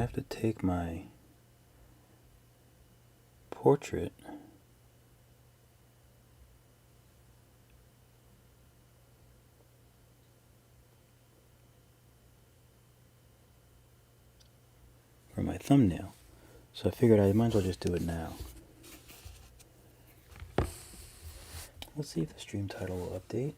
have to take my portrait for my thumbnail. So I figured I might as well just do it now. Let's see if the stream title will update.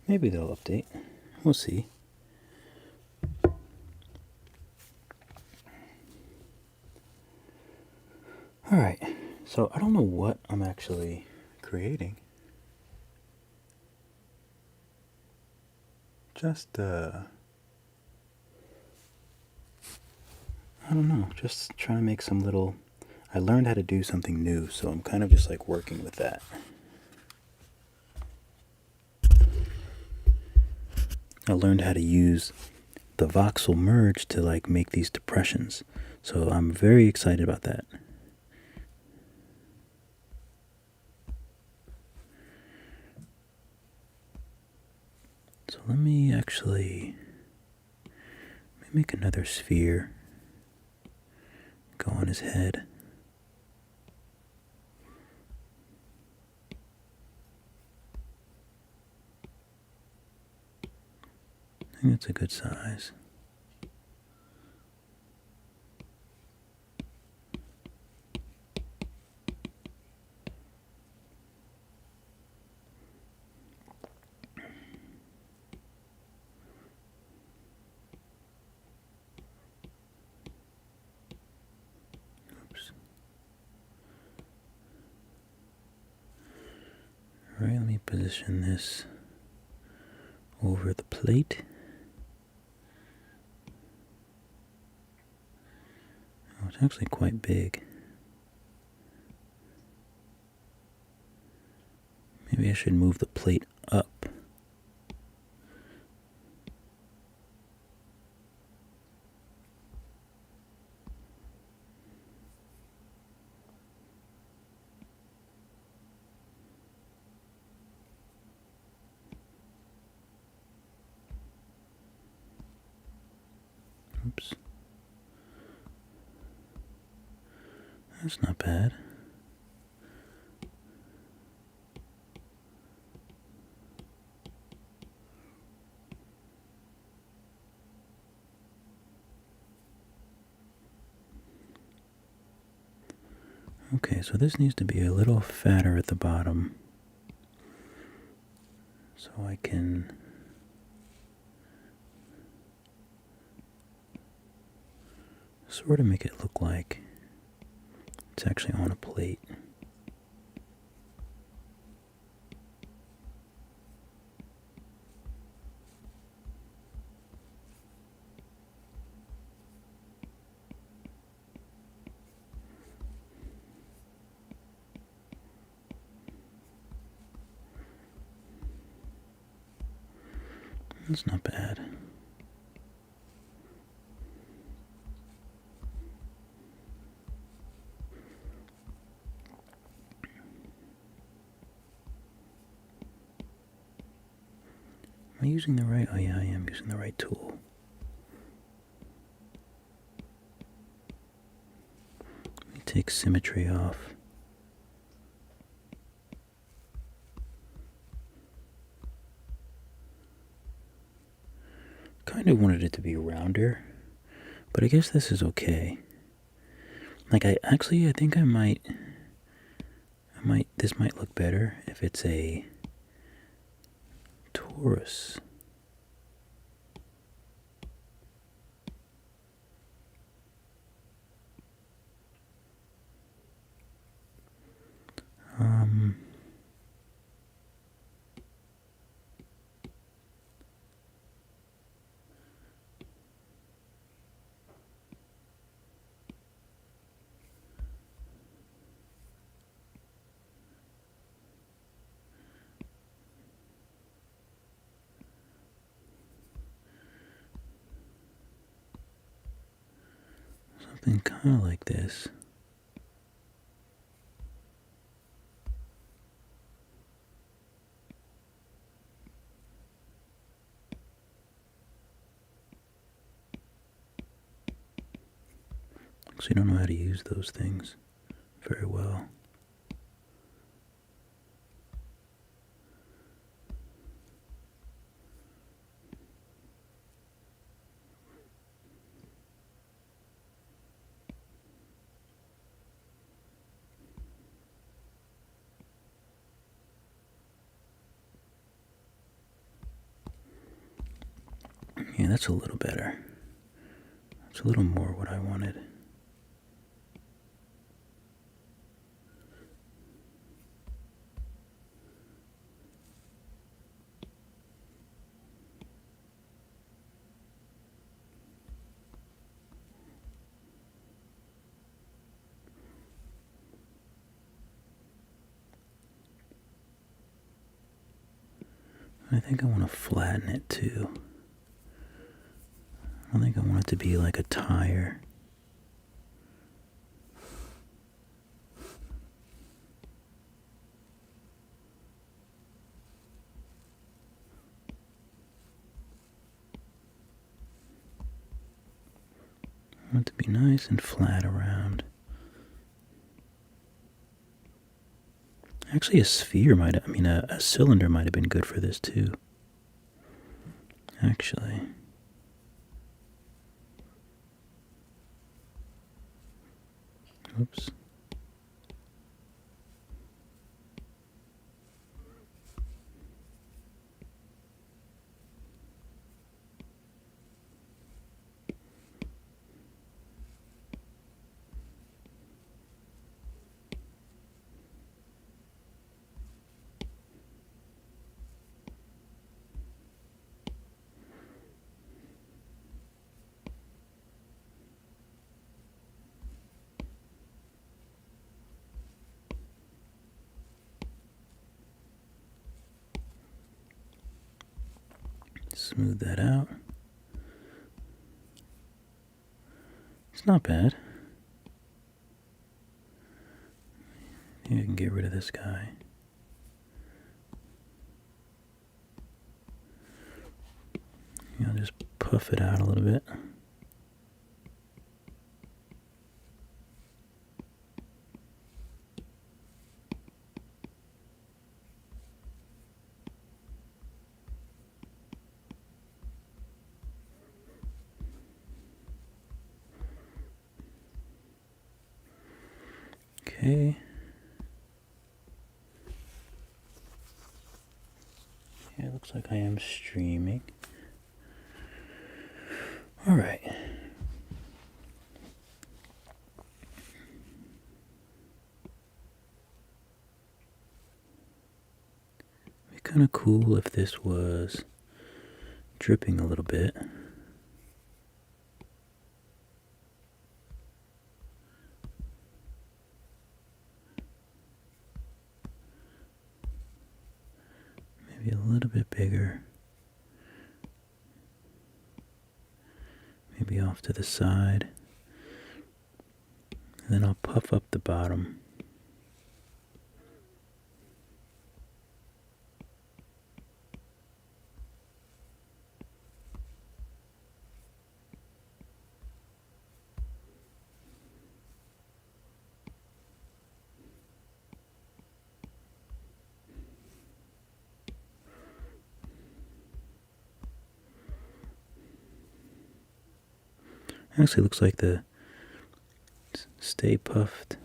Maybe they'll update. We'll see. Alright, so I don't know what I'm actually creating. Just, I don't know, just trying to make some little... I learned how to do something new, so I'm kind of just like working with that. I learned how to use the Voxel Merge to like make these depressions. So I'm very excited about that. So let me actually make another sphere go on his head. I think that's a good size. Oops. All right, let me position this over the plate. Oh, it's actually quite big. Maybe I should move the plate up. Oops. That's not bad. Okay, so this needs to be a little fatter at the bottom so I can sort of make it look like it's actually on a plate. That's not bad. Am I using the right? Oh yeah, I am using the right tool. Let me take symmetry off. Kind of wanted it to be rounder, but I guess this is okay. Like I think this might look better if it's a torus. Something kind of like this. mostly don't know how to use those things very well. Yeah, that's a little better. It's a little more what I wanted. I think I want to flatten it too. I think I want it to be like a tire. I want it to be nice and flat around. Actually, a sphere might have, a cylinder might have been good for this too. Actually. Oops. Smooth that out. It's not bad. You can get rid of this guy. I'll just puff it out a little bit. Okay. Yeah, it looks like I am streaming. All right. It'd be kind of cool if this was dripping a little bit. Maybe a little bit bigger. Maybe off to the side. And then I'll puff up the bottom. Actually looks like the Stay Puffed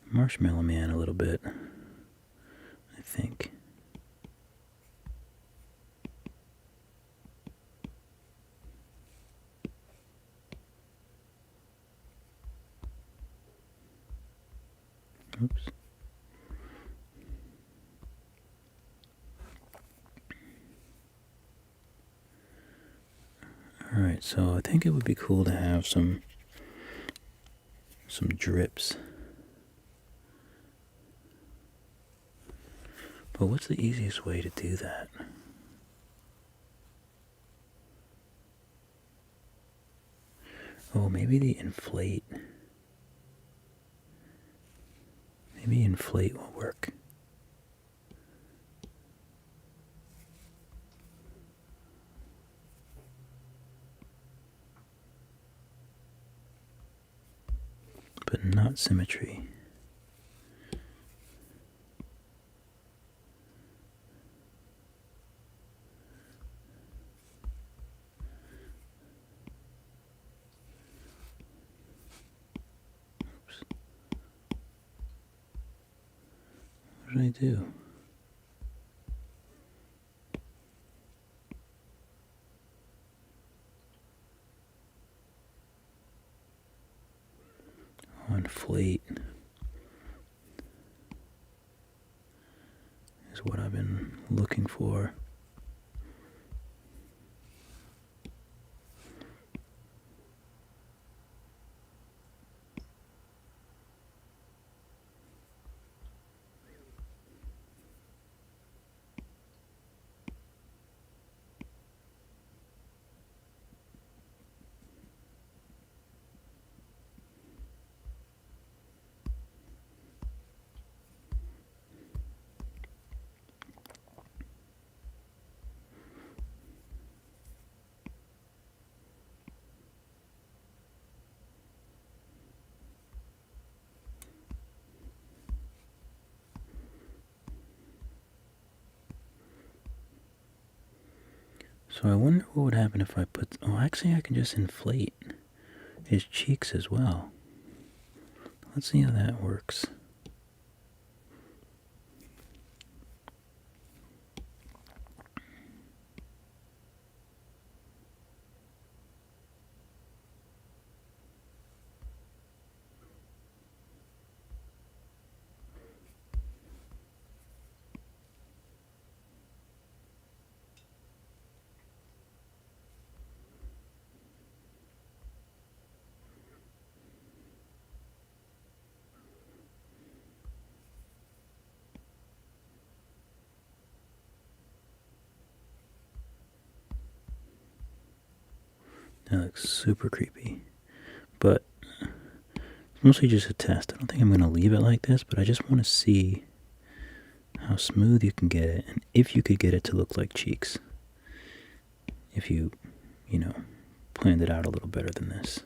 Marshmallow Man a little bit, I think. Oops. Alright, so I think it would be cool to have some drips. But what's the easiest way to do that? Oh, maybe the inflate. Maybe inflate will work. but not symmetry. Oops. What did I do? Inflate is what I've been looking for. So I wonder what would happen if I put... Oh, actually I can just inflate his cheeks as well. Let's see how that works. That looks super creepy, but it's mostly just a test. I don't think I'm going to leave it like this, but I just want to see how smooth you can get it, and if you could get it to look like cheeks. If you know, planned it out a little better than this.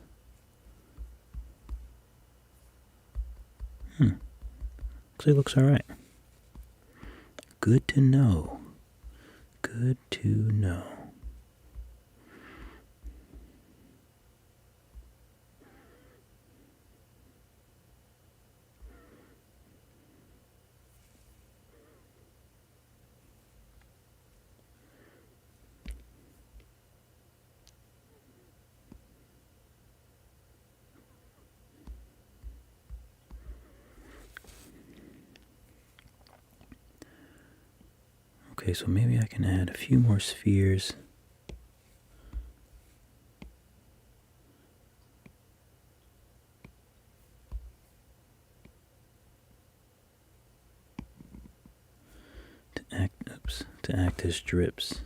Actually looks alright. Good to know. Good to know. Okay, so maybe I can add a few more spheres. To act as drips.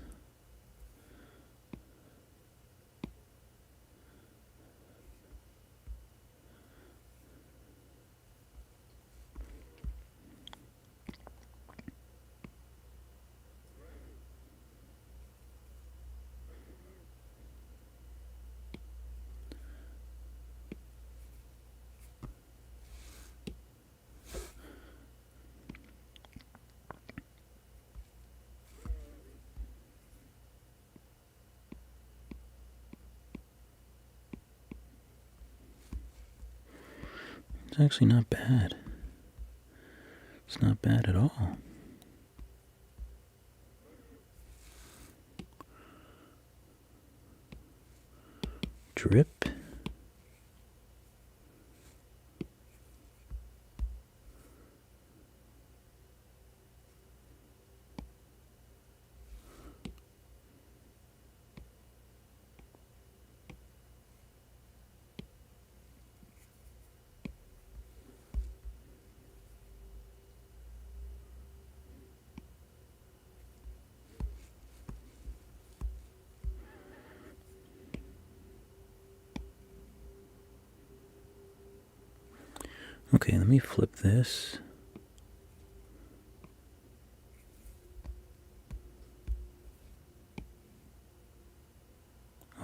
It's actually not bad. It's not bad at all. Drip. Okay, let me flip this.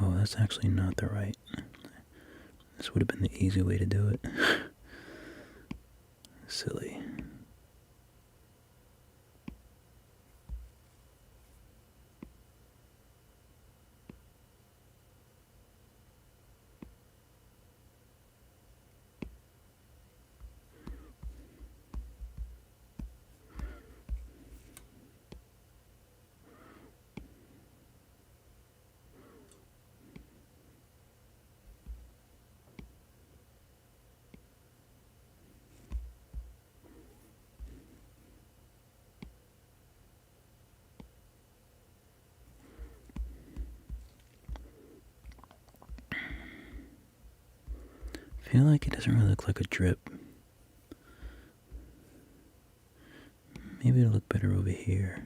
Oh, that's actually not the right. This would have been the easy way to do it. silly. I feel like it doesn't really look like a drip. Maybe it'll look better over here.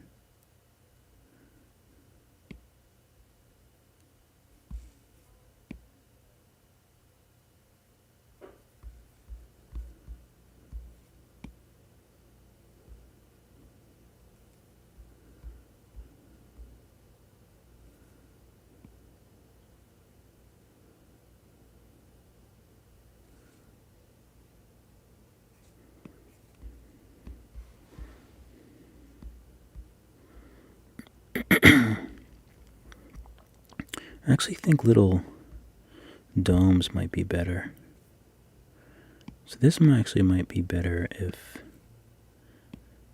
I actually think little domes might be better. So this one actually might be better if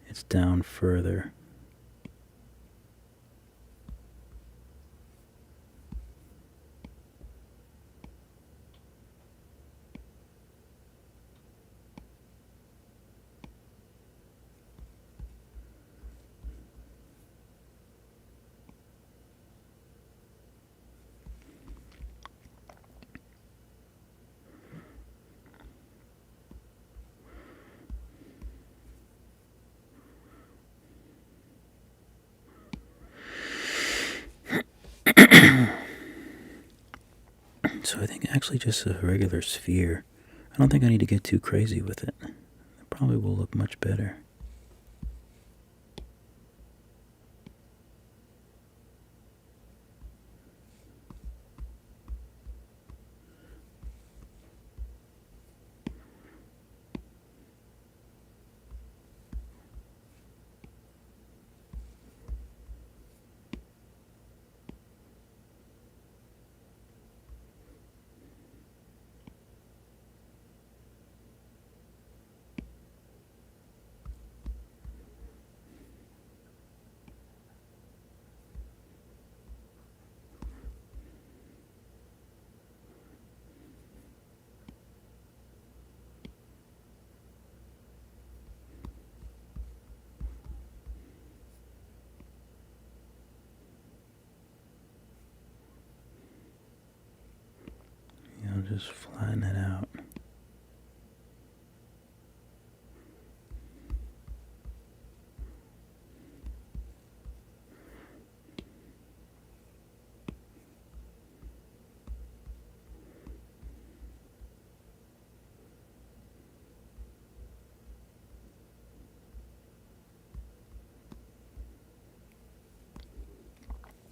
it's down further. So I think actually just a regular sphere. I don't think I need to get too crazy with it. It probably will look much better. I'll just flatten it out.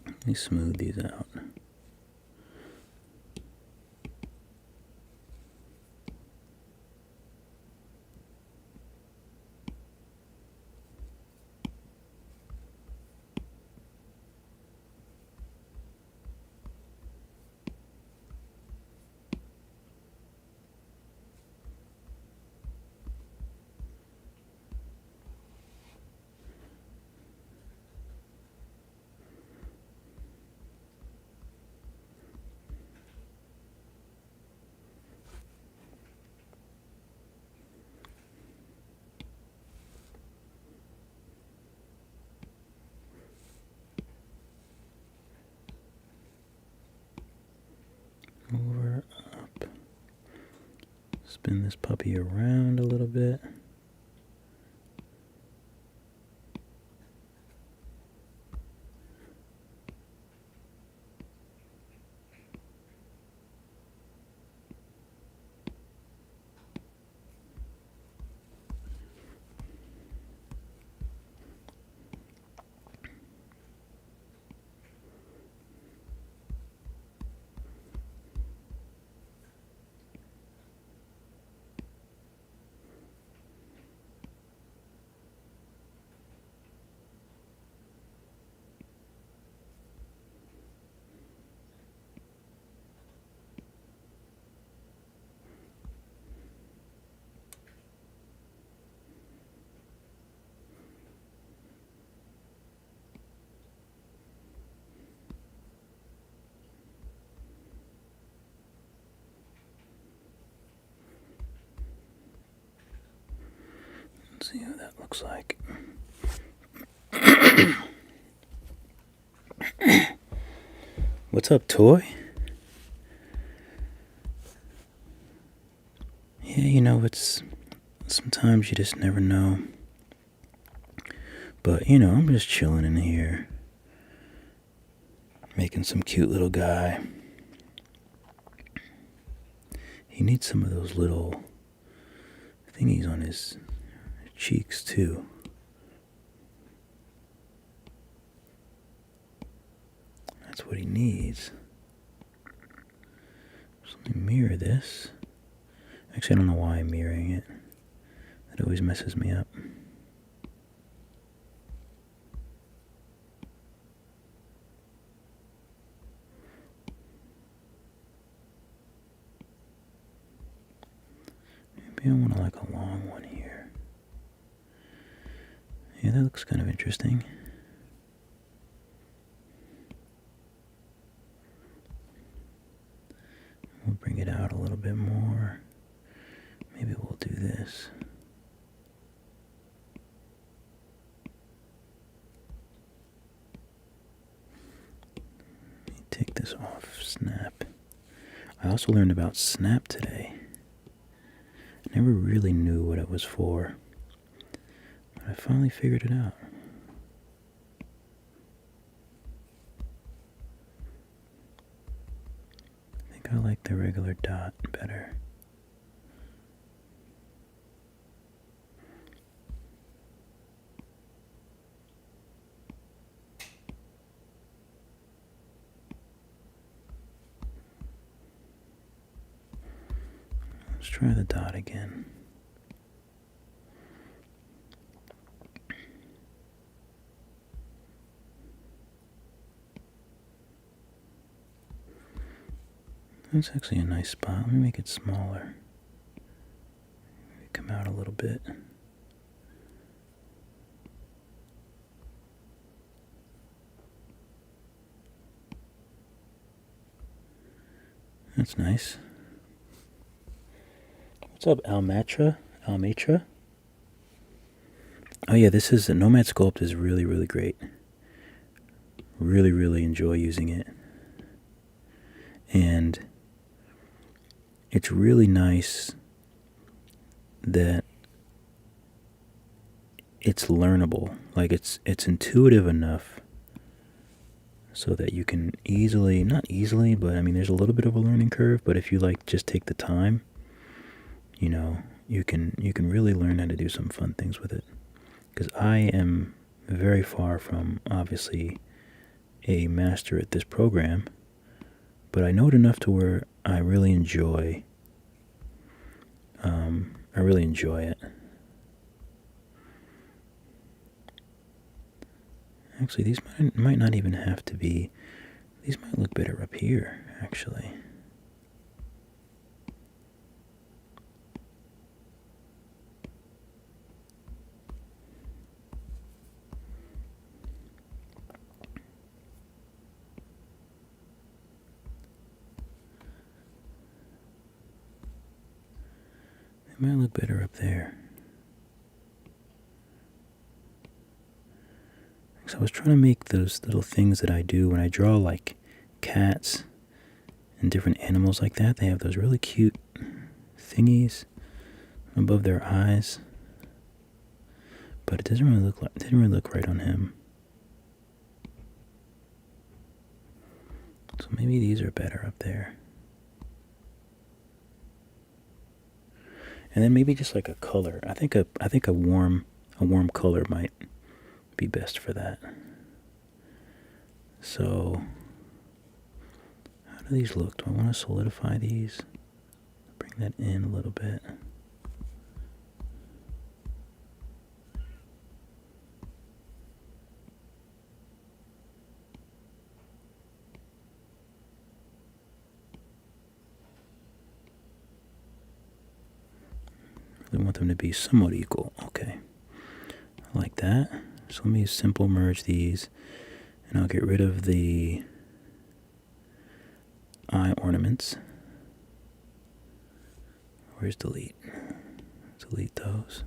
Let me smooth these out. Over, up. Spin this puppy around a little bit. see what that looks like. What's up, toy? Yeah, you know, it's sometimes you just never know. But, you know, I'm just chilling in here, making some cute little guy. He needs some of those little thingies on his cheeks, too. That's what he needs. So let me mirror this. Actually, I don't know why I'm mirroring it. That always messes me up. Maybe I want like a long one here. Yeah, that looks kind of interesting. We'll bring it out a little bit more. Maybe we'll do this. Let me take this off Snap. I also learned about Snap today. I never really knew what it was for, but I finally figured it out. I think I like the regular dot better. Let's try the dot again. That's actually a nice spot. Let me make it smaller. Maybe come out a little bit. That's nice. What's up, Almatra? Almatra? Oh yeah, this is Nomad Sculpt is really, really great. Really, really enjoy using it. And it's really nice that it's learnable. Like it's intuitive enough so that you can easily, not easily, but I mean there's a little bit of a learning curve, but if you like just take the time, you know, you can really learn how to do some fun things with it. Because I am very far from obviously a master at this program, but I know it enough to where I really enjoy it. Actually, these might not even have to be, these might look better up here, actually. They might look better up there. So I was trying to make those little things that I do when I draw like cats and different animals like that. They have those really cute thingies above their eyes, but it didn't really look right on him. So maybe these are better up there. And then maybe just like a color. I think a warm color might be best for that. So how do these look? Do I want to solidify these? Bring that in a little bit. I want them to be somewhat equal. Okay, I like that. So let me simple merge these, and I'll get rid of the eye ornaments. Where's delete? Delete those.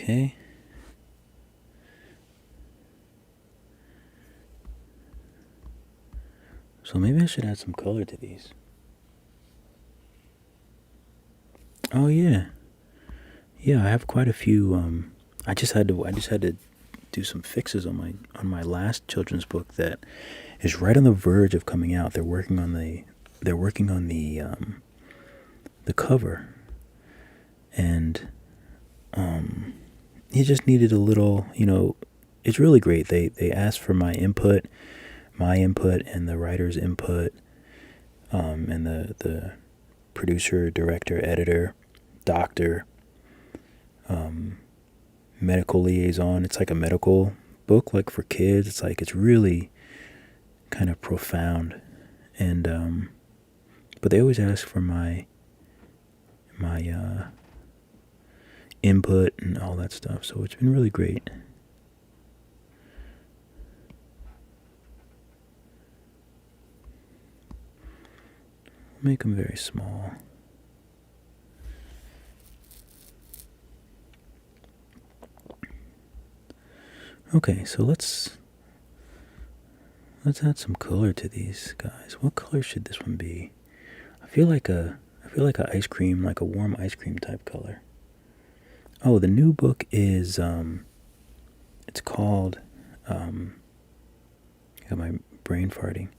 Okay. So maybe I should add some color to these. Oh yeah. Yeah, I have quite a few. I just had to do some fixes on my last children's book that is right on the verge of coming out. They're working on the cover, and it just needed a little. It's really great. They asked for my input, and the writer's input, and the producer, director, editor, doctor, medical liaison. It's like a medical book, like for kids. It's really kind of profound, and but they always ask for my input and all that stuff. So it's been really great. Make them very small. Okay, so let's add some color to these guys. What color should this one be? I feel like a ice cream, like a warm ice cream type color. Oh, the new book is it's called I got my brain farting.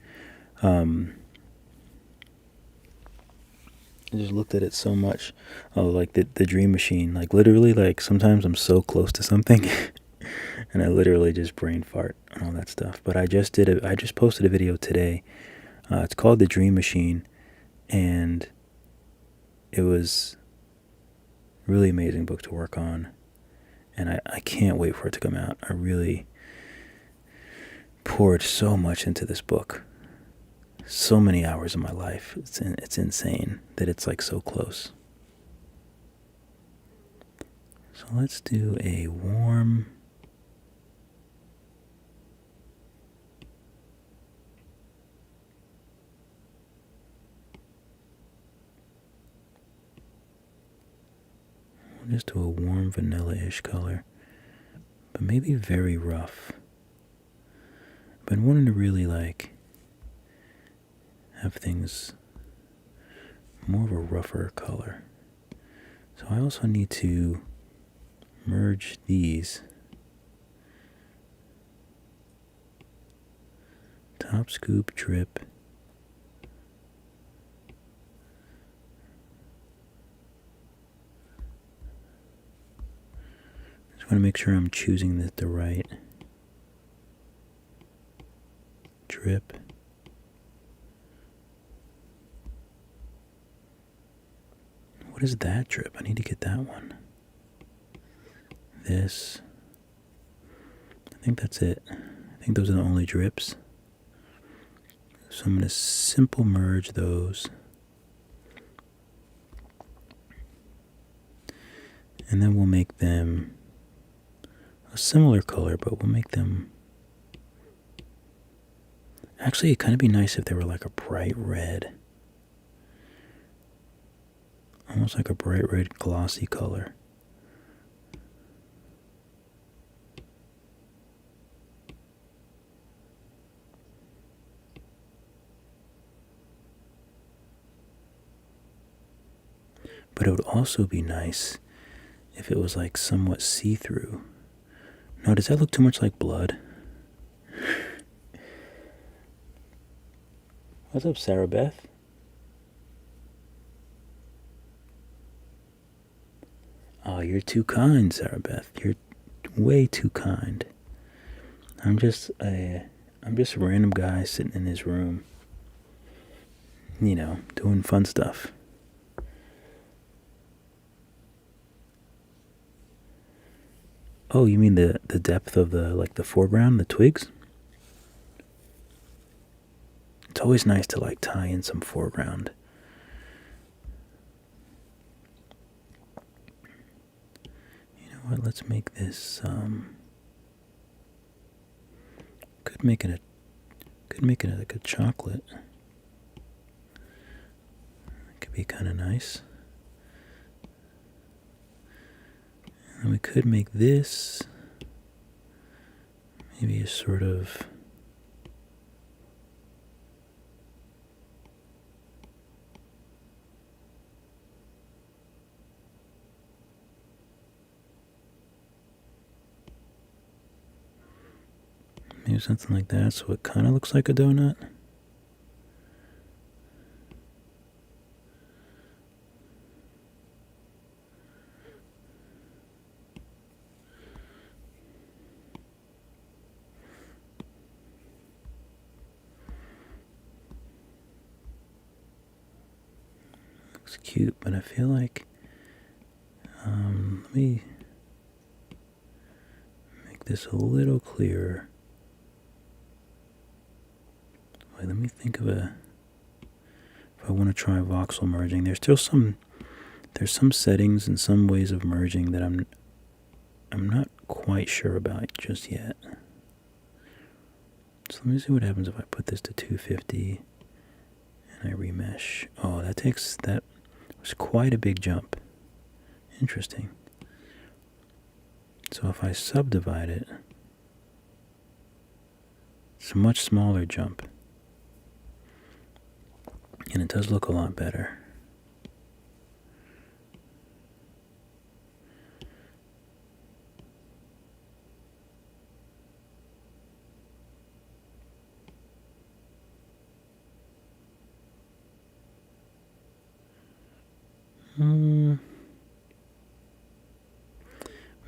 I just looked at it so much. Oh, like the dream machine. Like literally, like sometimes I'm so close to something and I literally just brain fart and all that stuff. But I just posted a video today. It's called The Dream Machine, and it was a really amazing book to work on, and I can't wait for it to come out. I really poured so much into this book, so many hours of my life. It's insane that it's like so close. So let's do a warm just do a warm vanilla-ish color, but maybe very rough. I've been wanting to really like have things more of a rougher color. So I also need to merge these. Top scoop, drip. Just want to make sure I'm choosing the right drip. What is that drip? I need to get that one. This. I think that's it. I think those are the only drips. So I'm going to simple merge those. And then we'll make them a similar color, but we'll make them... Actually, it'd kind of be nice if they were like a bright red. Almost like a bright red glossy color. But it would also be nice if it was like somewhat see-through. No, does that look too much like blood? What's up, Sarah Beth? Oh, you're too kind, Sarah Beth. You're way too kind. I'm just a random guy sitting in his room, doing fun stuff. Oh, you mean the depth of the foreground, the twigs? It's always nice to like tie in some foreground. You know what? Let's make this. Could make it like a chocolate. It could be kind of nice. And we could make this maybe a sort of maybe something like that, so it kind of looks like a donut. Looks cute, but I feel like let me make this a little clearer. Wait, let me think of if I want to try voxel merging. There's some settings and some ways of merging that I'm not quite sure about just yet. So let me see what happens if I put this to 250 and I remesh. Oh, that was quite a big jump. Interesting. So if I subdivide it, it's a much smaller jump. And it does look a lot better.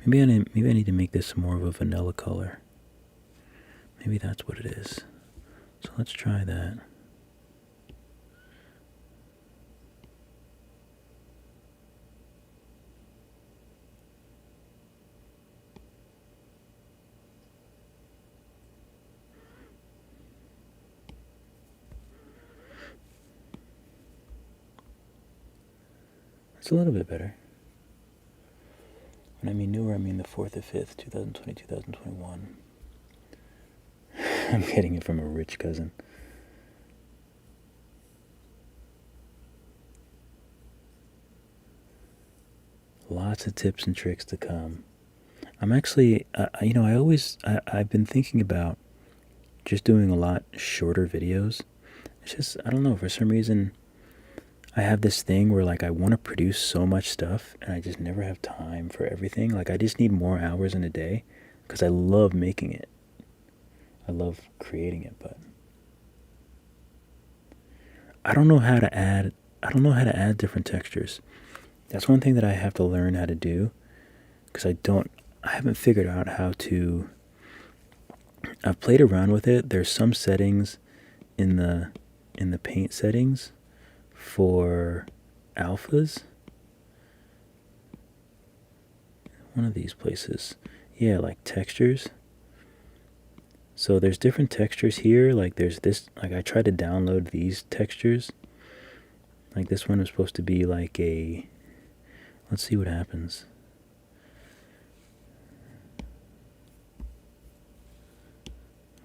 Maybe I need to make this more of a vanilla color. Maybe that's what it is. So let's try that. It's a little bit better. When I mean newer, I mean the 4th or 5th, 2020, 2021. I'm getting it from a rich cousin. Lots of tips and tricks to come. I'm actually, I've been thinking about just doing a lot shorter videos. It's just, I don't know, for some reason, I have this thing where like I want to produce so much stuff and I just never have time for everything. Like I just need more hours in a day because I love making it. I love creating it, but I don't know how to add different textures. That's one thing that I have to learn how to do because I haven't figured out how to. I've played around with it. There's some settings in the paint settings for alphas. One of these places. Yeah, like textures. So there's different textures here. Like there's this, like I tried to download these textures. Like this one was supposed to be like a, let's see what happens.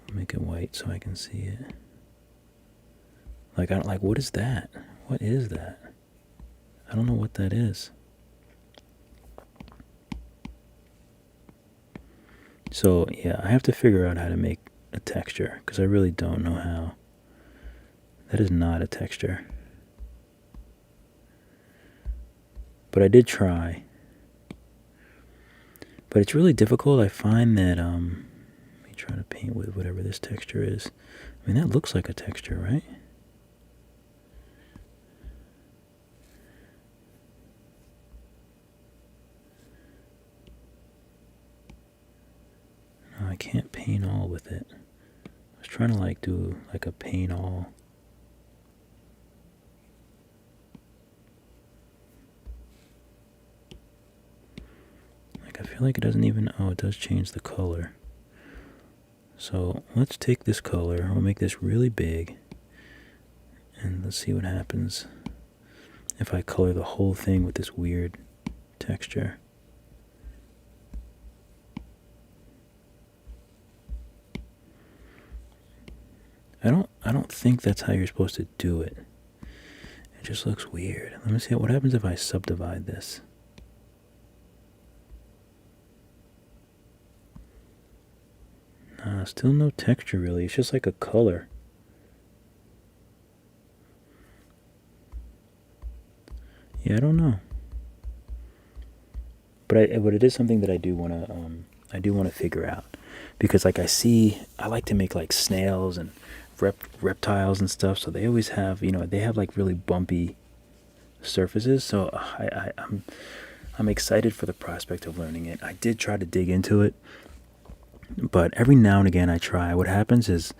I'll make it white so I can see it. Like, what is that? What is that? I don't know what that is. So, yeah, I have to figure out how to make a texture, because I really don't know how. That is not a texture. But I did try. But it's really difficult. I find that, let me try to paint with whatever this texture is. I mean, that looks like a texture, right? I can't paint all with it. I was trying to like do like a paint all. Like I feel like it doesn't even, oh, it does change the color. So let's take this color, we'll make this really big, and let's see what happens if I color the whole thing with this weird texture. I don't think that's how you're supposed to do it. It just looks weird. Let me see what happens if I subdivide this. Still no texture really. It's just like a color. Yeah, I don't know. But it is something that I do want to figure out, because like I like to make like snails and reptiles and stuff, so they always have, they have like really bumpy surfaces. So I'm excited for the prospect of learning it. I did try to dig into it, but every now and again I try. What happens is,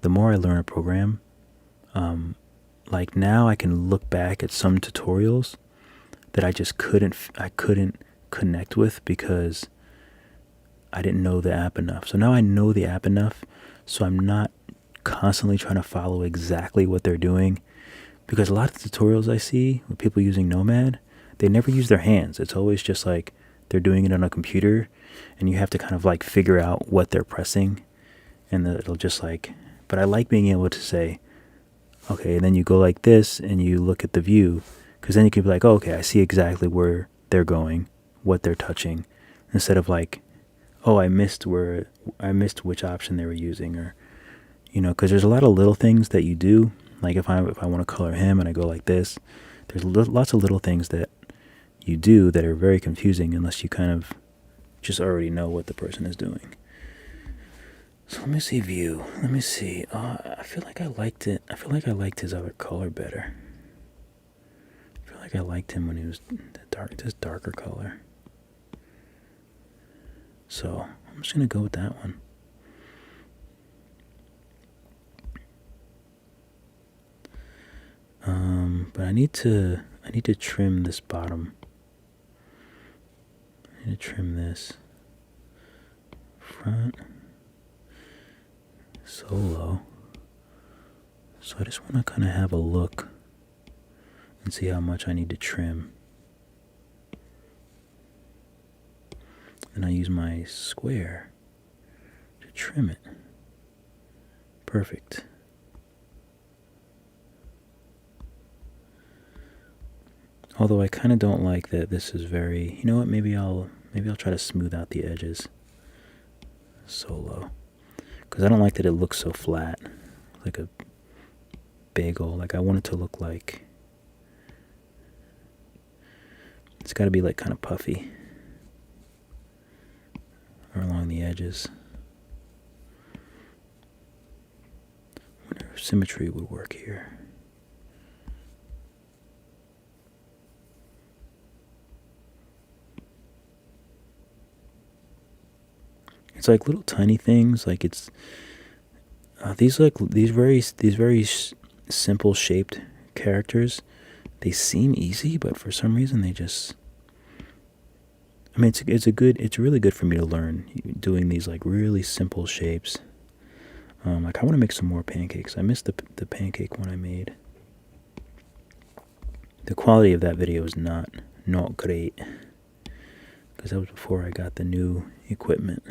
the more I learn a program, like now I can look back at some tutorials that I just couldn't connect with because I didn't know the app enough. So now I know the app enough, so I'm not constantly trying to follow exactly what they're doing, because a lot of the tutorials I see with people using Nomad, they never use their hands. It's always just like they're doing it on a computer, and you have to kind of like figure out what they're pressing, and it'll just like, but I like being able to say, okay, and then you go like this and you look at the view, because then you can be like, oh, okay, I see exactly where they're going, what they're touching, instead of like, oh, I missed which option they were using, or because there's a lot of little things that you do. Like if I want to color him and I go like this, there's lots of little things that you do that are very confusing unless you kind of just already know what the person is doing. So let me see view. Let me see. I feel like I liked it. I feel like I liked his other color better. I feel like I liked him when he was this darker color. So I'm just gonna go with that one. But I need to trim this bottom. I need to trim this front so low. So I just want to kind of have a look and see how much I need to trim. And I use my square to trim it. Perfect. Although I kind of don't like that this is very, you know what, maybe I'll try to smooth out the edges so low. Because I don't like that it looks so flat, like a bagel. Like I want it to look like, it's got to be like kind of puffy or along the edges. I wonder if symmetry would work here. It's like little tiny things. Like it's these very simple shaped characters. They seem easy, but for some reason they just. I mean, it's really good for me to learn doing these like really simple shapes. Like I want to make some more pancakes. I missed the pancake one I made. The quality of that video is not great, because that was before I got the new equipment.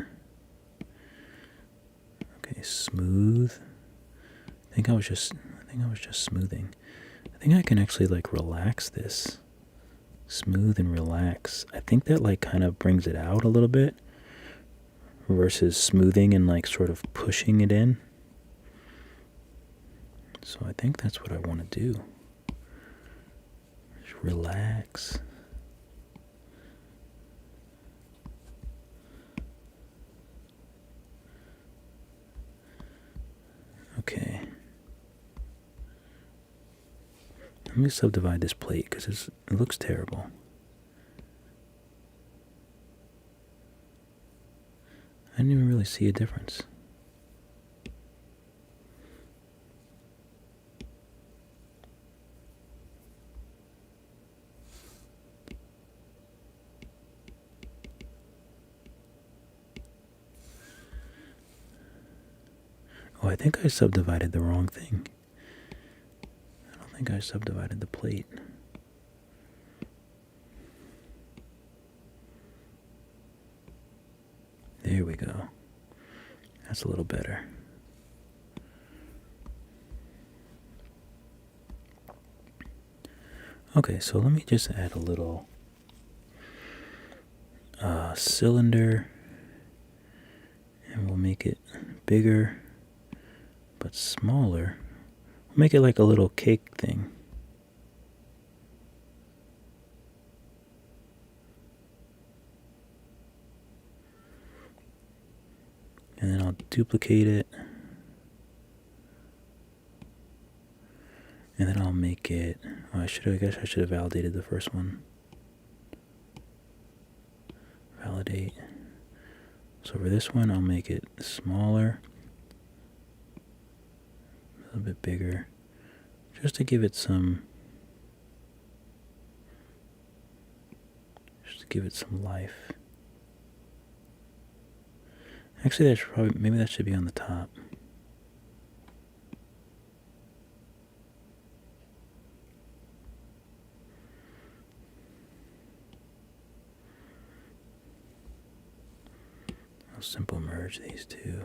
Okay, smooth. I think I was just smoothing. I think I can actually like relax this. Smooth and relax. I think that like kind of brings it out a little bit versus smoothing and like sort of pushing it in. So I think that's what I want to do. Just relax. Okay. Let me subdivide this plate because it looks terrible. I didn't even really see a difference. Oh, I think I subdivided the wrong thing. I don't think I subdivided the plate. There we go. That's a little better. Okay, so let me just add a little cylinder, and we'll make it bigger but smaller. We'll make it like a little cake thing. And then I'll duplicate it. And then I'll make it, I guess I should have validated the first one. Validate. So for this one, I'll make it smaller, a little bit bigger, just to give it some, life. Actually, maybe that should be on the top. I'll simple merge these two.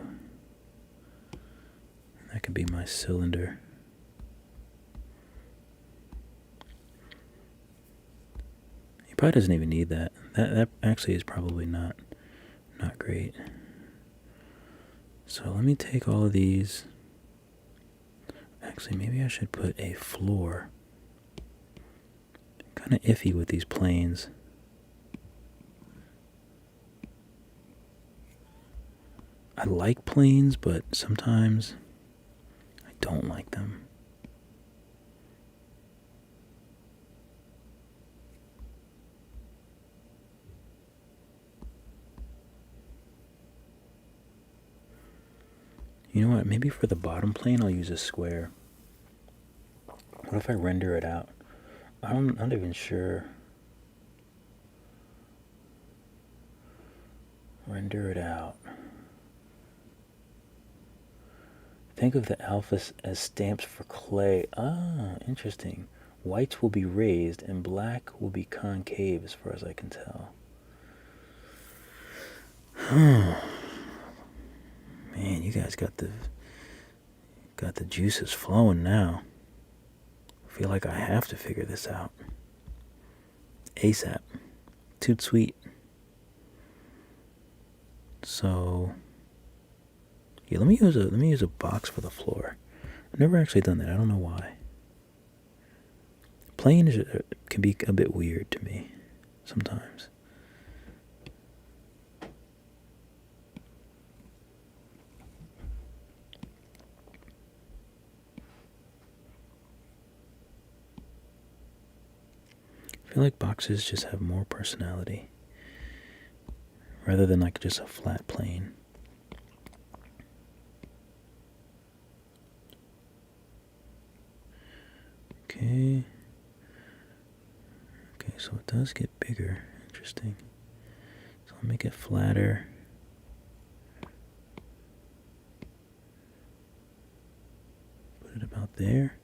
And that could be my cylinder. He probably doesn't even need that. That actually is probably not great. So let me take all of these. Actually, maybe I should put a floor. Kind of iffy with these planes. I like planes, but sometimes I don't like them. You know what? Maybe for the bottom plane, I'll use a square. What if I render it out? I'm not even sure. Render it out. Think of the alpha as stamps for clay. Ah, interesting. Whites will be raised and black will be concave as far as I can tell. Man, you guys got the juices flowing now. I feel like I have to figure this out. ASAP. Toot sweet. So yeah, let me use a box for the floor. I've never actually done that. I don't know why. Plane can be a bit weird to me sometimes. I feel like boxes just have more personality rather than like just a flat plane. Okay, so it does get bigger. Interesting. So I'll make it flatter. Put it about there.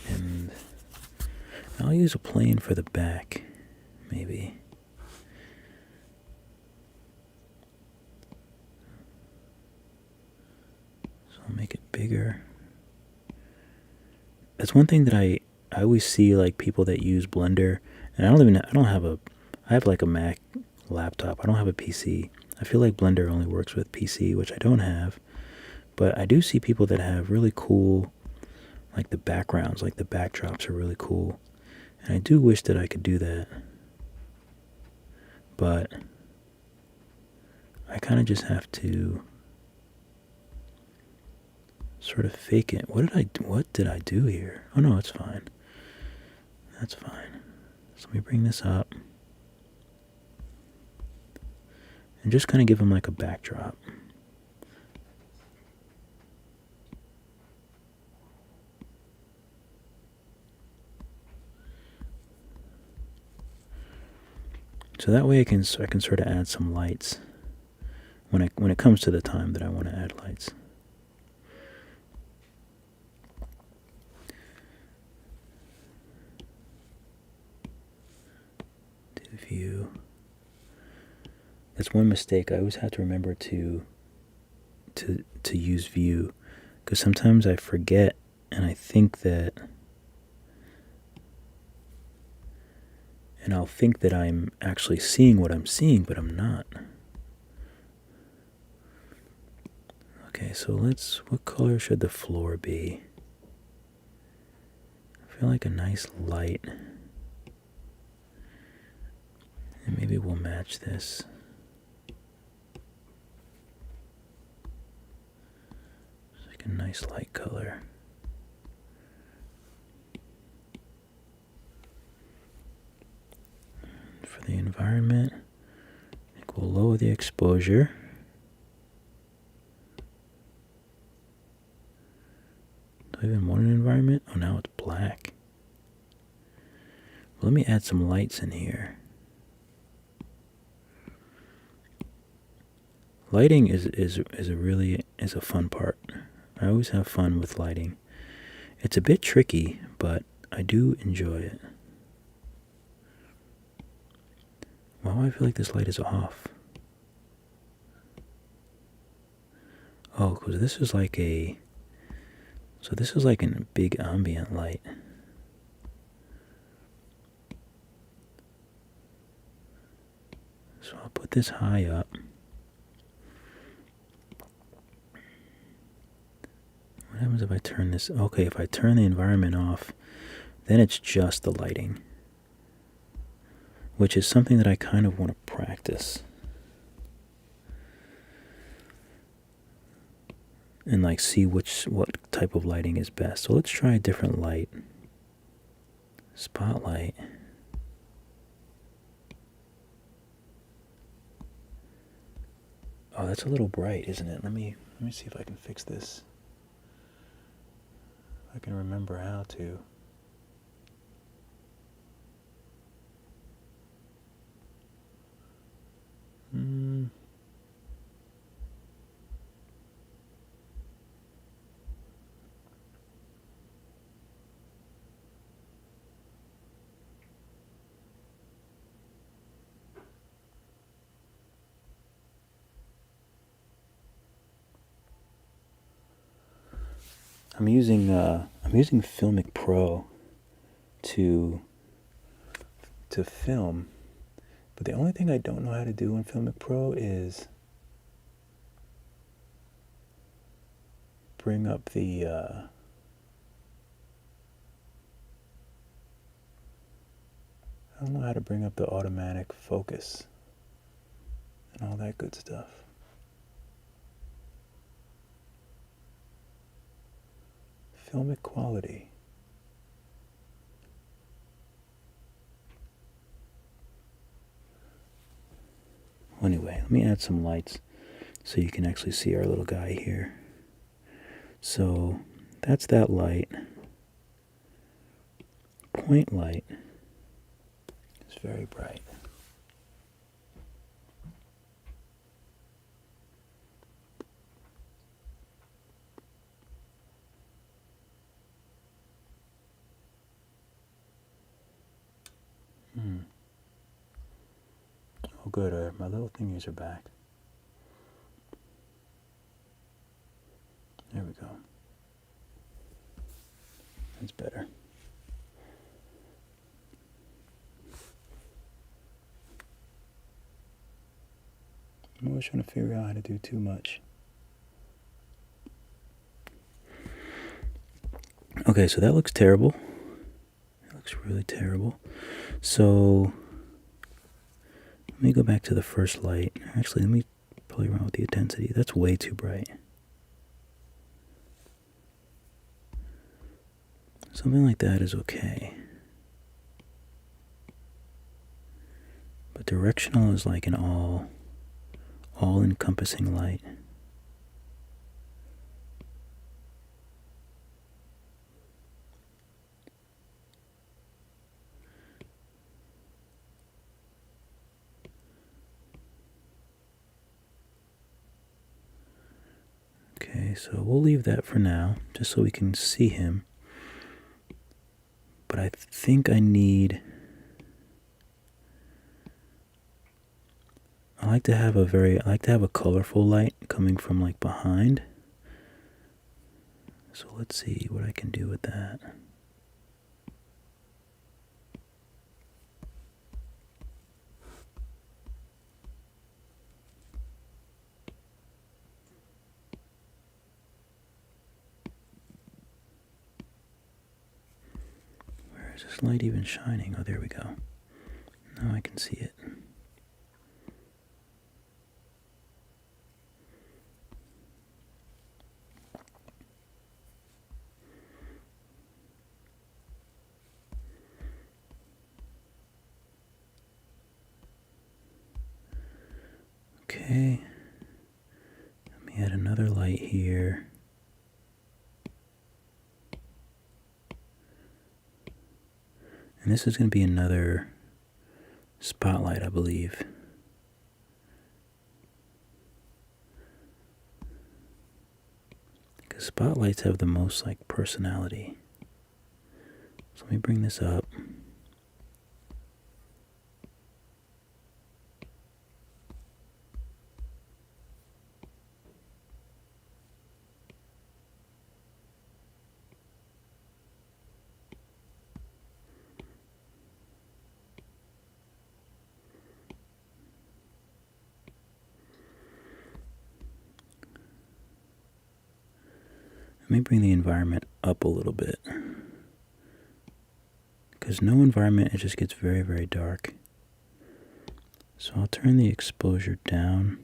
And I'll use a plane for the back, maybe. I'll make it bigger. That's one thing that I always see, like people that use Blender, and I have like a Mac laptop. I don't have a PC. I feel like Blender only works with PC, which I don't have. But I do see people that have really cool, like the backgrounds, like the backdrops are really cool. And I do wish that I could do that. But I kind of just have to sort of fake it. What did I do here? Oh no, it's fine. That's fine. So let me bring this up. And just kind of give them like a backdrop. So that way I can sort of add some lights when it comes to the time that I want to add lights. View. That's one mistake. I always have to remember to use view, because sometimes I forget and I think that And I'll think that I'm actually seeing what I'm seeing, but I'm not. Okay, so what color should the floor be? I feel like a nice light. And maybe we'll match this. It's like a nice light color. For the environment, I think we'll lower the exposure. Do I even want an environment? Oh, now it's black. Well, let me add some lights in here. Lighting is a fun part. I always have fun with lighting. It's a bit tricky, but I do enjoy it. Why do I feel like this light is off? Oh, because this is like a big ambient light. So I'll put this high up. What happens if I turn this? Okay, if I turn the environment off, then it's just the lighting, which is something that I kind of want to practice. And like see what type of lighting is best. So let's try a different light. Spotlight. Oh, that's a little bright, isn't it? Let me see if I can fix this. If I can remember how to. I'm using Filmic Pro to film, but the only thing I don't know how to do in Filmic Pro is bring up the I don't know how to bring up the automatic focus and all that good stuff. Filmic quality. Anyway, let me add some lights so you can actually see our little guy here. So that's that light. Point light is very bright. Oh good, my little thingies are back. There we go. That's better. I'm always trying to figure out how to do too much. Okay, so that looks terrible. It looks really terrible. So let me go back to the first light. Actually, let me play around with the intensity. That's way too bright. Something like that is okay. But directional is like an all-encompassing light. Okay, so we'll leave that for now, just so we can see him. But I think I like to have a colorful light coming from like behind. So let's see what I can do with that. this light even shining? Oh, there we go. Now I can see it. Okay. Let me add another light here. And this is going to be another spotlight, I believe. Because spotlights have the most like personality. So let me bring this up. Let me bring the environment up a little bit. Because no environment, it just gets very, very dark. So I'll turn the exposure down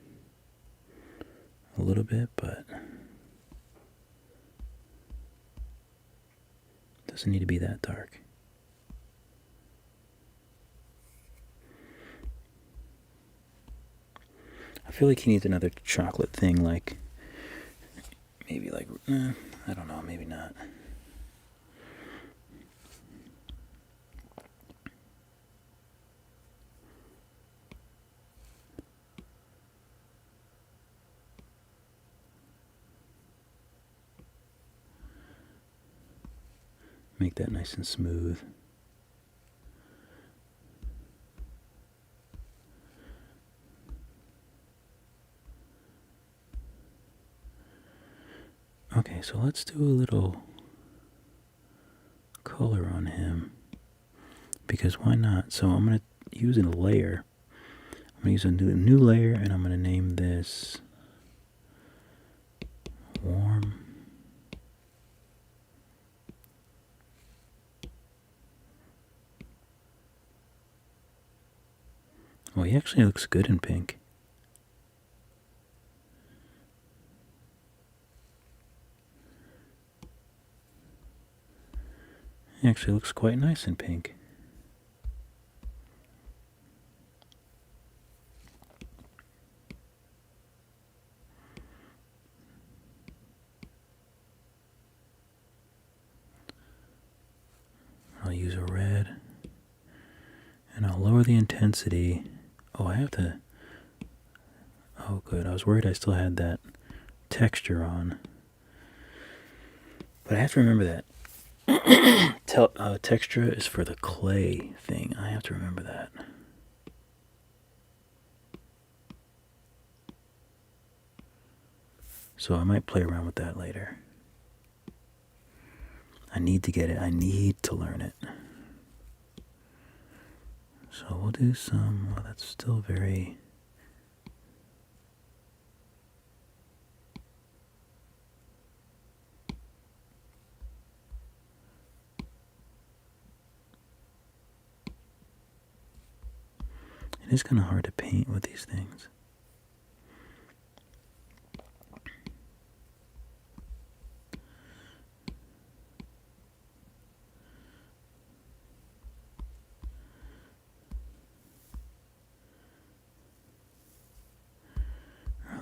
a little bit, but it doesn't need to be that dark. I feel like he needs another chocolate thing, like maybe like, I don't know, maybe not. Make that nice and smooth. Okay, so let's do a little color on him, because why not? So I'm going to use a layer. I'm going to use a new layer, and I'm going to name this warm. Well, he actually looks good in pink. He actually looks quite nice in pink. I'll use a red, and I'll lower the intensity. Oh, I have to. Oh, good. I was worried I still had that texture on. But I have to remember that. Texture is for the clay thing. I have to remember that. So I might play around with that later. I need to get it. I need to learn it. So we'll do some. Well, that's still very. It is kind of hard to paint with these things.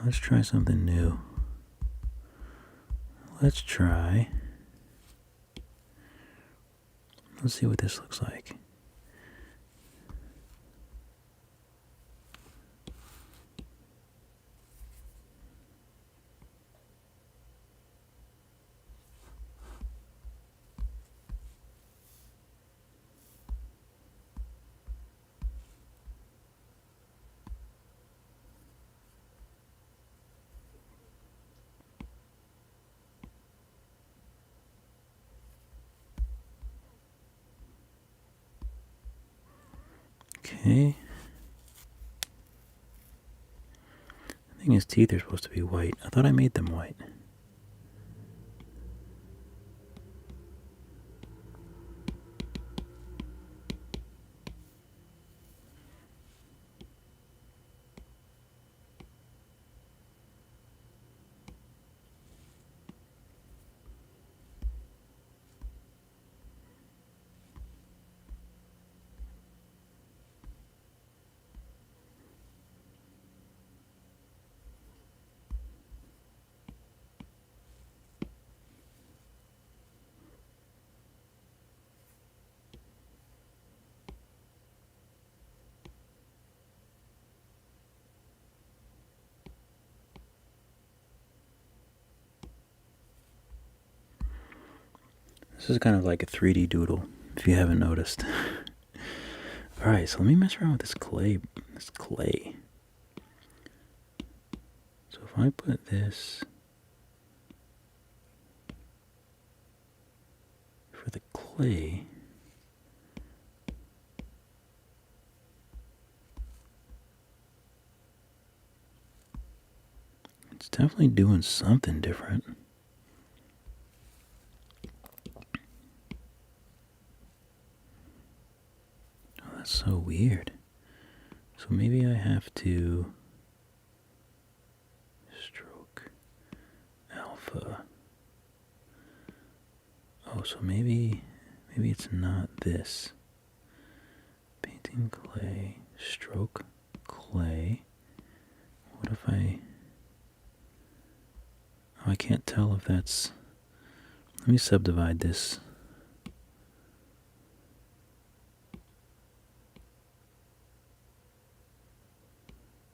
Let's try something new. Let's see what this looks like. Okay. I think his teeth are supposed to be white. I thought I made them white. This is kind of like a 3D doodle, if you haven't noticed. Alright, so let me mess around with this clay. So if I put this for the clay, it's definitely doing something different. Oh, that's so weird. So maybe I have to stroke alpha. Oh, so maybe it's not this. Painting clay, stroke clay. What if I... Oh, I can't tell if that's... Let me subdivide this.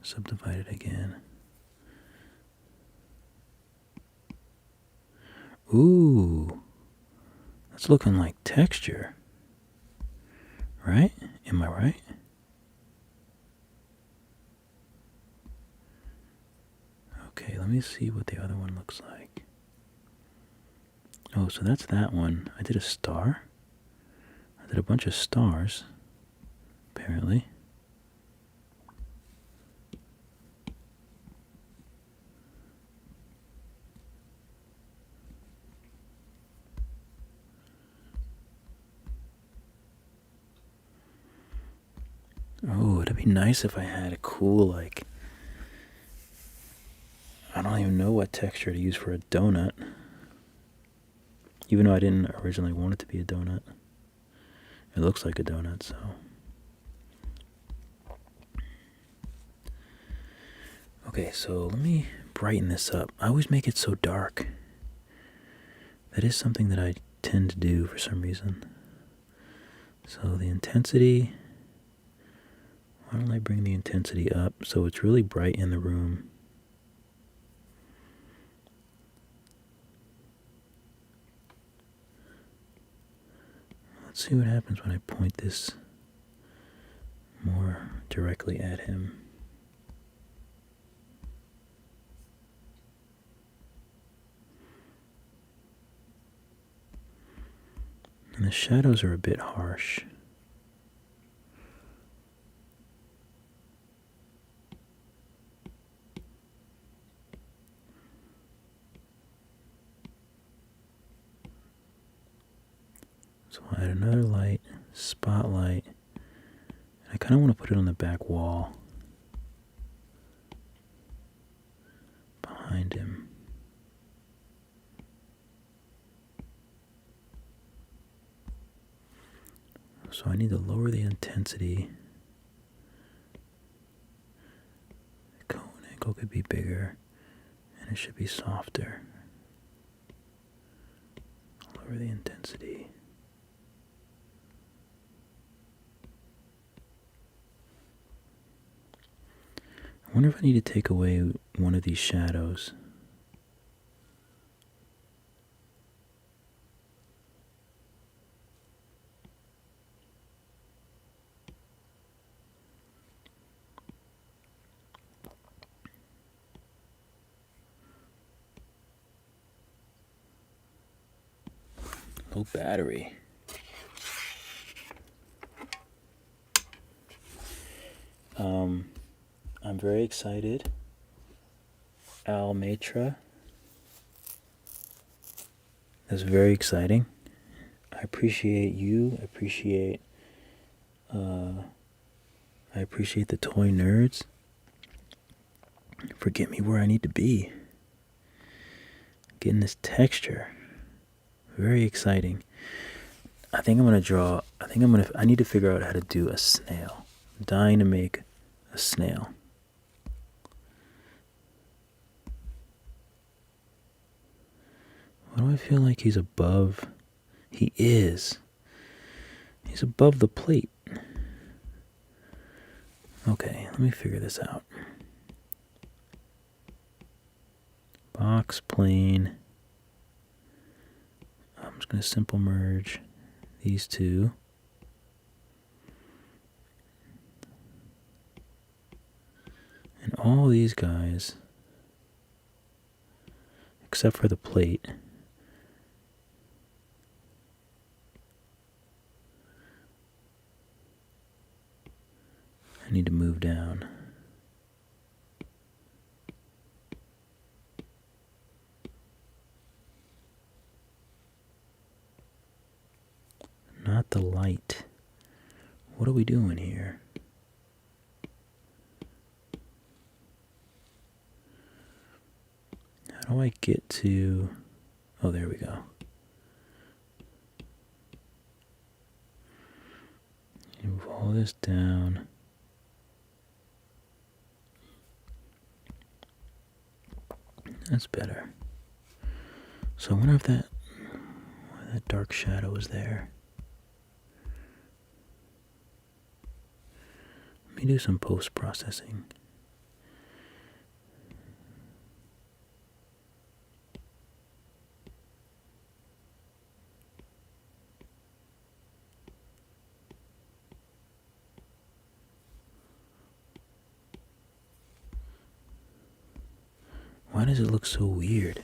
Subdivide it again. Ooh, that's looking like texture, right? Am I right? Okay, let me see what the other one looks like. Oh, so that's that one. I did a star. I did a bunch of stars, apparently. Oh, it'd be nice if I had a cool, like, I don't even know what texture to use for a donut. Even though I didn't originally want it to be a donut. It looks like a donut, so. Okay, so let me brighten this up. I always make it so dark. That is something that I tend to do for some reason. So the intensity... Why don't I bring the intensity up so it's really bright in the room? Let's see what happens when I point this more directly at him. And the shadows are a bit harsh. So I'll add another light, spotlight. I kind of want to put it on the back wall behind him. So I need to lower the intensity. The cone angle could be bigger, and it should be softer. Lower the intensity. I wonder if I need to take away one of these shadows. Low battery. I'm very excited. Almatra. That's very exciting. I appreciate you. I appreciate the toy nerds for getting me where I need to be. Getting this texture. Very exciting. I think I'm gonna draw. I need to figure out how to do a snail. I'm dying to make a snail. Why do I feel like he's above? He is. He's above the plate. Okay, let me figure this out. Box plane. I'm just going to simple merge these two. And all these guys, except for the plate, I need to move down. Not the light. What are we doing here? How do I get to... Oh, there we go. Move all this down. That's better. So I wonder if why that dark shadow is there. Let me do some post-processing. Why does it look so weird?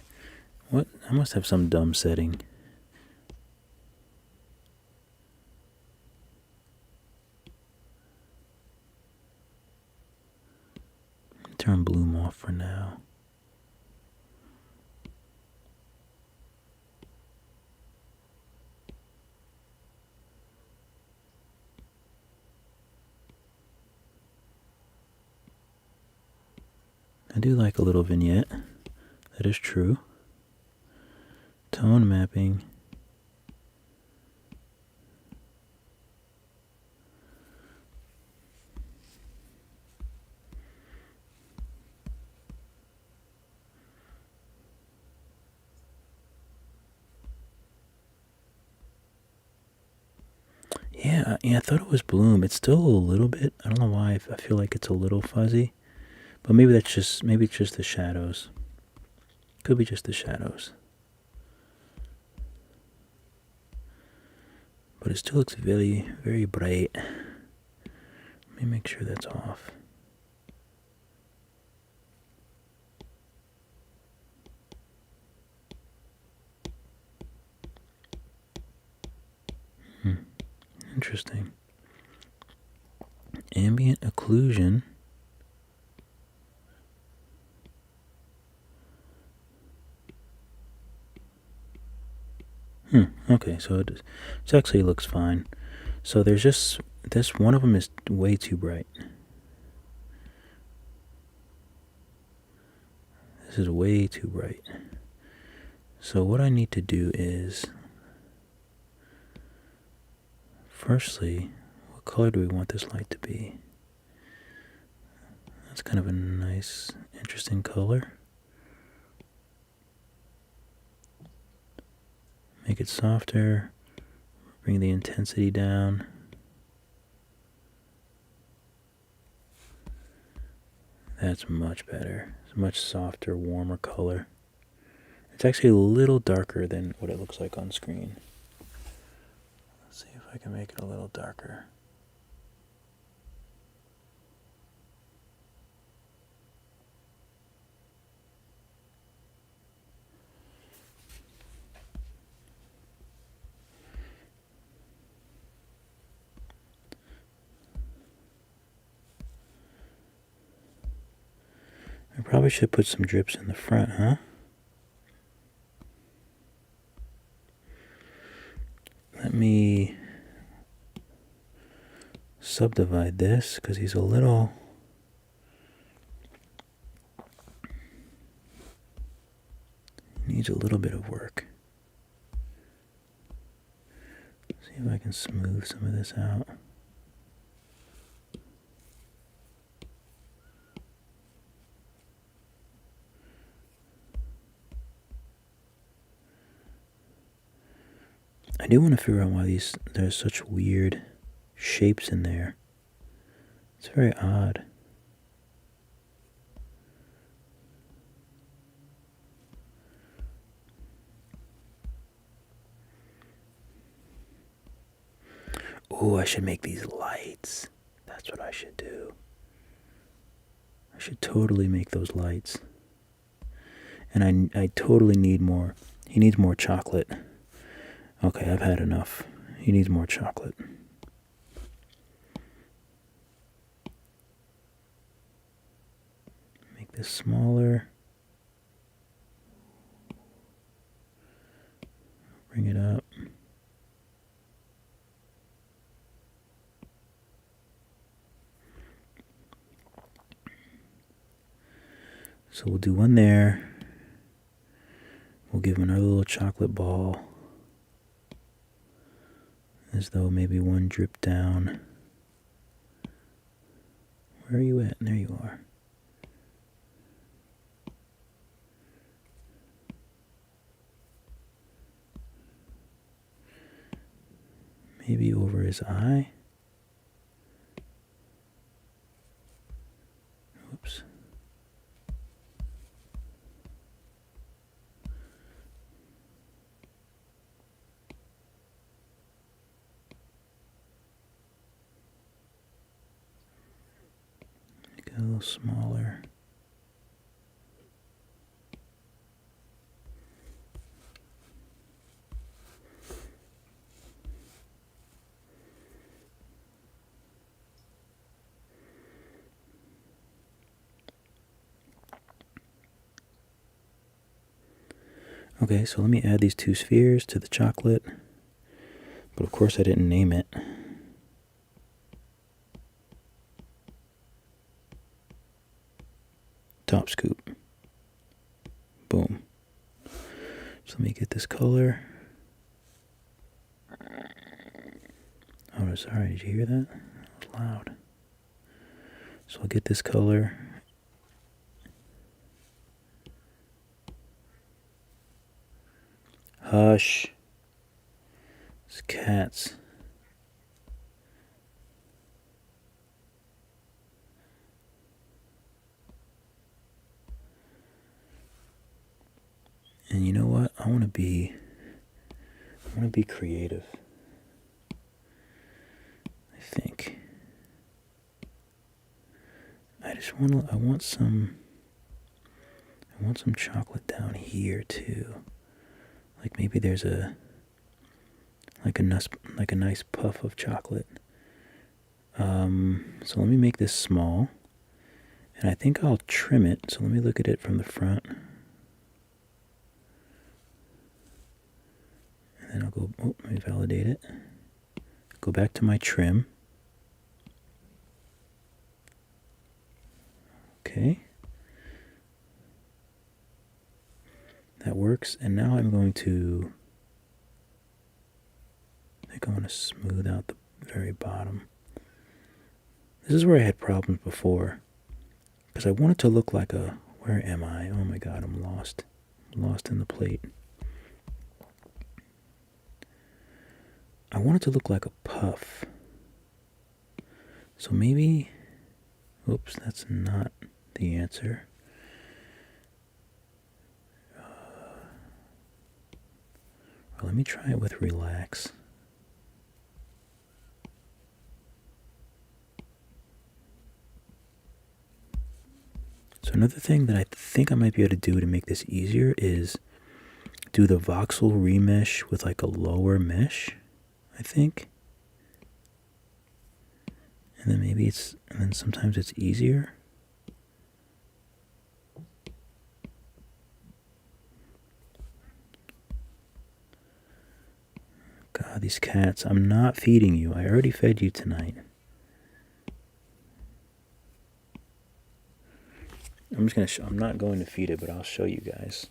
What? I must have some dumb setting. Turn bloom off for now. I do like a little vignette. That is true. Tone mapping. Yeah, I thought it was bloom. It's still a little bit. I don't know why. I feel like it's a little fuzzy. But maybe it's just the shadows. Could be just the shadows. But it still looks very, very bright. Let me make sure that's off. Interesting. Ambient occlusion. Okay, so it actually looks fine. So there's just this one of them is way too bright. This is way too bright. So what I need to do is, firstly, what color do we want this light to be? That's kind of a nice, interesting color. Make it softer, bring the intensity down. That's much better. It's a much softer, warmer color. It's actually a little darker than what it looks like on screen. Let's see if I can make it a little darker. I probably should put some drips in the front, huh? Let me subdivide this because he's a little... needs a little bit of work. See if I can smooth some of this out. I do want to figure out why there's such weird shapes in there. It's very odd. Oh, I should make these lights. That's what I should do. I should totally make those lights. And I totally need more. He needs more chocolate. Okay, I've had enough. He needs more chocolate. Make this smaller. Bring it up. So we'll do one there. We'll give him another little chocolate ball. As though maybe one dripped down. Where are you at? There you are. Maybe over his eye. Oops. Make it a little smaller. Okay, so let me add these two spheres to the chocolate. But of course I didn't name it. Top scoop. Boom. So let me get this color. Oh, sorry, did you hear that? That was loud. So I'll get this color. Hush. It's cats. And you know what? I want to be creative. I think. I want some chocolate down here too. Like maybe there's a nice puff of chocolate. So let me make this small. And I think I'll trim it. So let me look at it from the front. And then I'll go, let me validate it. Go back to my trim. Okay. That works. And now I'm going to, I think I want to smooth out the very bottom. This is where I had problems before. Because I want it to look like a, where am I? Oh my God, I'm lost. I'm lost in the plate. I want it to look like a puff. So maybe, oops, that's not the answer. Let me try it with relax. So another thing that I think I might be able to do to make this easier is do the voxel remesh with like a lower mesh, I think. And then sometimes it's easier. God, these cats, I'm not feeding you. I already fed you tonight. I'm not going to feed it, but I'll show you guys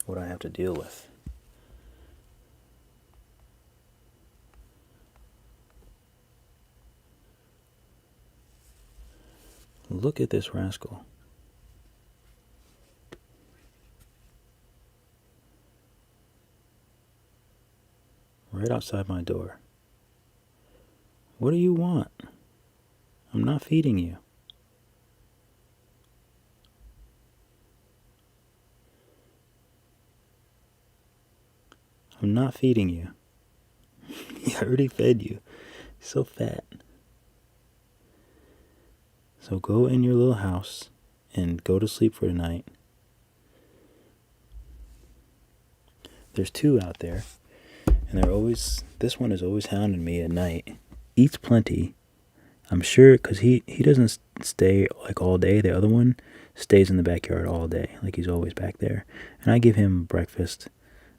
what I have to deal with. Look at this rascal. Right outside my door. What do you want? I'm not feeding you. I'm not feeding you. I already fed you. You're so fat. So go in your little house and go to sleep for tonight. There's 2 out there, and this one is always hounding me at night. Eats plenty. I'm sure because he doesn't stay like all day. The other one stays in the backyard all day, like he's always back there. And I give him breakfast.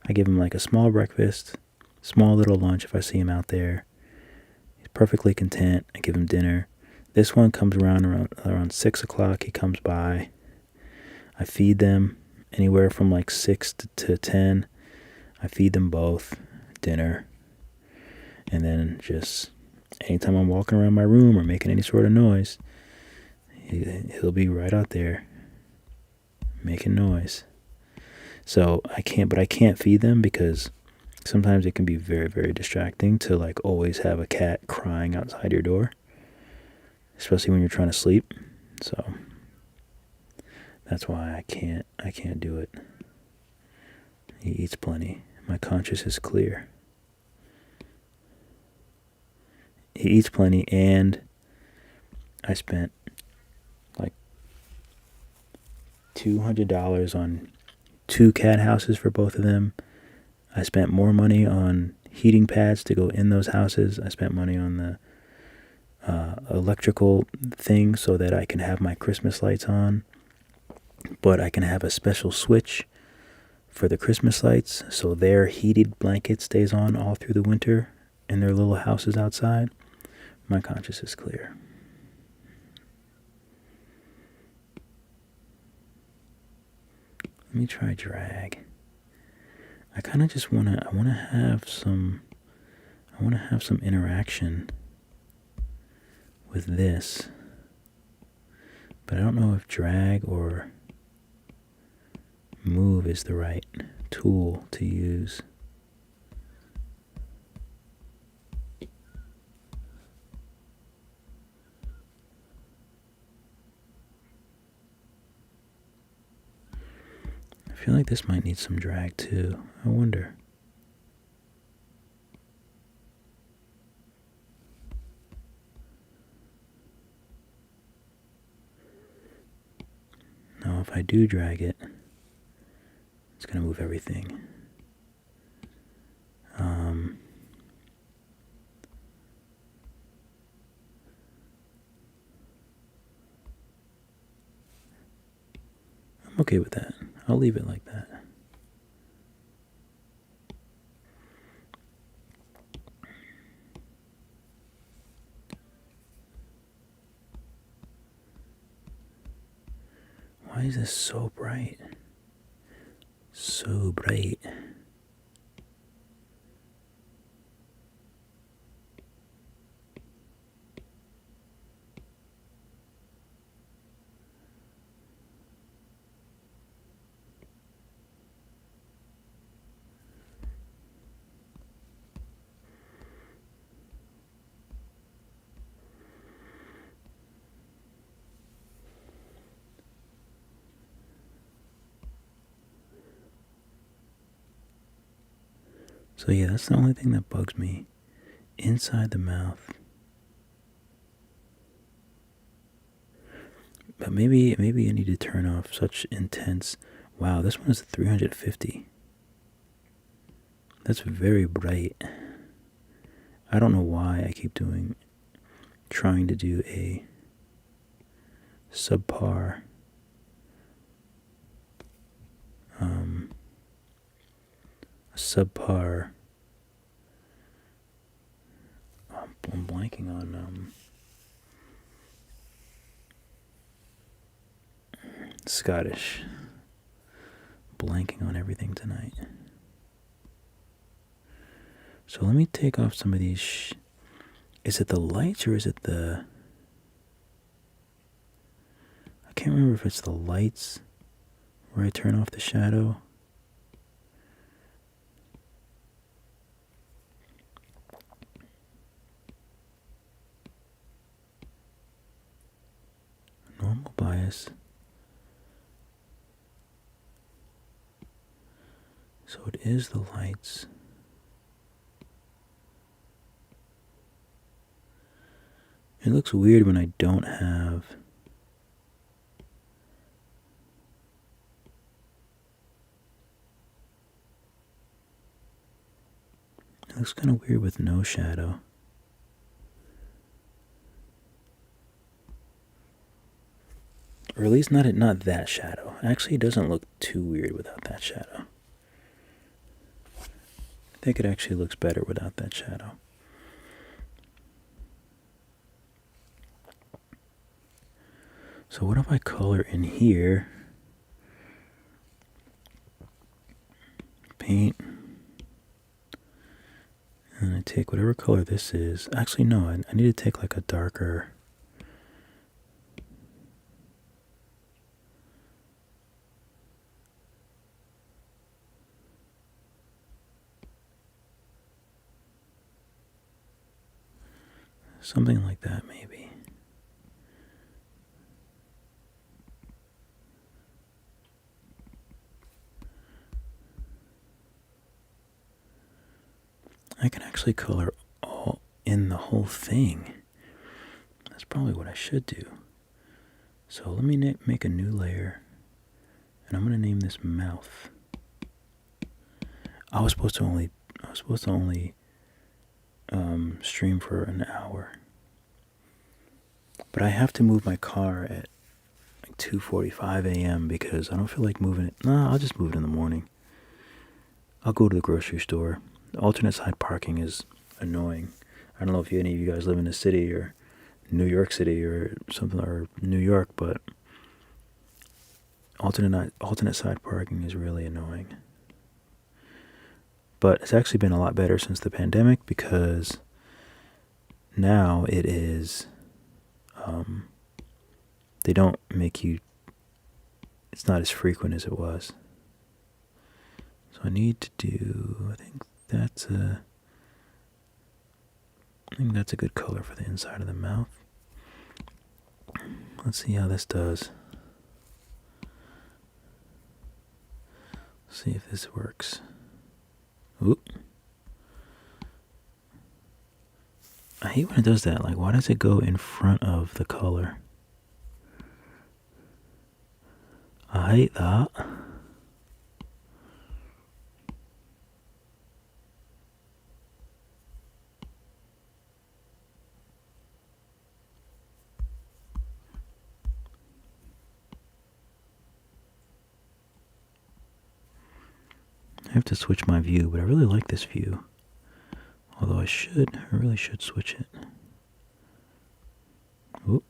I give him like a small breakfast, small little lunch if I see him out there. He's perfectly content. I give him dinner. This one comes around 6 o'clock. He comes by. I feed them anywhere from like 6 to 10. I feed them both dinner. And then just anytime I'm walking around my room or making any sort of noise, he'll be right out there making noise. So I can't feed them because sometimes it can be very, very distracting to like always have a cat crying outside your door, especially when you're trying to sleep. So that's why I can't do it. He eats plenty. My conscience is clear. He eats plenty, and I spent like $200 on 2 cat houses for both of them. I spent more money on heating pads to go in those houses. I spent money on the electrical thing so that I can have my Christmas lights on, but I can have a special switch for the Christmas lights so their heated blanket stays on all through the winter in their little houses outside. My conscience is clear. Let me try drag. I kind of just want to have some interaction with this, but I don't know if drag or move is the right tool to use. I feel like this might need some drag too. I wonder. Now if I do drag it, it's going to move everything. I'm okay with that. I'll leave it like that. Why is this so bright? So bright. So yeah, that's the only thing that bugs me. Inside the mouth. But maybe I need to turn off such intense. Wow, this one is 350. That's very bright. I don't know why I keep trying to do a subpar I'm blanking on Scottish. Blanking on everything tonight. So let me take off some of these. Is it the lights or is it the... I can't remember if it's the lights where I turn off the shadow. Normal bias. So it is the lights. It looks weird when I don't have... It looks kind of weird with no shadow. Or at least not that shadow. Actually, it doesn't look too weird without that shadow. I think it actually looks better without that shadow. So what if I color in here? Paint. And I take whatever color this is. Actually, no, I need to take like a darker... something like that, maybe. I can actually color all in the whole thing. That's probably what I should do. So let me make a new layer, and I'm gonna name this mouth. I was supposed to only stream for an hour, but I have to move my car at like 2:45 a.m. because I don't feel like moving it. Nah, I'll just move it in the morning. I'll go to the grocery store. The alternate side parking is annoying. I don't know if any of you guys live in the city or New York City or something, or New York, but alternate side parking is really annoying. But it's actually been a lot better since the pandemic, because now it is, they don't make you, it's not as frequent as it was. So I need to do, I think that's a good color for the inside of the mouth. Let's see how this does. See if this works. Oop. I hate when it does that. Like, why does it go in front of the color? I hate that. I have to switch my view, but I really like this view. Although I really should switch it. Oop.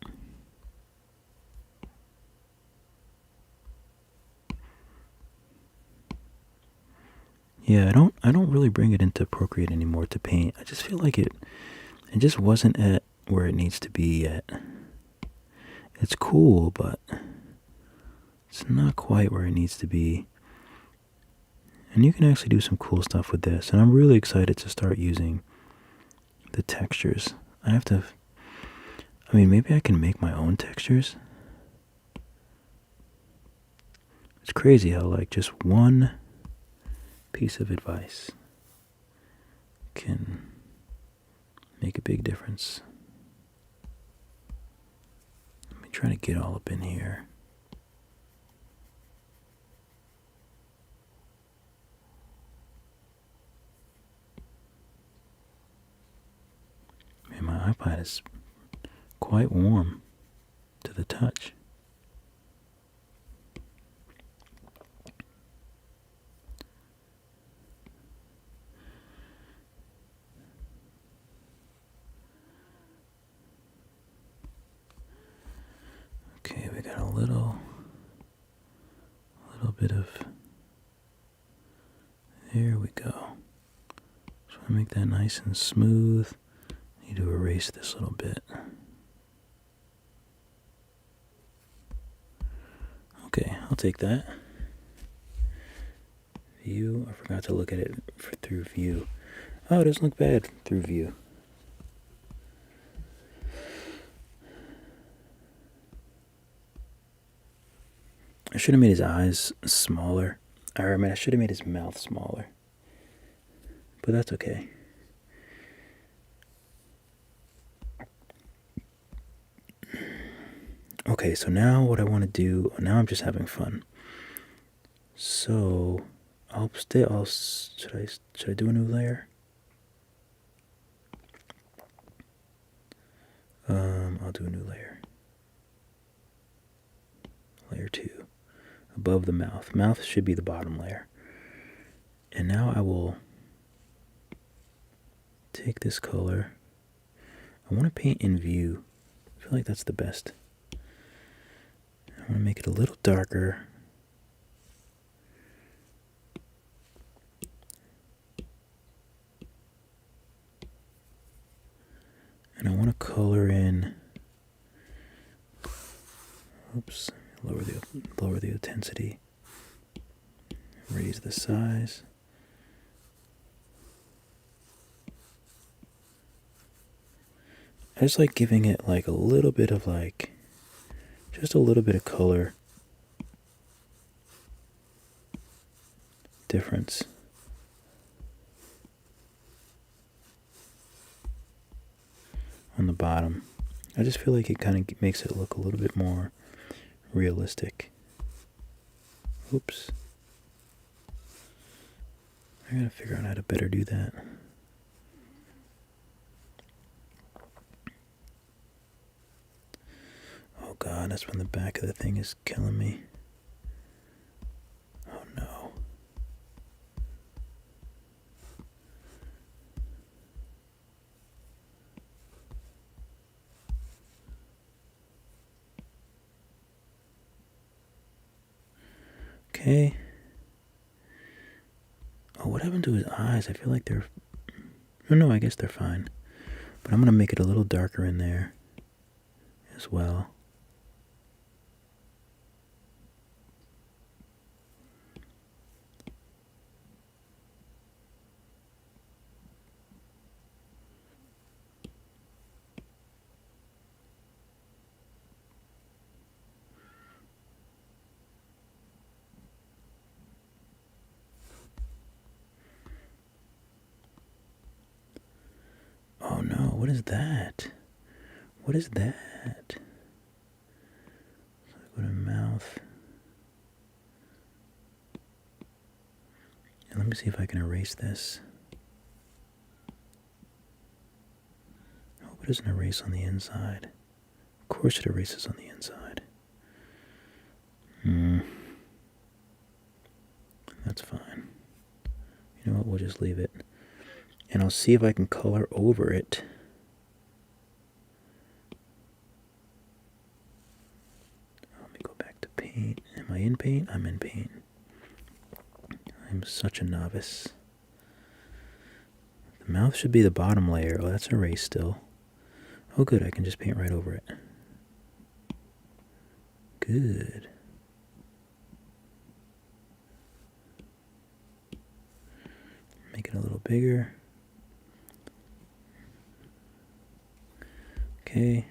Yeah, I don't really bring it into Procreate anymore to paint. I just feel like it just wasn't at where it needs to be yet. It's cool, but it's not quite where it needs to be. And you can actually do some cool stuff with this. And I'm really excited to start using the textures. Maybe I can make my own textures. It's crazy how like just one piece of advice can make a big difference. Let me try to get all up in here. Man, my iPad is quite warm to the touch. Okay, we got a little bit of, there we go. So I make that nice and smooth. I need to erase this little bit. Okay, I'll take that. View, I forgot to look at it through view. Oh, it doesn't look bad through view. I should have made his eyes smaller. I should have made his mouth smaller. But that's okay. Okay, so now what I want to do, now I'm just having fun. So should I do a new layer? I'll do a new layer. Layer 2. Above the mouth. Mouth should be the bottom layer. And now I will take this color. I want to paint in view. I feel like that's the best. I want to make it a little darker. And I want to color in. Oops, lower the intensity. Raise the size. I just like giving it like a little bit of like, just a little bit of color difference. On the bottom. I just feel like it kind of makes it look a little bit more realistic. Oops. I gotta figure out how to better do that. Oh god, that's when the back of the thing is killing me. Oh no. Okay. Oh, what happened to his eyes? I feel like they're... Oh no, I guess they're fine. But I'm gonna make it a little darker in there as well. Oh no, what is that? What is that? So I go to mouth. And let me see if I can erase this. I hope it doesn't erase on the inside. Of course it erases on the inside. That's fine. You know what, we'll just leave it. And I'll see if I can color over it. Let me go back to paint. Am I in paint? I'm in paint. I'm such a novice. The mouth should be the bottom layer. Oh, that's erased still. Oh good, I can just paint right over it. Good. Make it a little bigger. Okay.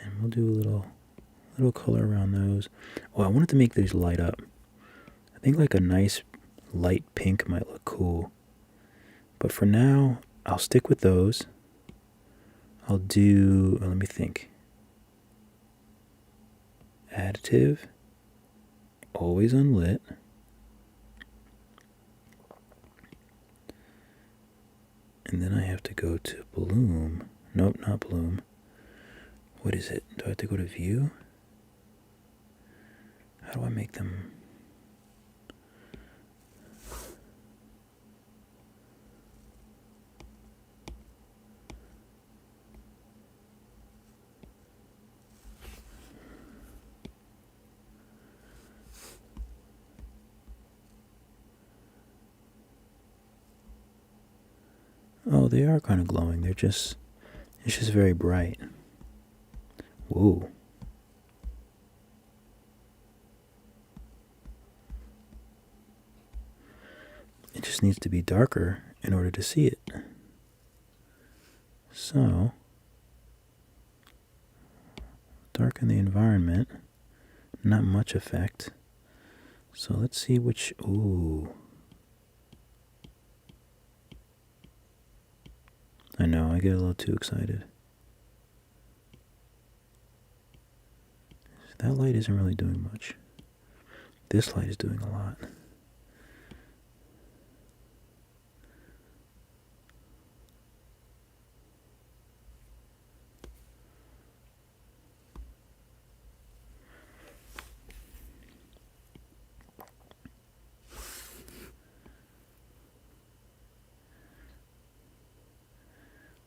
And we'll do a little color around those. Oh, I wanted to make these light up. I think like a nice light pink might look cool. But for now, I'll stick with those. I'll do, let me think. Additive, always unlit. And then I have to go to bloom. Nope, not bloom. What is it? Do I have to go to view? How do I make them? Oh, they are kind of glowing. It's just very bright. Whoa. It just needs to be darker in order to see it. So, darken the environment. Not much effect. So let's see which, ooh. I know, I get a little too excited. That light isn't really doing much. This light is doing a lot.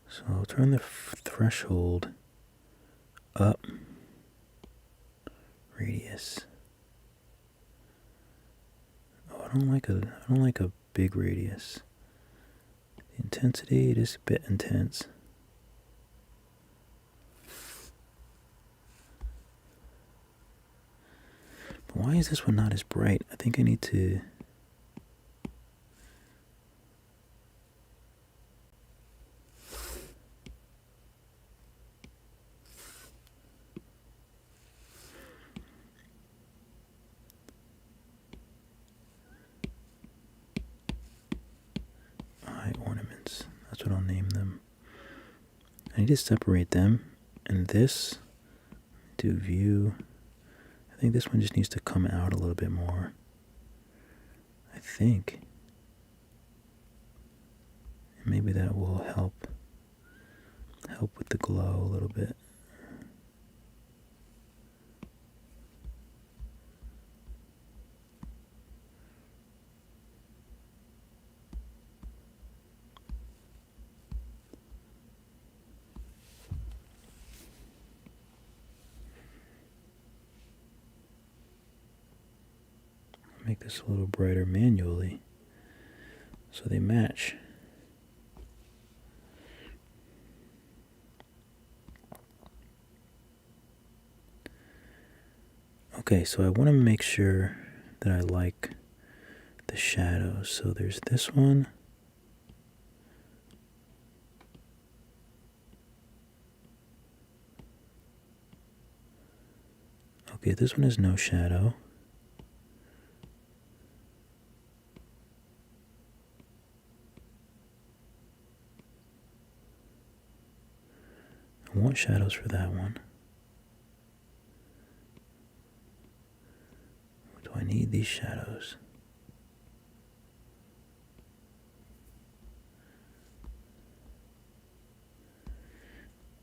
So I'll turn the threshold up. Radius. Oh, I don't like a big radius. The intensity, it is a bit intense. But why is this one not as bright? I think I need to ornaments. That's what I'll name them. I need to separate them. And this, do view. I think this one just needs to come out a little bit more. I think. And maybe that will help with the glow a little bit. Make this a little brighter manually so they match. Okay, so I want to make sure that I like the shadows. So there's this one. Okay, this one has no shadow. I want shadows for that one. Do I need these shadows?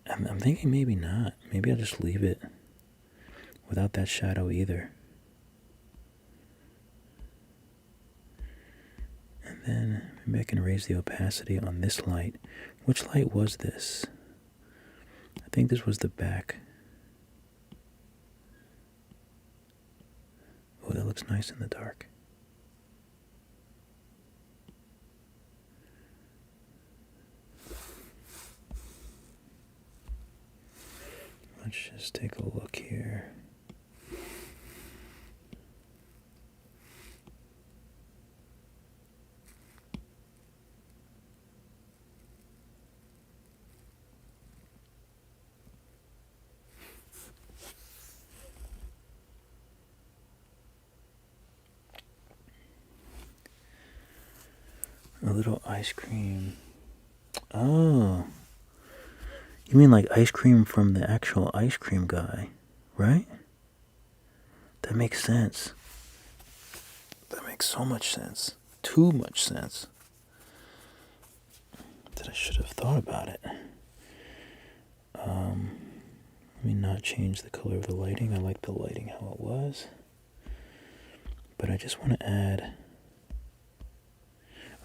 I'm thinking maybe not. Maybe I'll just leave it without that shadow either. And then maybe I can raise the opacity on this light. Which light was this? I think this was the back. Oh, that looks nice in the dark. Let's just take a look here. A little ice cream. Oh. You mean like ice cream from the actual ice cream guy, right? That makes sense. That makes so much sense. Too much sense. That I should have thought about it. Let me not change the color of the lighting. I like the lighting how it was. But I just want to add...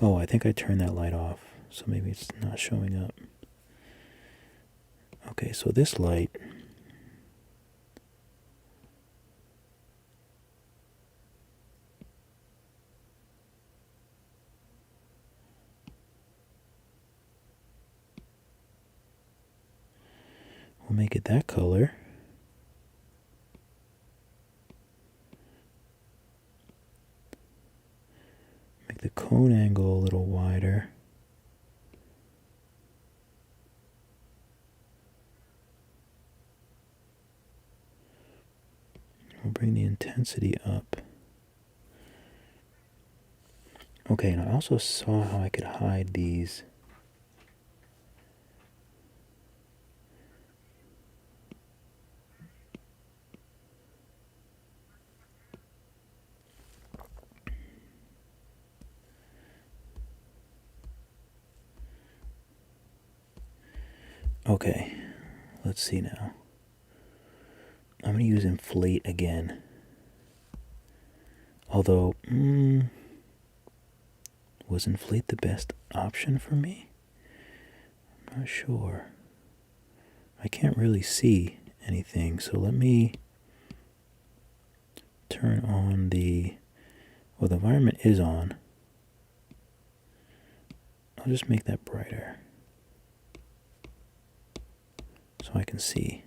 Oh, I think I turned that light off. So maybe it's not showing up. Okay, so this light... We'll make it that color. Make the cone angle a little wider. We'll bring the intensity up. Okay, and I also saw how I could hide these Okay, let's see now. I'm going to use inflate again. Although, was inflate the best option for me? I'm not sure. I can't really see anything, so let me turn on the, well, the environment is on. I'll just make that brighter so I can see.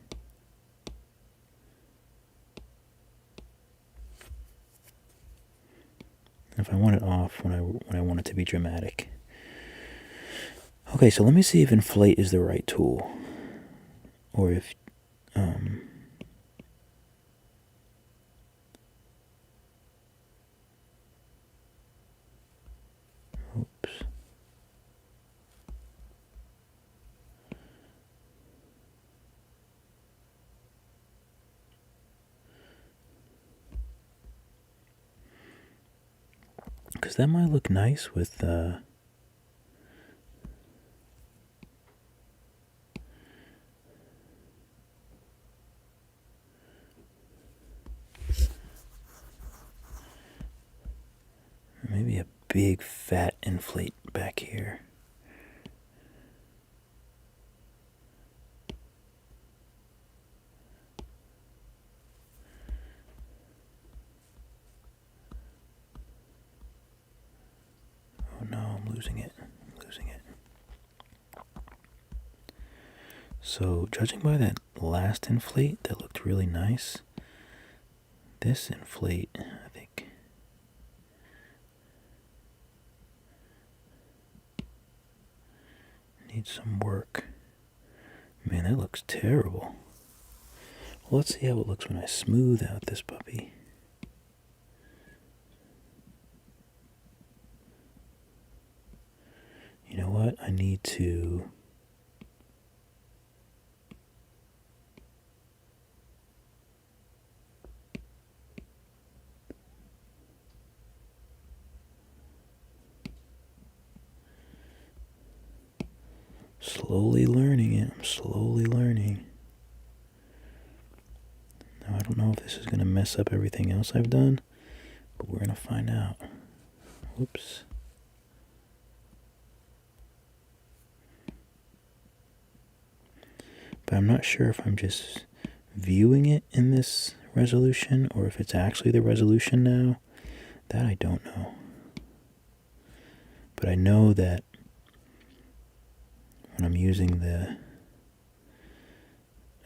If I want it off when I want it to be dramatic. Okay, so let me see if inflate is the right tool, or if oops. Because that might look nice with maybe a big fat inflate back here. Oh no, I'm losing it. So, judging by that last inflate that looked really nice, this inflate, I think, needs some work. Man, that looks terrible. Well, let's see how it looks when I smooth out this puppy. You know what? I need to slowly learning it. I'm slowly learning. Now, I don't know if this is going to mess up everything else I've done, but we're going to find out. Whoops. But I'm not sure if I'm just viewing it in this resolution or if it's actually the resolution now. That I don't know. But I know that when I'm using the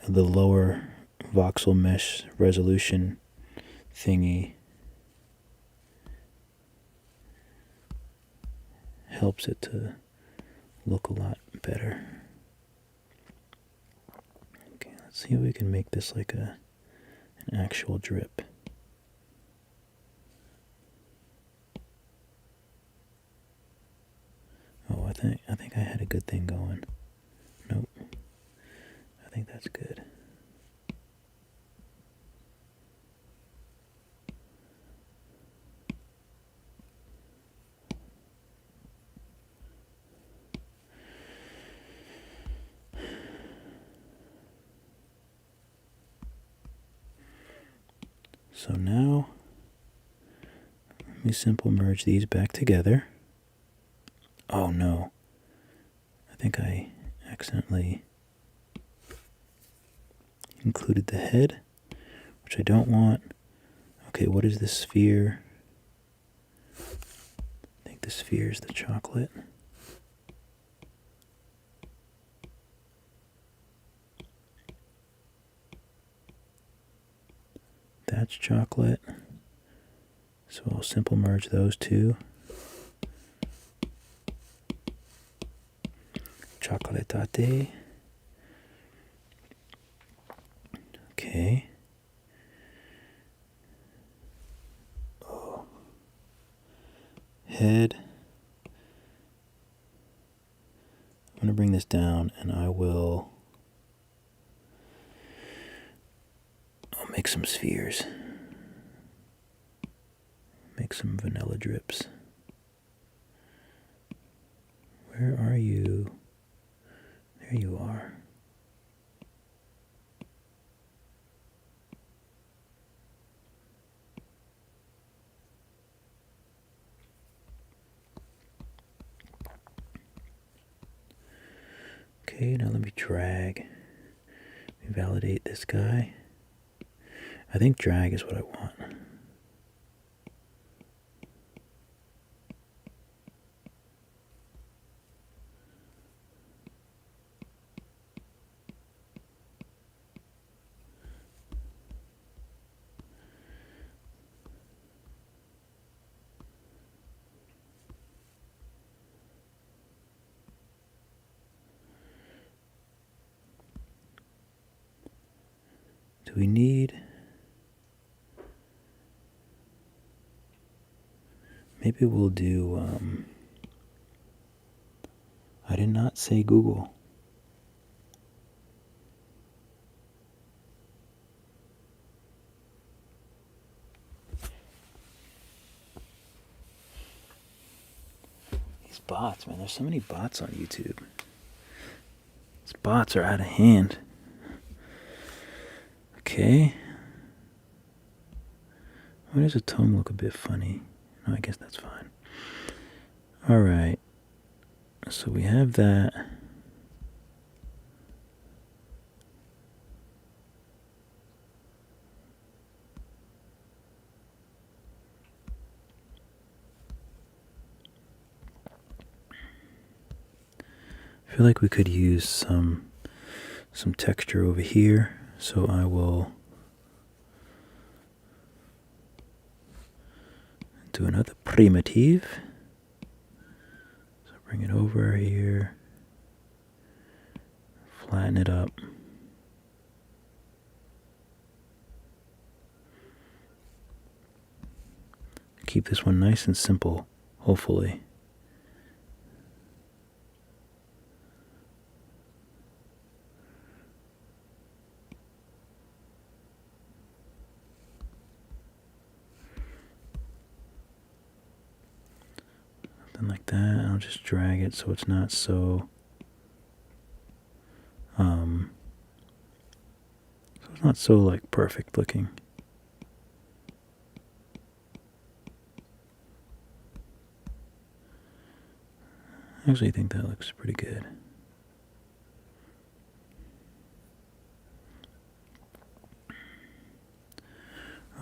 lower voxel mesh resolution thingy, helps it to look a lot better. Okay, let's see if we can make this like an actual drip. Oh, I think I had a good thing going. Nope. I think that's good. So now, let me simple merge these back together. Oh no, I think I accidentally included the head, which I don't want. Okay, what is the sphere? I think the sphere is the chocolate. That's chocolate. So I'll simple merge those two. Chocolatate. Okay. Oh. Head. I'm going to bring this down and I'll make some spheres. Make some vanilla drips. Where are you? There you are. Okay, now let me drag. Let me validate this guy. I think drag is what I want. Do we need... Maybe we'll do... I did not say Google. These bots, man. There's so many bots on YouTube. These bots are out of hand. Okay. Why does the tongue look a bit funny? No, I guess that's fine. Alright. So we have that. I feel like we could use some texture over here, so I will do another primitive. So bring it over here, flatten it up. Keep this one nice and simple, hopefully. Something like that. I'll just drag it so it's not so like perfect looking. I actually think that looks pretty good.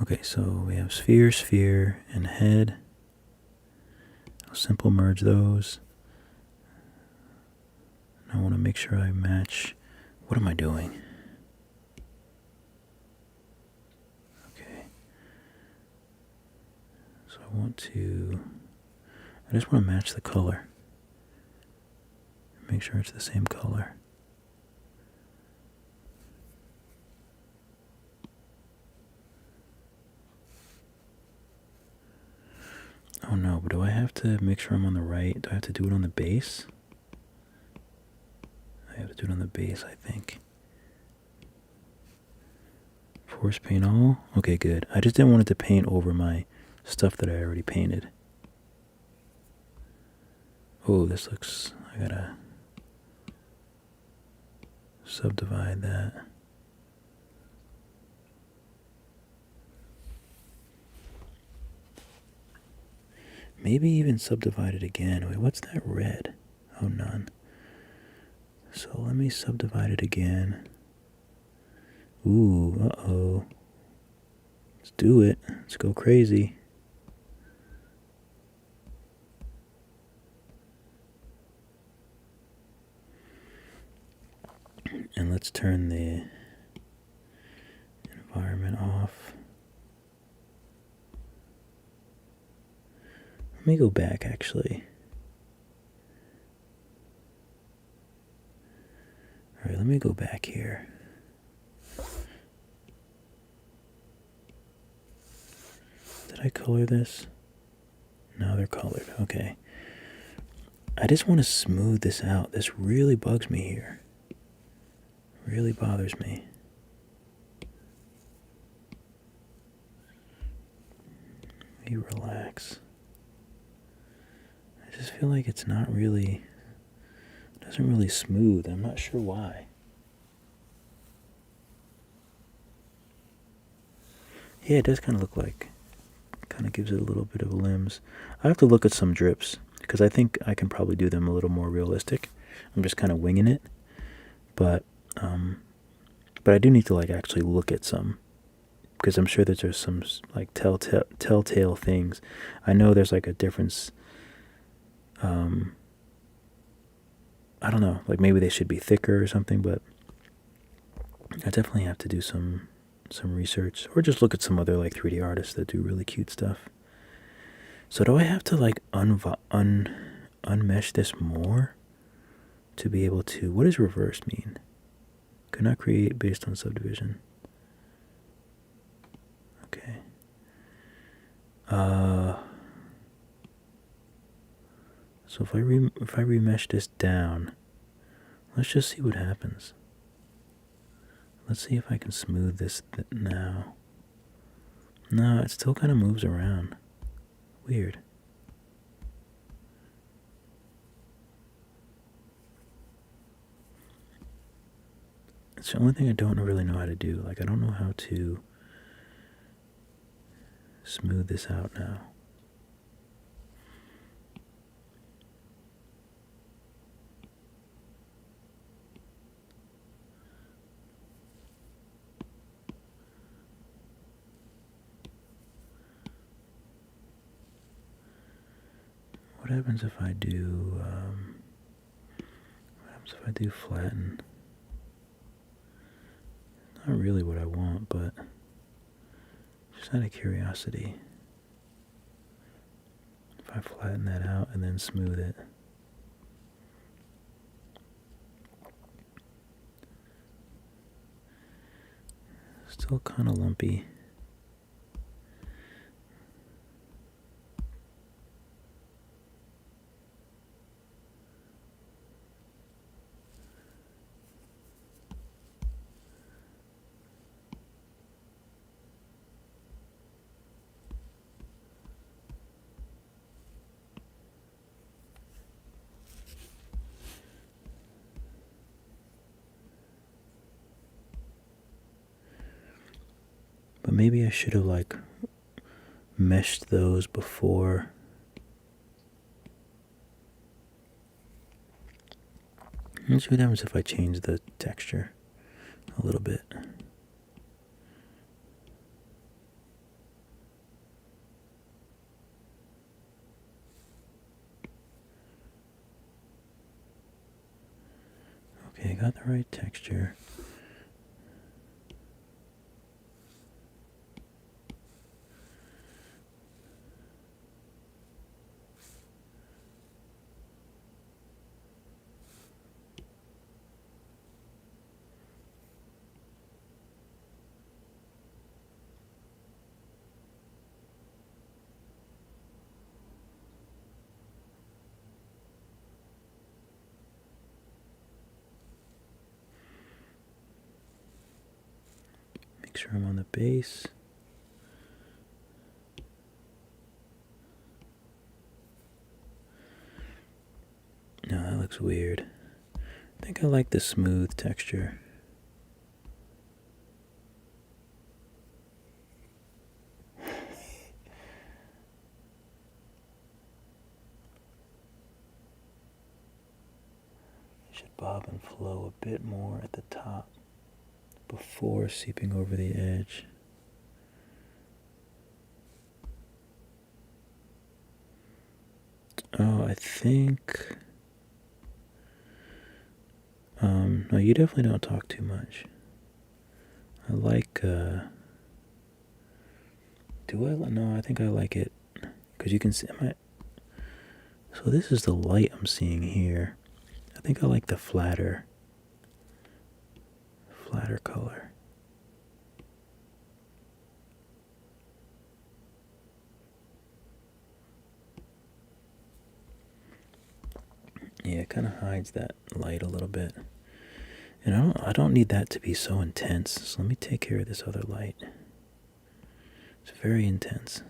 Okay, so we have sphere, sphere, and head. I'll simple merge those. I want to make sure I match. What am I doing? Okay. So I just want to match the color. Make sure it's the same color. Oh no, but do I have to make sure I'm on the right? Do I have to do it on the base? I have to do it on the base, I think. Force paint all? Okay, good. I just didn't want it to paint over my stuff that I already painted. Oh, this looks... I gotta subdivide that. Maybe even subdivide it again. Wait, what's that red? Oh, none. So let me subdivide it again. Ooh, uh-oh. Let's do it. Let's go crazy. And let's turn the environment off. Let me go back, actually. Alright, let me go back here. Did I color this? No, they're colored. Okay. I just want to smooth this out. This really bugs me here. Really bothers me. Let me relax. I just feel like it's not really... doesn't really smooth. I'm not sure why. Yeah, it does kind of look like... kind of gives it a little bit of limbs. I have to look at some drips, because I think I can probably do them a little more realistic. I'm just kind of winging it. But I do need to like actually look at some, because I'm sure that there's some like telltale things. I know there's like a difference. I don't know, like maybe they should be thicker or something, but I definitely have to do some research, or just look at some other like 3D artists that do really cute stuff. So do I have to like unmesh this more to be able to? What does reverse mean? Could not create based on subdivision. Okay. So if I remesh this down, let's just see what happens. Let's see if I can smooth this now. No, it still kind of moves around. Weird. It's the only thing I don't really know how to do. Like, I don't know how to smooth this out now. What happens if I do, flatten? Not really what I want, but just out of curiosity. If I flatten that out and then smooth it. Still kind of lumpy. But maybe I should have like meshed those before. Let's see what happens if I change the texture a little bit. Okay, I got the right texture. Make sure I'm on the base. No, that looks weird. I think I like the smooth texture. Should bob and flow a bit more at the top before seeping over the edge. Oh, I think... no, you definitely don't talk too much. I like, do I? No, I think I like it. Because you can see, so this is the light I'm seeing here. I think I like the flatter color. Yeah, it kind of hides that light a little bit. And I don't need that to be so intense. So let me take care of this other light. It's very intense.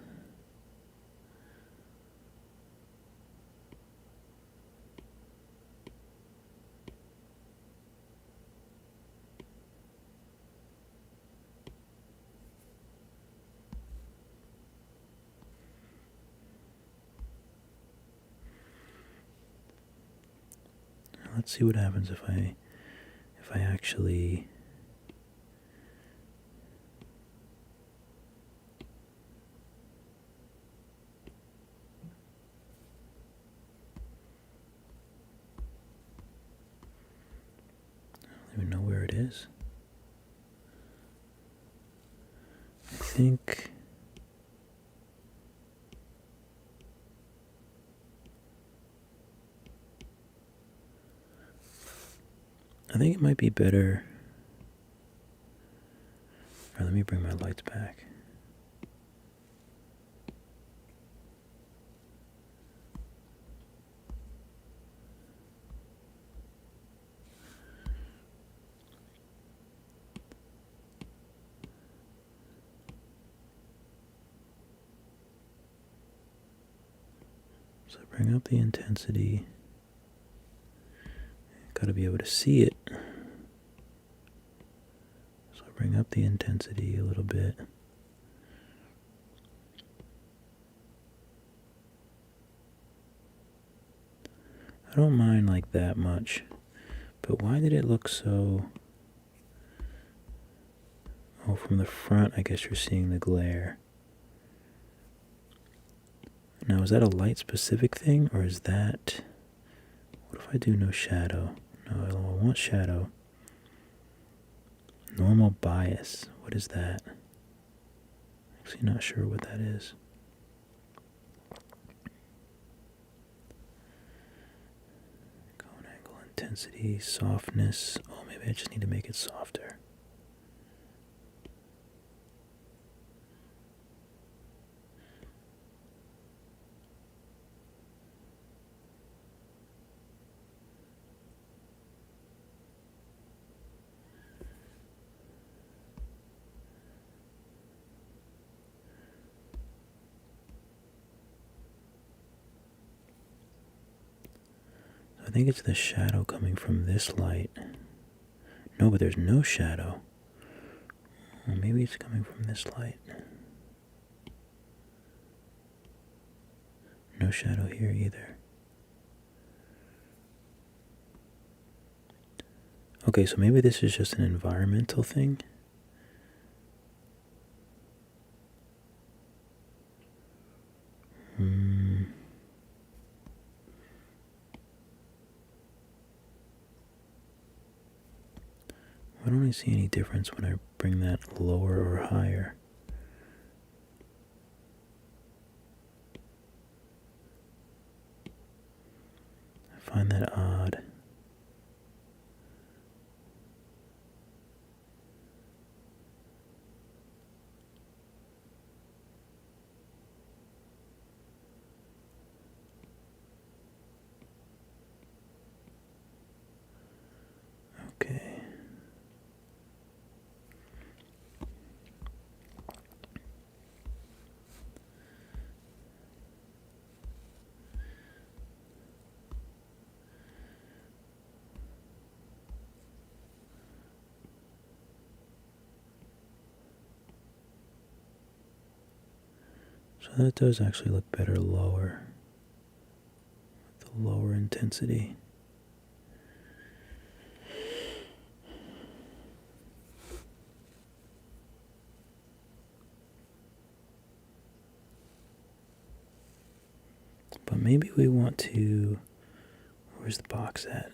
Let's see what happens if I I actually I don't even know where it is. I think it might be better. All right, let me bring my lights back. So bring up the intensity. Got to be able to see it. So bring up the intensity a little bit. I don't mind like that much, but why did it look so... Oh, from the front, I guess you're seeing the glare. Now, is that a light specific thing, or is that... What if I do no shadow? No, I want shadow. Normal bias. What is that? Actually not sure what that is. Cone angle, intensity, softness. Oh, maybe I just need to make it softer. I think it's the shadow coming from this light. No, but there's no shadow. Or maybe it's coming from this light. No shadow here either. Okay, so maybe this is just an environmental thing. Why don't I see any difference when I bring that lower or higher? I find that odd. Okay. So that does actually look better lower, with the lower intensity. But maybe we want to, where's the box at?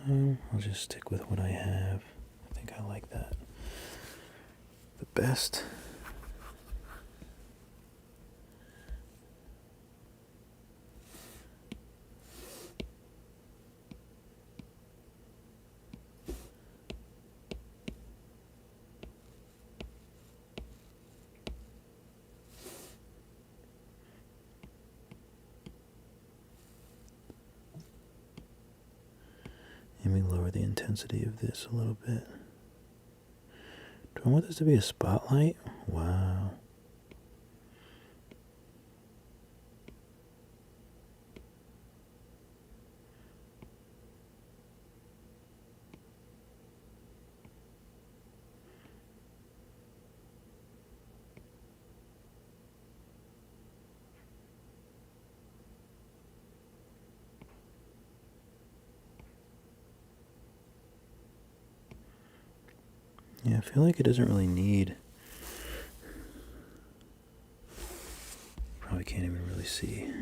I'll just stick with what I have. I think I like that the best. Let me lower the intensity of this a little bit. Do I want this to be a spotlight? Wow. Yeah, I feel like it doesn't really need. Probably can't even really see.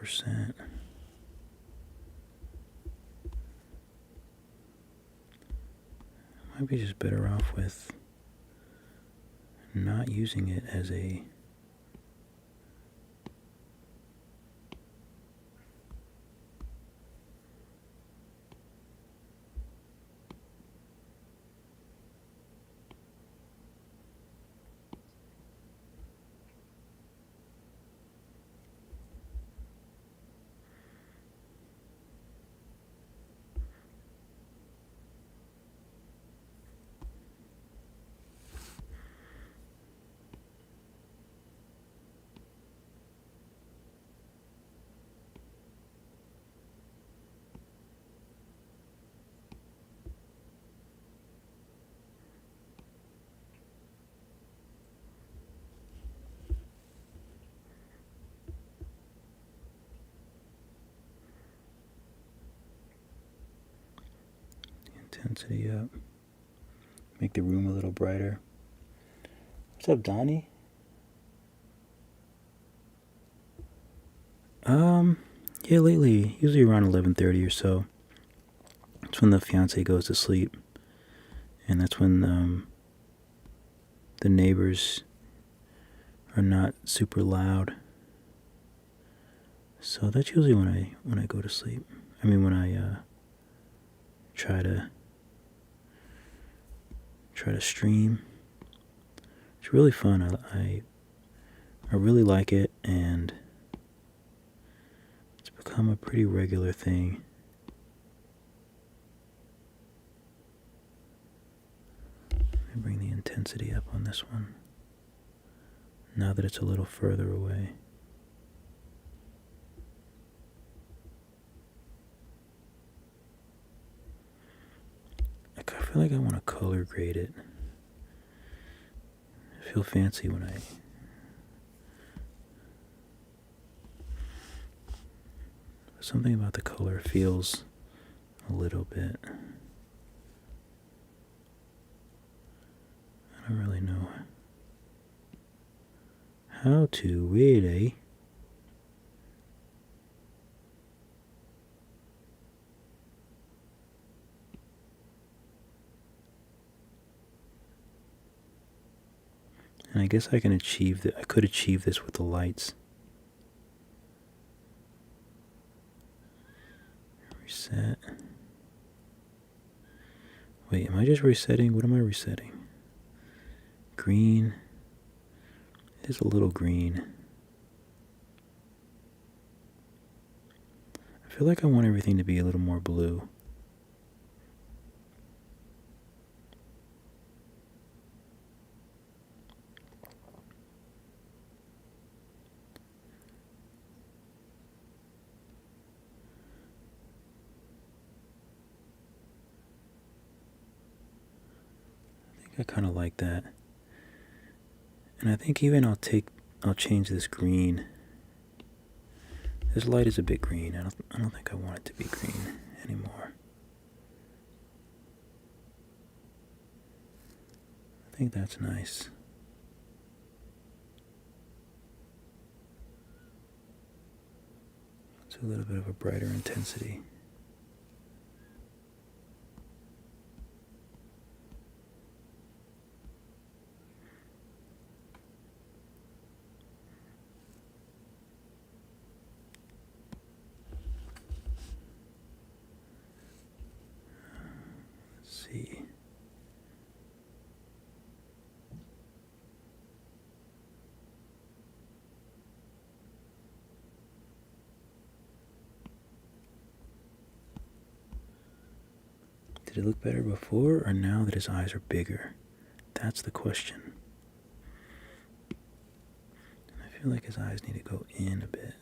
%. Might be just better off with not using it as a intensity up. Make the room a little brighter. What's up, Donnie? Yeah, lately, usually around 11:30 or so. That's when the fiance goes to sleep, and that's when the neighbors are not super loud. So that's usually when I go to sleep. I mean, when I try to stream. It's really fun. I really like it, and it's become a pretty regular thing. Let me bring the intensity up on this one, now that it's a little further away. I feel like I want to color grade it. I feel fancy when something about the color feels a little bit. I don't really know how to really. And I guess I can achieve that. I could achieve this with the lights. Reset. Wait, am I just resetting? What am I resetting? Green. It is a little green. I feel like I want everything to be a little more blue. I kind of like that. And I think even I'll change this green. This light is a bit green. I don't think I want it to be green anymore. I think that's nice. It's a little bit of a brighter intensity. See. Did it look better before or now that his eyes are bigger? That's the question. I feel like his eyes need to go in a bit.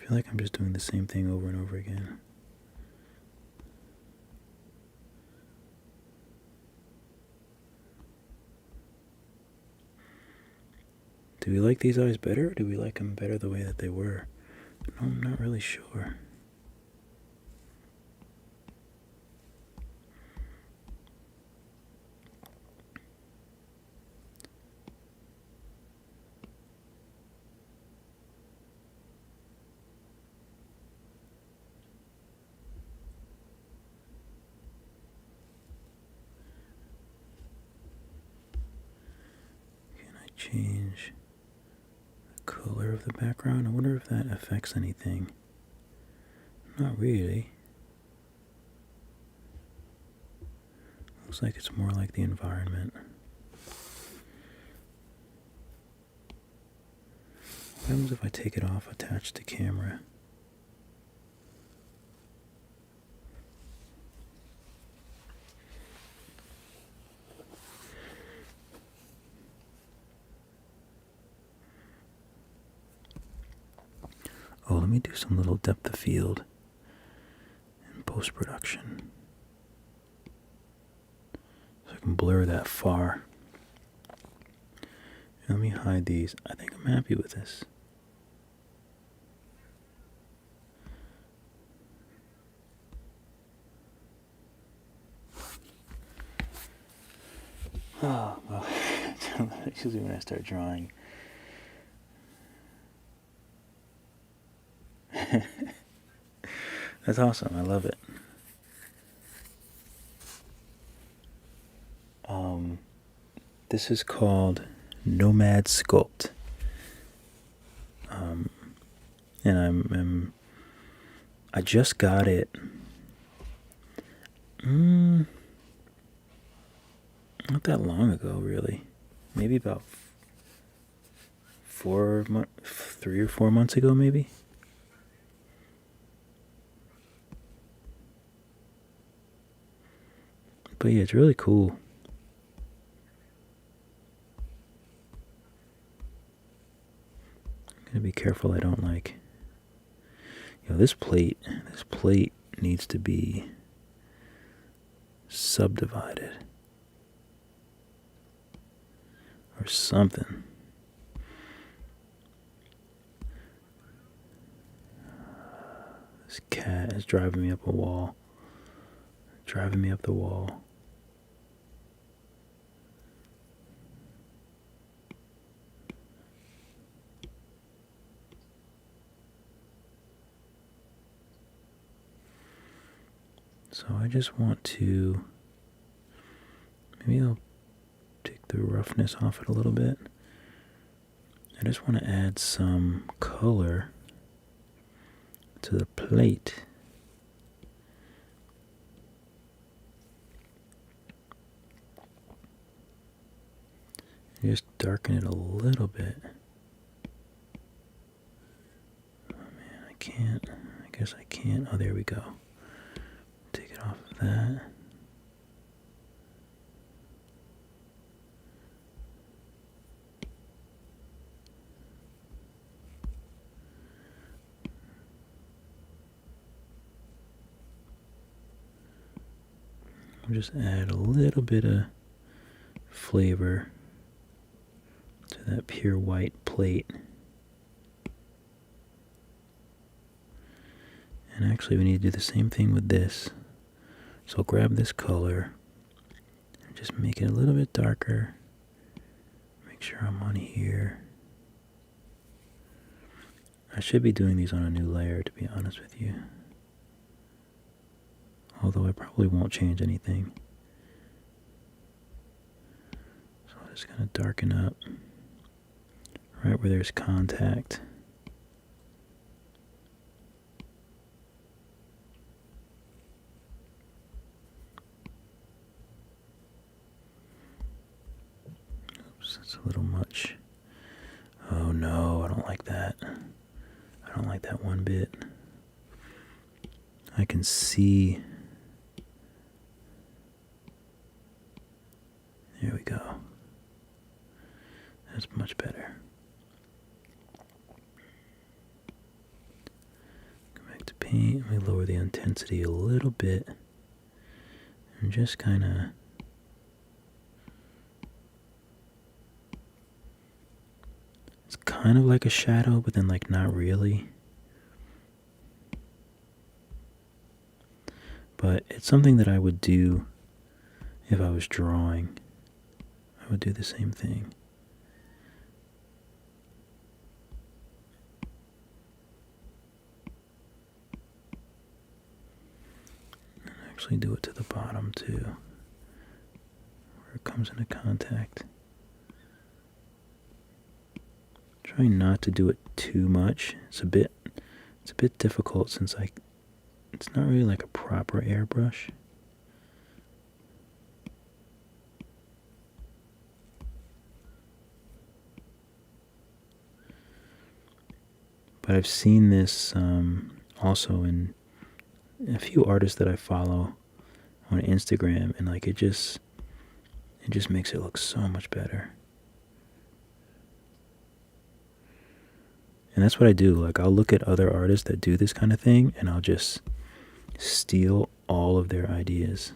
feel like I'm just doing the same thing over and over again. Do we like these eyes better, or do we like them better the way that they were? I'm not really sure. Can I change the color of the background? I wonder if that affects anything. Not really. Looks like it's more like the environment. What happens if I take it off, attached to camera? Oh, let me do some little depth of field in post-production, so I can blur that far. And let me hide these. I think I'm happy with this. Oh, well, usually when I start drawing. That's awesome. I love it. This is called Nomad Sculpt. And I just got it. Not that long ago, really. Maybe about 3 or 4 months ago, maybe. But yeah, it's really cool. I'm gonna be careful I don't like, this plate needs to be subdivided or something. This cat is driving me up a wall. Driving me up the wall. So I just want to, maybe I'll take the roughness off it a little bit. I just want to add some color to the plate. Just darken it a little bit. Oh man, I can't. I guess I can't. Oh, there we go. Take it off of that. I'll just add a little bit of flavor to that pure white plate. And actually we need to do the same thing with this. So I'll grab this color and just make it a little bit darker. Make sure I'm on here. I should be doing these on a new layer, to be honest with you. Although I probably won't change anything. So I'm just going to darken up right where there's contact. Oops, that's a little much. Oh no, I don't like that. I don't like that one bit. I can see. There we go. That's much better. paint. Let me lower the intensity a little bit. And just kind of... It's kind of like a shadow, but then like not really. But it's something that I would do if I was drawing. I would do the same thing. And actually do it to the bottom too, where it comes into contact. Trying not to do it too much. It's a bit difficult since it's not really like a proper airbrush. But I've seen this also in a few artists that I follow on Instagram, and like it just makes it look so much better. And that's what I do. Like I'll look at other artists that do this kind of thing, and I'll just steal all of their ideas.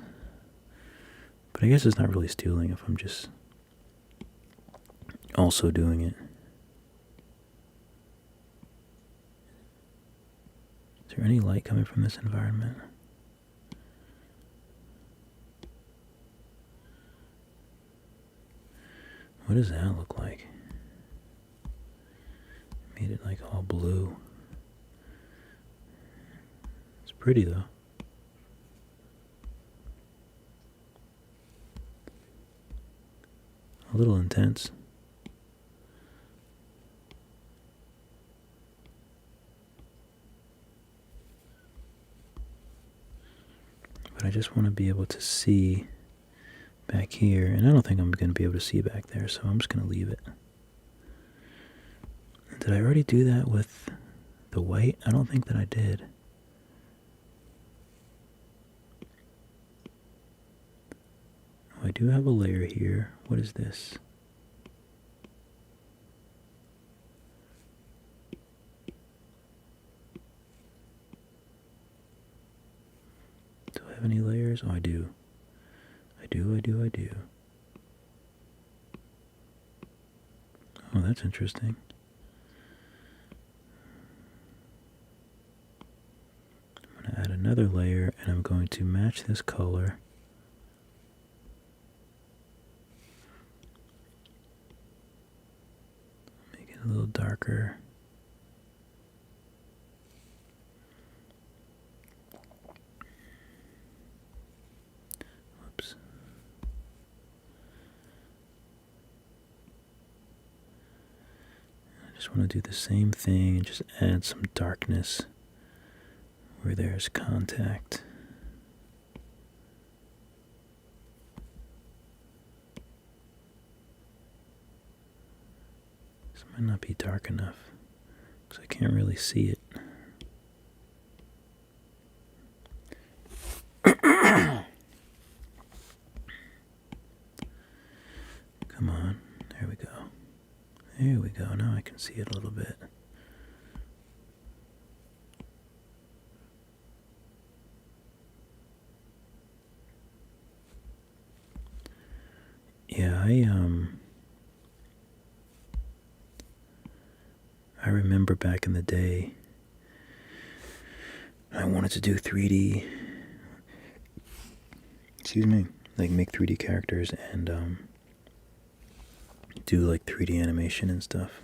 But I guess it's not really stealing if I'm just also doing it. Is there any light coming from this environment? What does that look like? Made it like all blue. It's pretty though. A little intense. But I just want to be able to see back here, and I don't think I'm going to be able to see back there, so I'm just going to leave it. Did I already do that with the white? I don't think that I did. Oh, I do have a layer here. What is this? Do I have any layers? Oh, I do. I do. Oh, that's interesting. I'm going to add another layer, and I'm going to match this color. Make it a little darker. Whoops. I just want to do the same thing and just add some darkness where there's contact. This might not be dark enough because I can't really see it. Come on, there we go. There we go, now I can see it a little bit. Yeah, I remember back in the day, I wanted to do 3D, like make 3D characters and do like 3D animation and stuff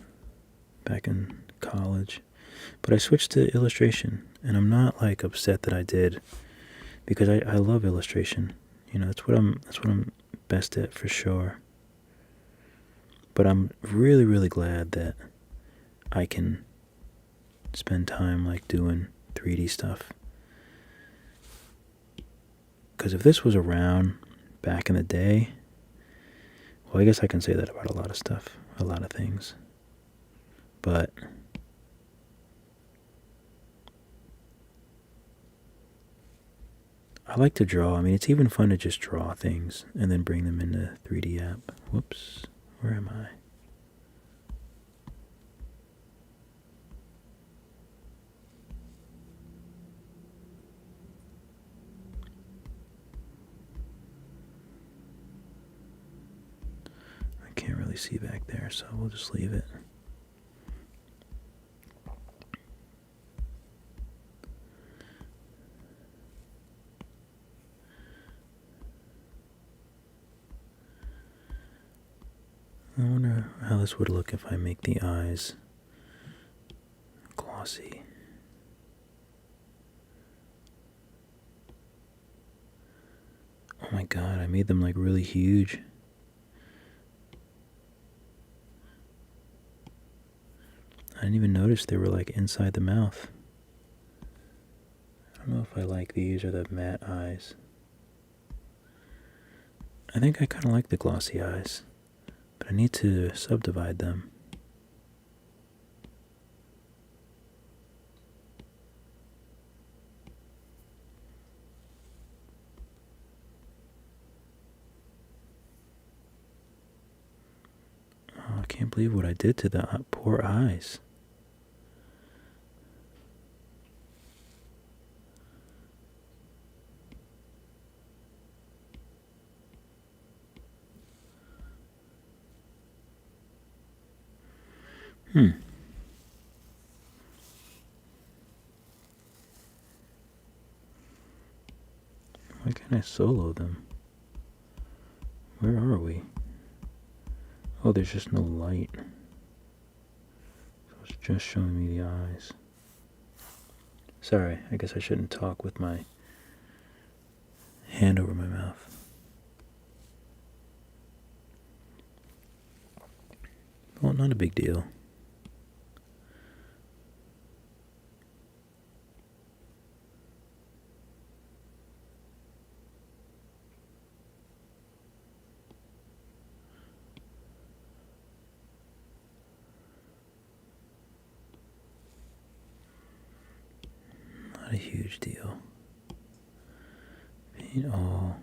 back in college. But I switched to illustration, and I'm not like upset that I did, because I love illustration. You know, that's what I'm best at for sure. But I'm really, really glad that I can spend time like doing 3D stuff. Because if this was around back in the day, well, I guess I can say that about a lot of stuff, a lot of things. But I like to draw. I mean, it's even fun to just draw things and then bring them into 3D app. Whoops, where am I? really see back there, so we'll just leave it. I wonder how this would look if I make the eyes glossy. Oh my god, I made them like really huge. I didn't even notice they were like inside the mouth. I don't know if I like these or the matte eyes. I think I kind of like the glossy eyes, but I need to subdivide them. Oh, I can't believe what I did to the poor eyes. Why can't I solo them? Where are we? Oh, there's just no light. So it's just showing me the eyes. Sorry, I guess I shouldn't talk with my hand over my mouth. Well, not a big deal. Not a huge deal. Paint all.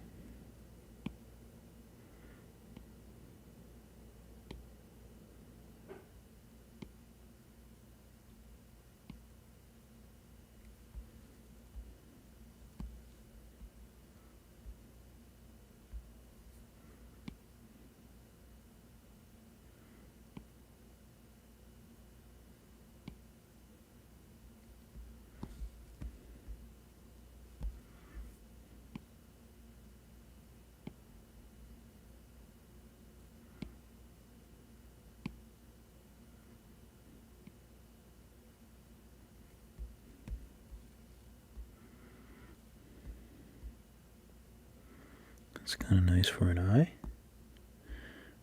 It's kind of nice for an eye.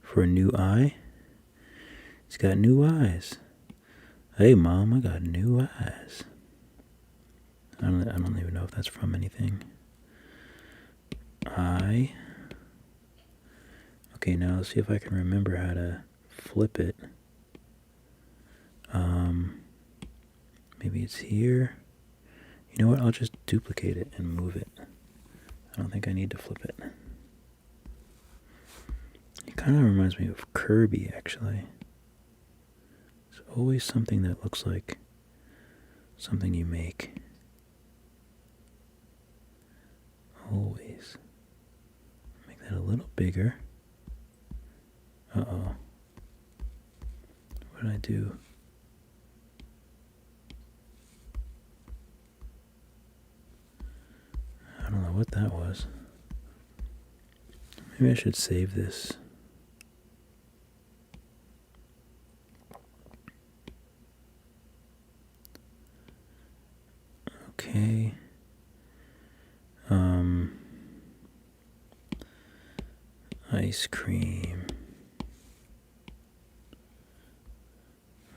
For a new eye. He's got new eyes. Hey, Mom, I got new eyes. I don't even know if that's from anything. Eye. Okay, now let's see if I can remember how to flip it. Maybe it's here. You know what? I'll just duplicate it and move it. I don't think I need to flip it. It kind of reminds me of Kirby, actually. It's always something that looks like something you make. Always. Make that a little bigger. Uh-oh. What did I do? I don't know what that was. Maybe I should save this. Okay. Ice cream.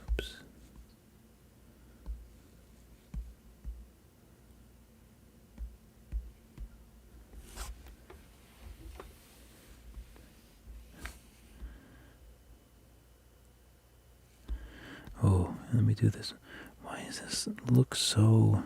Oops. Oh, let me do this. Why does this look so...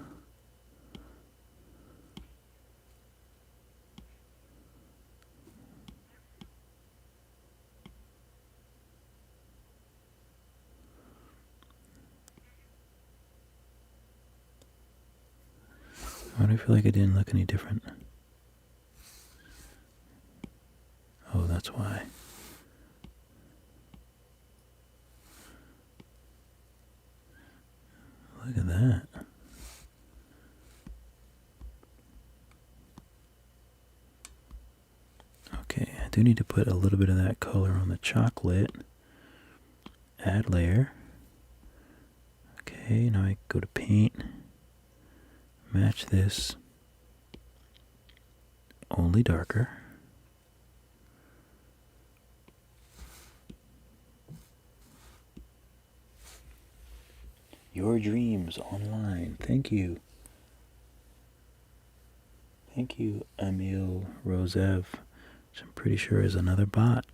Why do I feel like it didn't look any different? Oh, that's why. that. Okay, I do need to put a little bit of that color on the chocolate. Add layer. Okay, now I go to paint. Match this. Only darker. Your dreams online. Thank you. Thank you, Emil Rosev, which I'm pretty sure is another bot.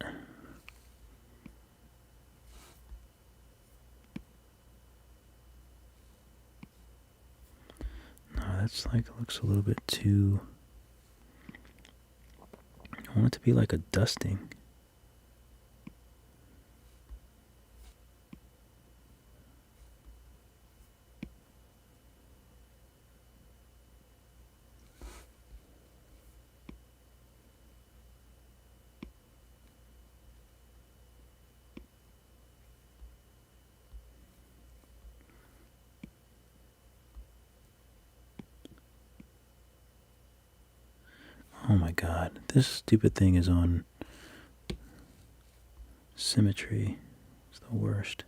No, that's like, looks a little bit too... I want it to be like a dusting. Oh my god, this stupid thing is on symmetry. It's the worst.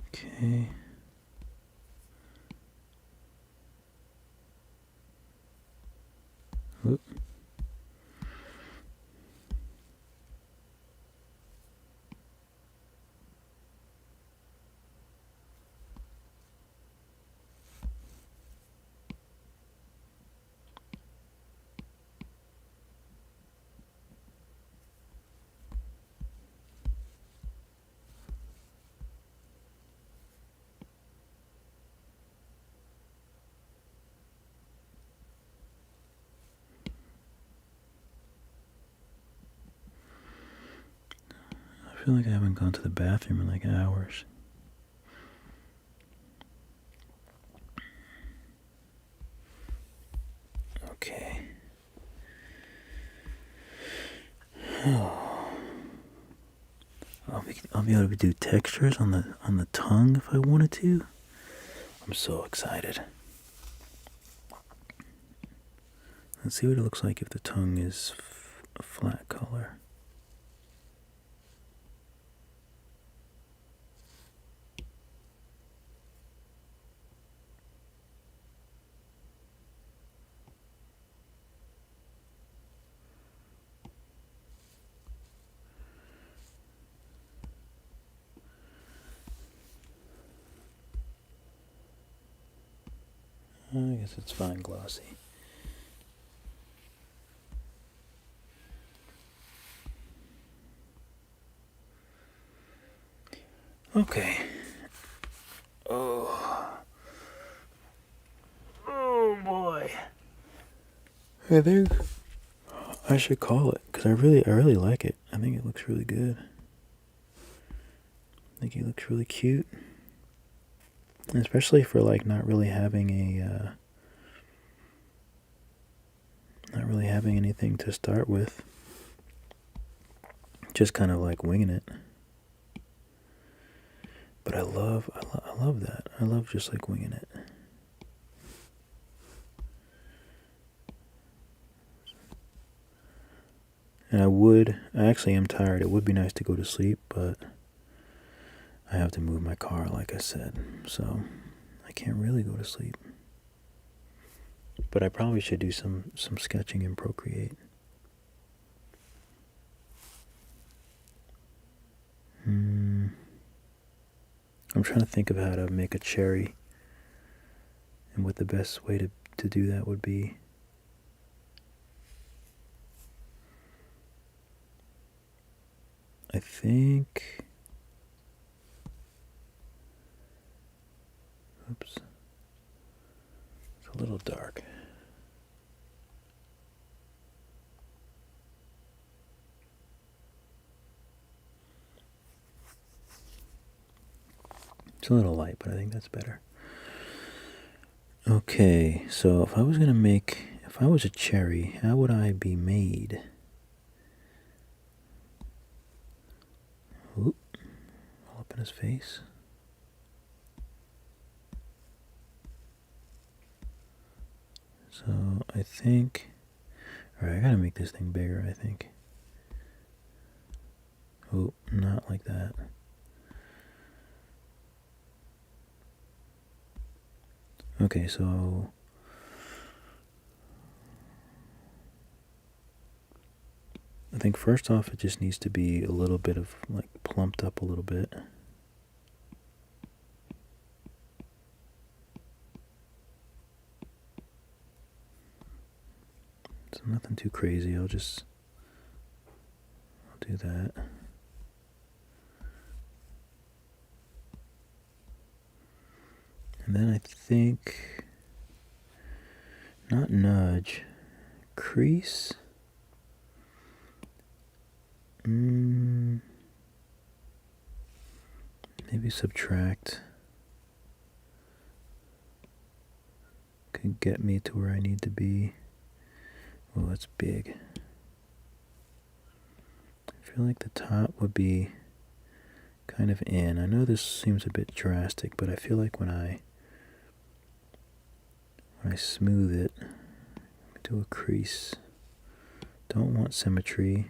Okay. Oop. I feel like I haven't gone to the bathroom in like hours. Okay. I'll be able to do textures on the tongue if I wanted to. I'm so excited. Let's see what it looks like if the tongue is a flat color. I guess it's fine glossy. Okay. Oh boy. I think I should call it because I really like it. I think it looks really good. I think he looks really cute, and especially for like not really having anything to start with. Just kind of like winging it. But I love that. I love just like winging it. And I actually am tired. It would be nice to go to sleep, but I have to move my car, like I said. So I can't really go to sleep. But I probably should do some sketching in Procreate. I'm trying to think of how to make a cherry and what the best way to do that would be. I think... Oops. It's a little dark. It's a little light, but I think that's better. Okay, so if I was a cherry, how would I be made? Oop, all up in his face. So I think, alright, I gotta make this thing bigger, I think. Oh, not like that. Okay, so I think first off it just needs to be a little bit of like plumped up a little bit. So nothing too crazy, I'll do that. And then I think, not nudge, crease. Maybe subtract. Could get me to where I need to be. Oh, that's big. I feel like the top would be kind of in. I know this seems a bit drastic, but I feel like when I smooth it, do a crease. Don't want symmetry.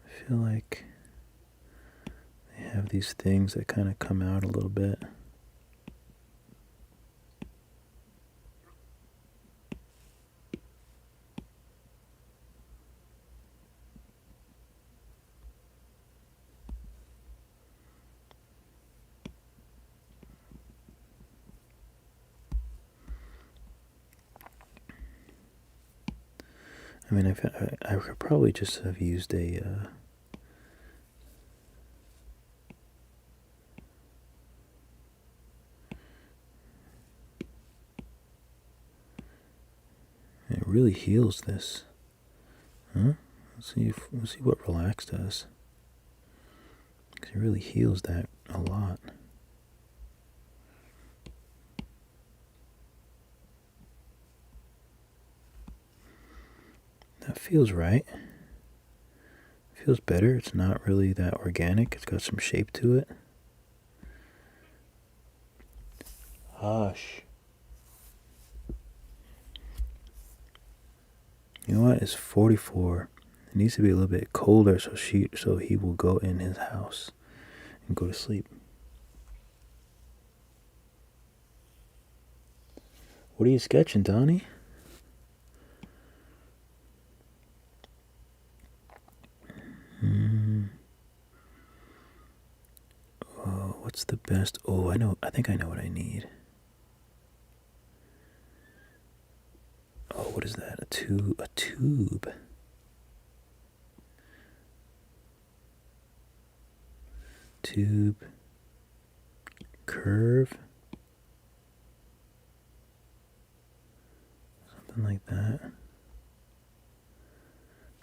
I feel like they have these things that kind of come out a little bit. I mean, I could probably just have used a it really heals this. Huh? Let's see what relax does. Because it really heals that a lot. That feels right. Feels better. It's not really that organic. It's got some shape to it. Hush. You know what? It's 44. It needs to be a little bit colder so he will go in his house and go to sleep. What are you sketching, Donnie? Oh, what's the best? Oh, I think I know what I need. Oh, what is that? A tube. Tube. Curve. Something like that.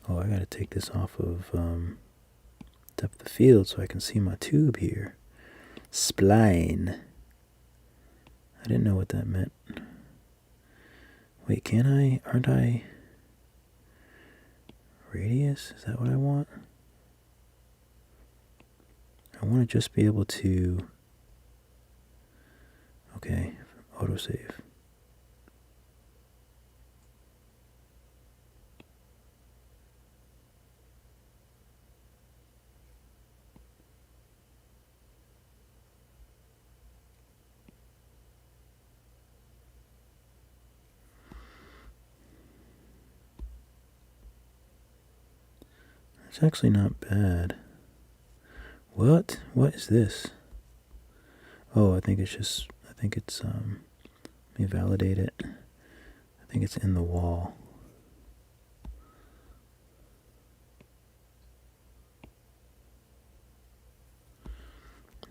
Oh, I gotta take this off of depth of field so I can see my tube here. Spline. I didn't know what that meant. Wait, aren't I? Radius? Is that what I want? I want to just be able to... Okay, autosave. It's actually not bad. What? What is this? Oh, I think it's let me validate it. I think it's in the wall.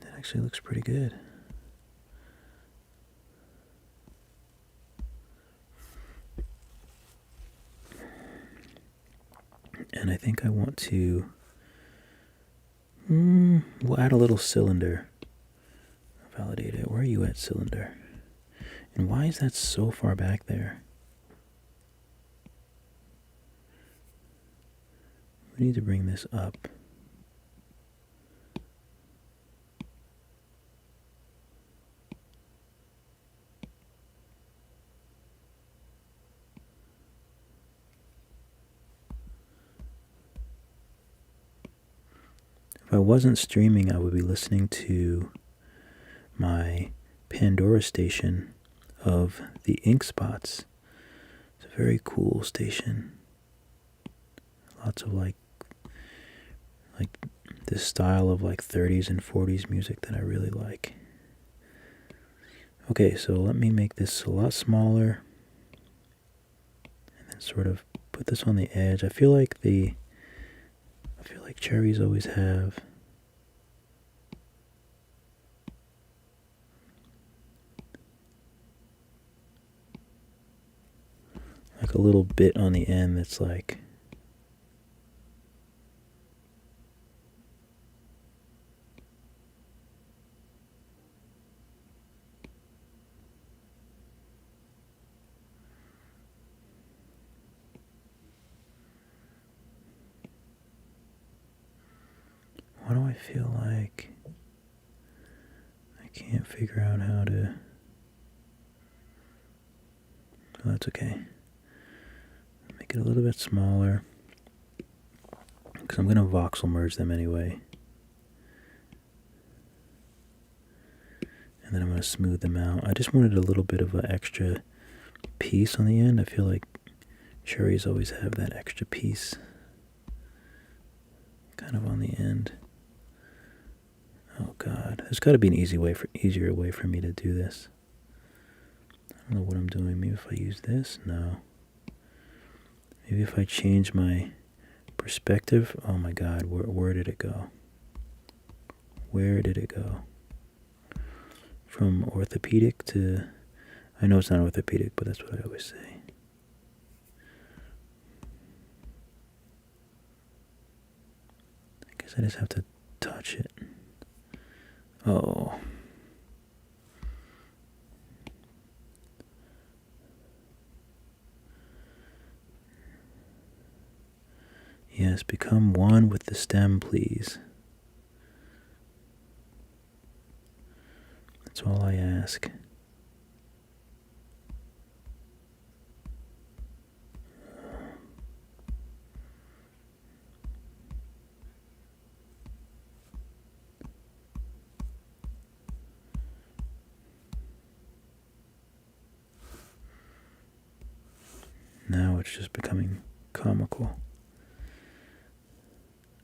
That actually looks pretty good. And I think I want to, we'll add a little cylinder. Validate it. Where are you at, cylinder? And why is that so far back there? We need to bring this up. If I wasn't streaming, I would be listening to my Pandora station of the ink spots. It's a very cool station. Lots of like this style of like 30s and 40s music that I really like. Okay, so let me make this a lot smaller and then sort of put this on the edge. I feel like cherries always have like a little bit on the end that's like why do I feel like I can't figure out how to... Oh, that's okay. Make it a little bit smaller because I'm going to voxel merge them anyway. And then I'm going to smooth them out. I just wanted a little bit of an extra piece on the end. I feel like cherries always have that extra piece kind of on the end. Oh God, there's got to be an easier way for me to do this. I don't know what I'm doing. Maybe if I use this? No. Maybe if I change my perspective. Oh my God, where did it go? Where did it go? From orthopedic to... I know it's not orthopedic, but that's what I always say. I guess I just have to touch it. Oh. Yes, become one with the stem, please. That's all I ask. Now it's just becoming comical.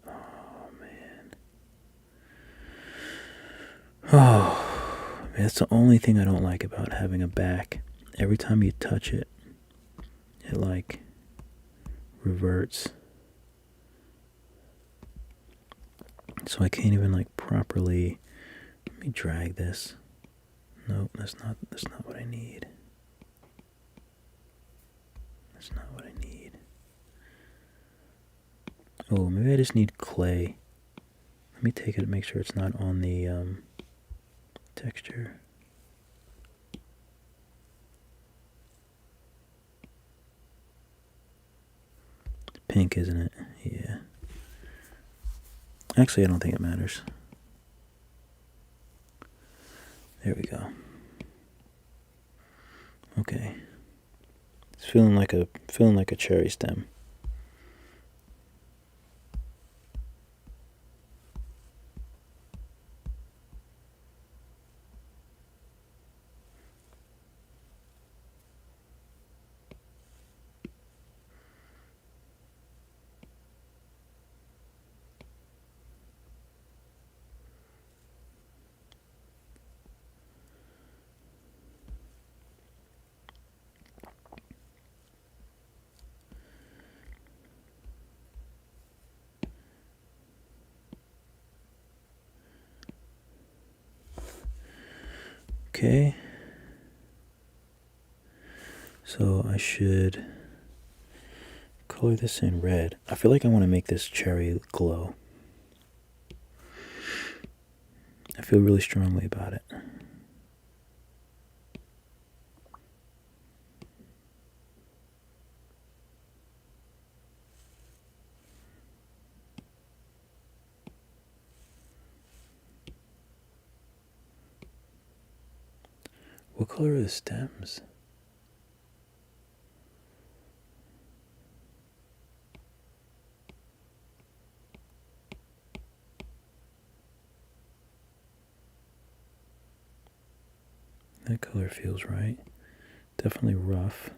Oh, man. Oh, that's the only thing I don't like about having a back. Every time you touch it, it like reverts. So I can't even like properly... Let me drag this. Nope, that's not what I need. That's not what I need. Oh, maybe I just need clay. Let me take it and make sure it's not on the texture. It's pink, isn't it? Yeah. Actually, I don't think it matters. There we go. Okay. It's feeling like a cherry stem. Okay. So I should color this in red. I feel like I want to make this cherry glow. I feel really strongly about it. What color are the stems? That color feels right. Definitely rough.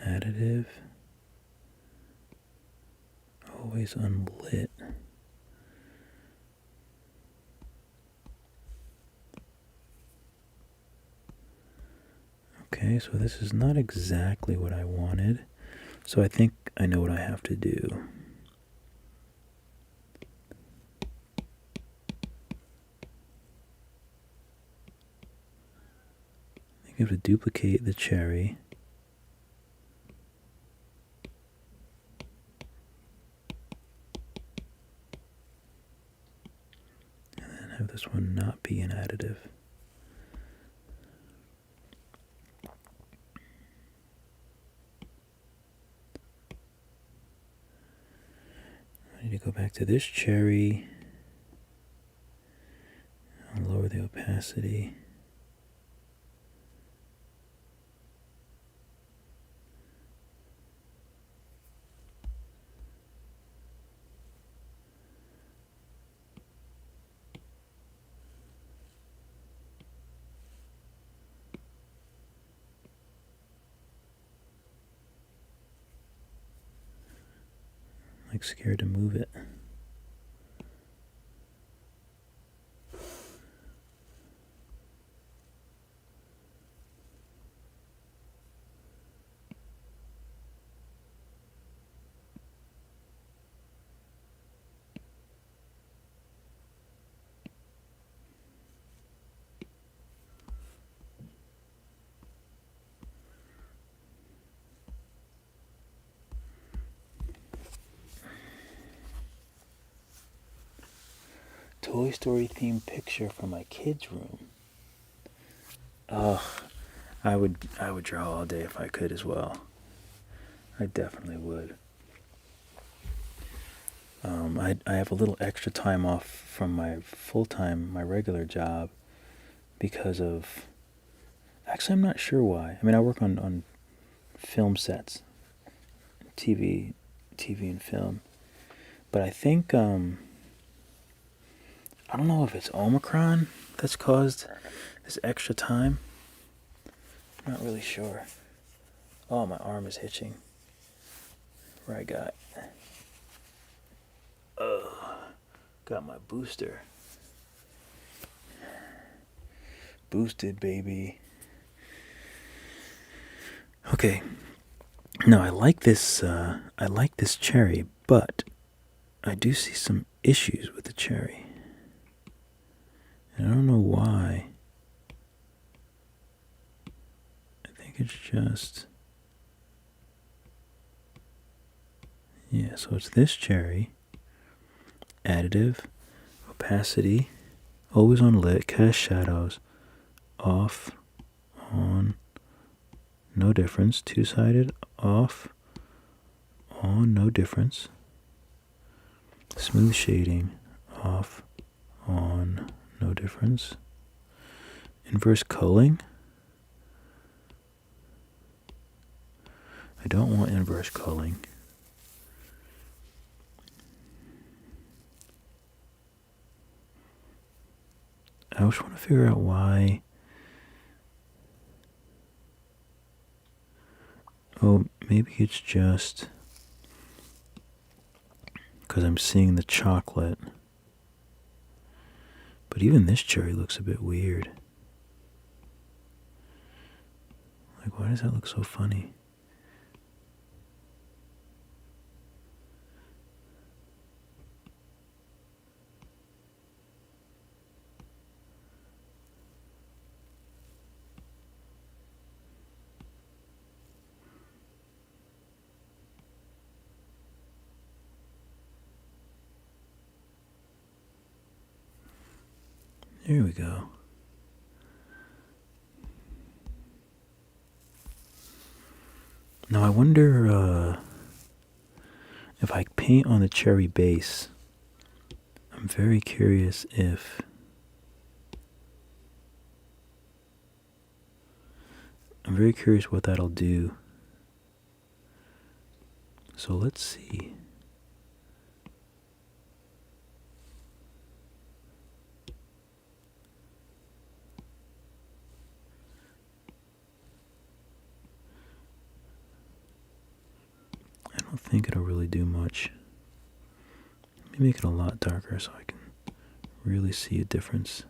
Additive. Always unlit. Okay, so this is not exactly what I wanted. So I think I know what I have to do. I think I have to duplicate the cherry. And then have this one not be an additive. I need to go back to this cherry. I'll lower the opacity. Like scared to move it. Toy Story themed picture from my kids' room. Ugh, I would draw all day if I could as well. I definitely would. I have a little extra time off from my full-time, my regular job, because of. Actually, I'm not sure why. I mean, I work on film sets, TV and film, but I think I don't know if it's Omicron that's caused this extra time. I'm not really sure. Oh, my arm is hitching. Where I got my booster. Boosted, baby. Okay. Now I like this cherry, but I do see some issues with the cherry. And I don't know why. I think it's just... Yeah, so it's this cherry. Additive, opacity, always on lit, cast shadows, off, on, no difference, two-sided, off, on, no difference, smooth shading, off, on, no difference, inverse culling. I don't want inverse culling. I just want to figure out why. Oh, maybe it's just because I'm seeing the chocolate. But even this cherry looks a bit weird. Like, why does that look so funny? There we go. Now I wonder if I paint on the cherry base. I'm very curious if what that'll do. So let's see. I don't think it'll really do much. Let me make it a lot darker so I can really see a difference.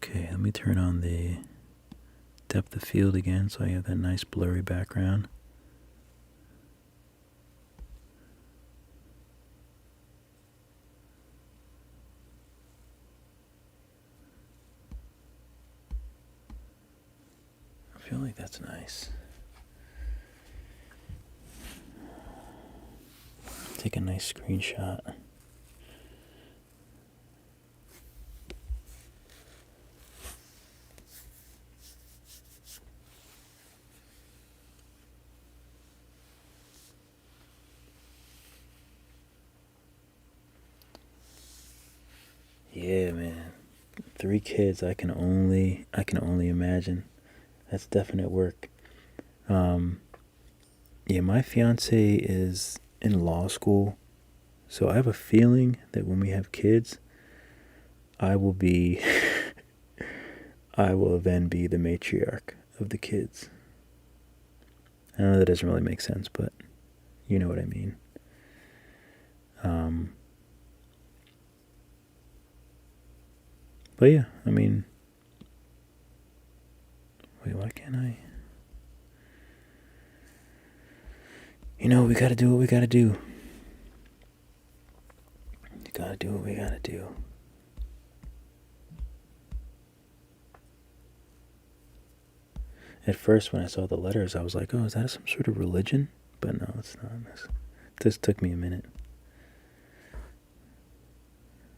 Okay, let me turn on the depth of field again so I have that nice blurry background. I feel like that's nice. Take a nice screenshot. Yeah, man. 3 kids, I can only imagine. That's definite work. Yeah, my fiance is in law school, so I have a feeling that when we have kids, I will be I will then be the matriarch of the kids. I know that doesn't really make sense, but you know what I mean. But yeah, I mean, wait, why can't I? You know, we gotta do what we gotta do. We gotta do what we gotta do. At first, when I saw the letters, I was like, oh, is that some sort of religion? But no, it's not. This took me a minute.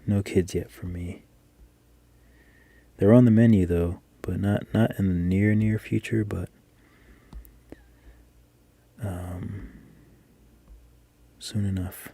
No kids yet for me. They're on the menu, though, but not in the near future, but soon enough.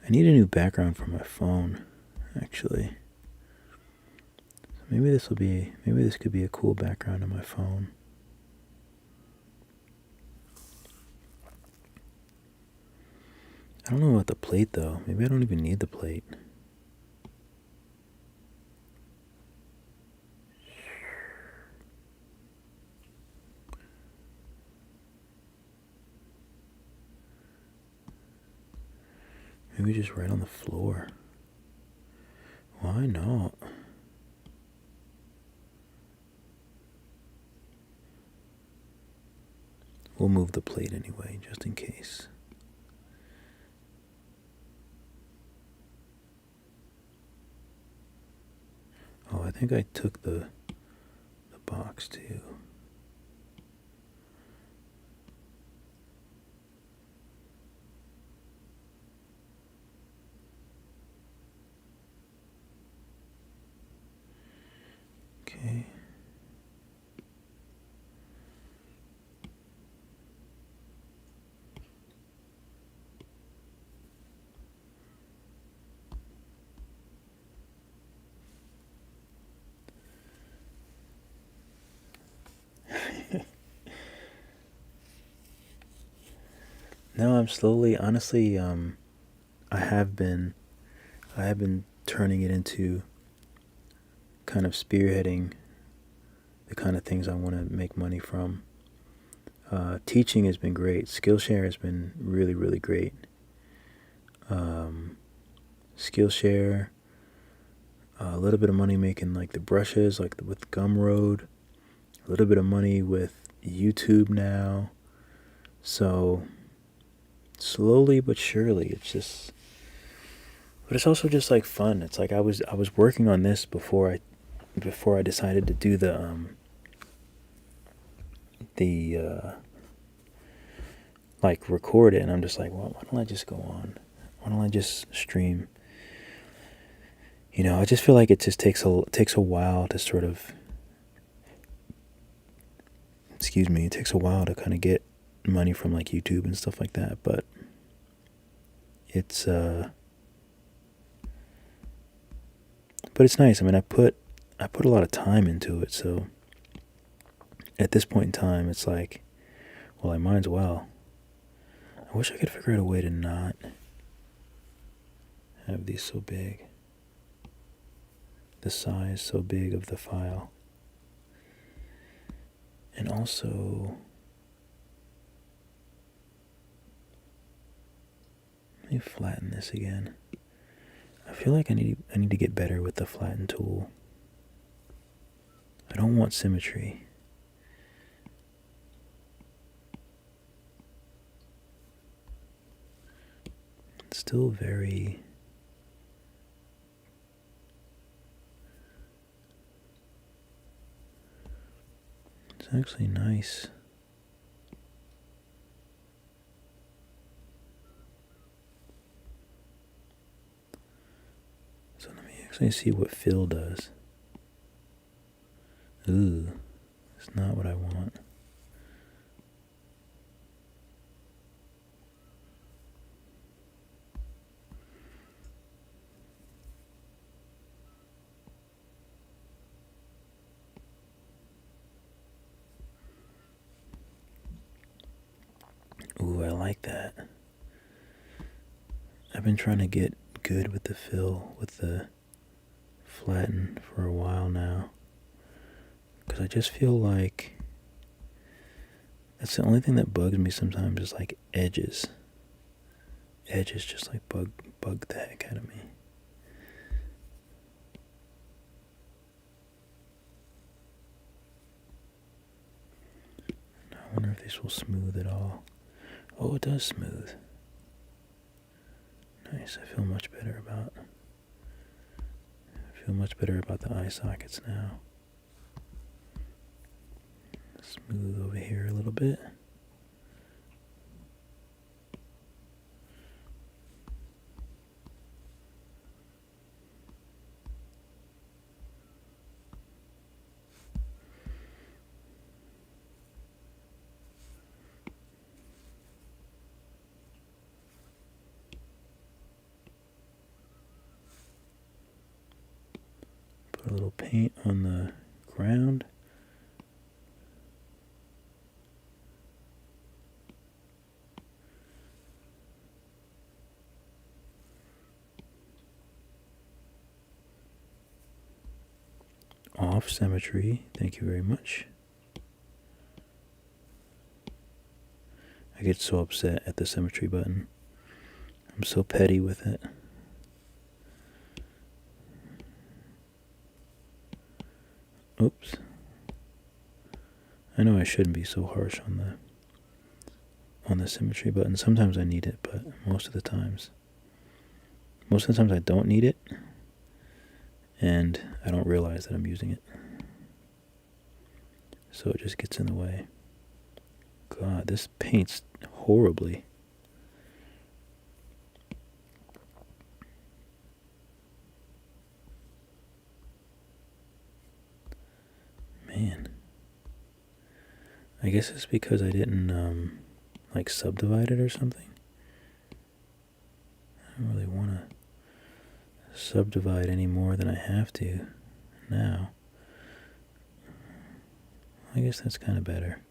I need a new background for my phone, actually. So maybe this could be a cool background on my phone. I don't know about the plate, though. Maybe I don't even need the plate. Maybe just right on the floor. Why not? We'll move the plate anyway, just in case. I think I took the box too. Okay. No, I'm slowly, honestly, I have been turning it into kind of spearheading the kind of things I want to make money from. Teaching has been great. Skillshare has been really, really great. Skillshare, a little bit of money making like the brushes, like with Gumroad. A little bit of money with YouTube now. So slowly but surely, it's just. But it's also just like fun. It's like I was working on this before I decided to do the like record it, and I'm just like, well, why don't I just go on? Why don't I just stream? You know, I just feel like it just takes a while to sort of. Excuse me. It takes a while to kind of get money from like YouTube and stuff like that, but it's but it's nice. I mean, I put a lot of time into it, so at this point in time, it's like, well, I might as well. I wish I could figure out a way to not have these so big. The size so big of the file. And also, let me flatten this again. I feel like I need to get better with the flatten tool. I don't want symmetry. It's still very. It's actually nice. So let me actually see what fill does. Ooh, it's not what I want. Ooh, I like that. I've been trying to get good with the fill, with the flatten for a while now. Because I just feel like that's the only thing that bugs me sometimes is like edges. Edges just like bug the heck out of me. I wonder if this will smooth at all. Oh, it does smooth. Nice. I feel much better about the eye sockets now. Smooth over here a little bit. Put a little paint on the ground. Off symmetry, thank you very much. I get so upset at the symmetry button. I'm so petty with it. Oops. I know I shouldn't be so harsh on the symmetry button. Sometimes I need it, but most of the times I don't need it. and I don't realize that I'm using it. So it just gets in the way. God, this paints horribly. Man. I guess it's because I didn't, like, subdivide it or something. I don't really want to subdivide any more than I have to now. I guess that's kind of better.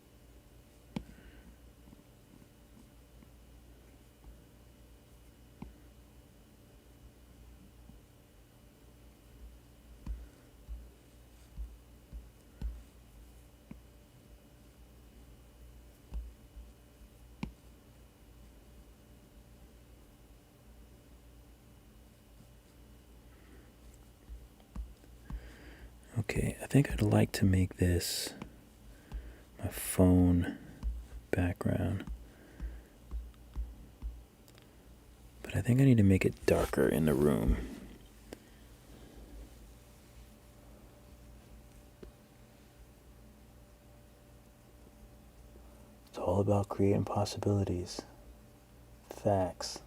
Okay, I think I'd like to make this my phone background. But I think I need to make it darker in the room. It's all about creating possibilities. Facts.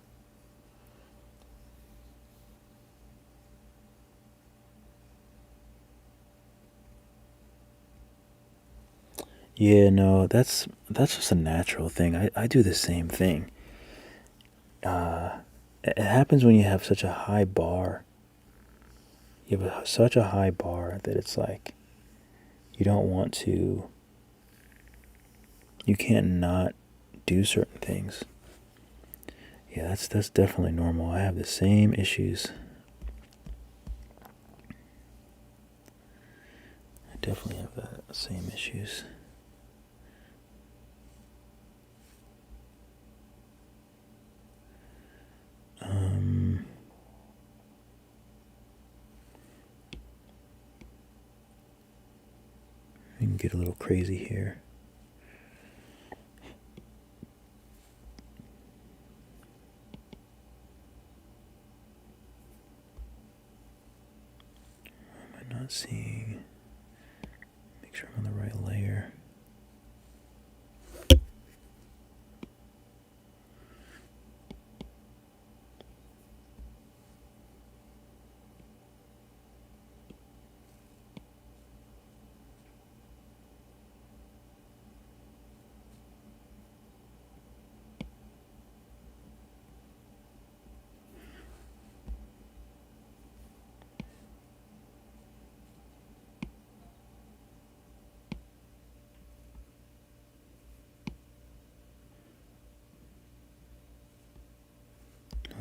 Yeah, no, that's just a natural thing. I do the same thing. It happens when you have such a high bar. You have such a high bar that it's like you don't want to. You can't not do certain things. Yeah, that's definitely normal. I have the same issues. I definitely have the same issues. We can get a little crazy here. Am I not seeing? Make sure I'm on the right layer.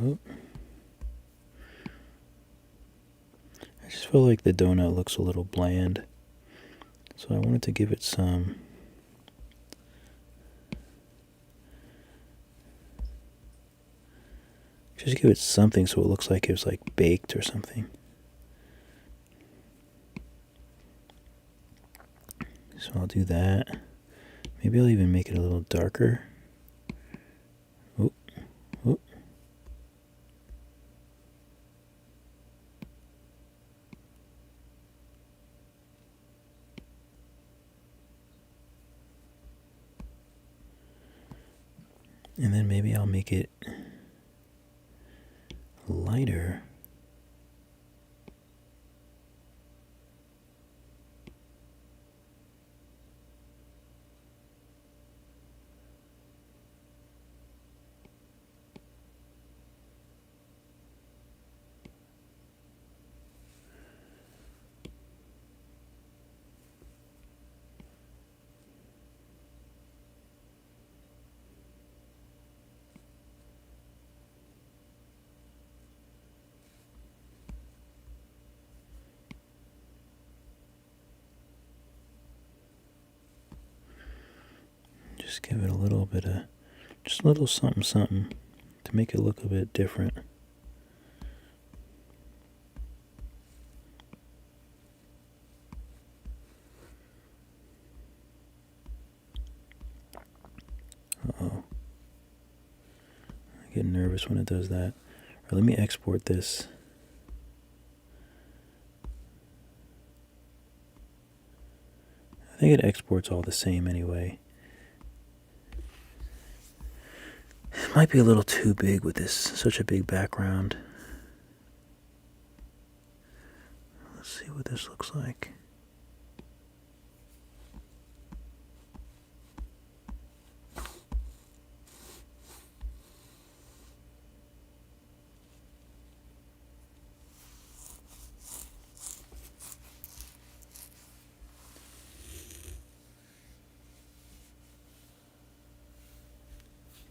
Oh. I just feel like the donut looks a little bland. So I wanted to give it some. Just give it something so it looks like it was like baked or something. So I'll do that. Maybe I'll even make it a little darker. Oh, oh. And then maybe I'll make it lighter. Just give it a little bit of, just a little something something to make it look a bit different. Uh-oh. I get nervous when it does that. Or let me export this. think it exports all the same anyway. It might be a little too big with this, such a big background. Let's see what this looks like.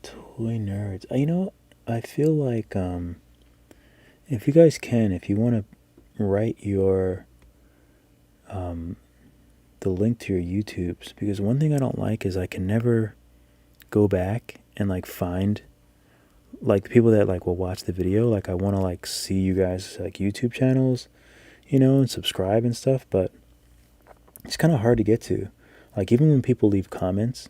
Toy nerds. You know, I feel like if you guys can, if you want to write your the link to your YouTubes, because one thing I don't like is I can never go back and like find like the people that like will watch the video. Like I want to like see you guys like YouTube channels, you know, and subscribe and stuff, but it's kind of hard to get to. Like even when people leave comments,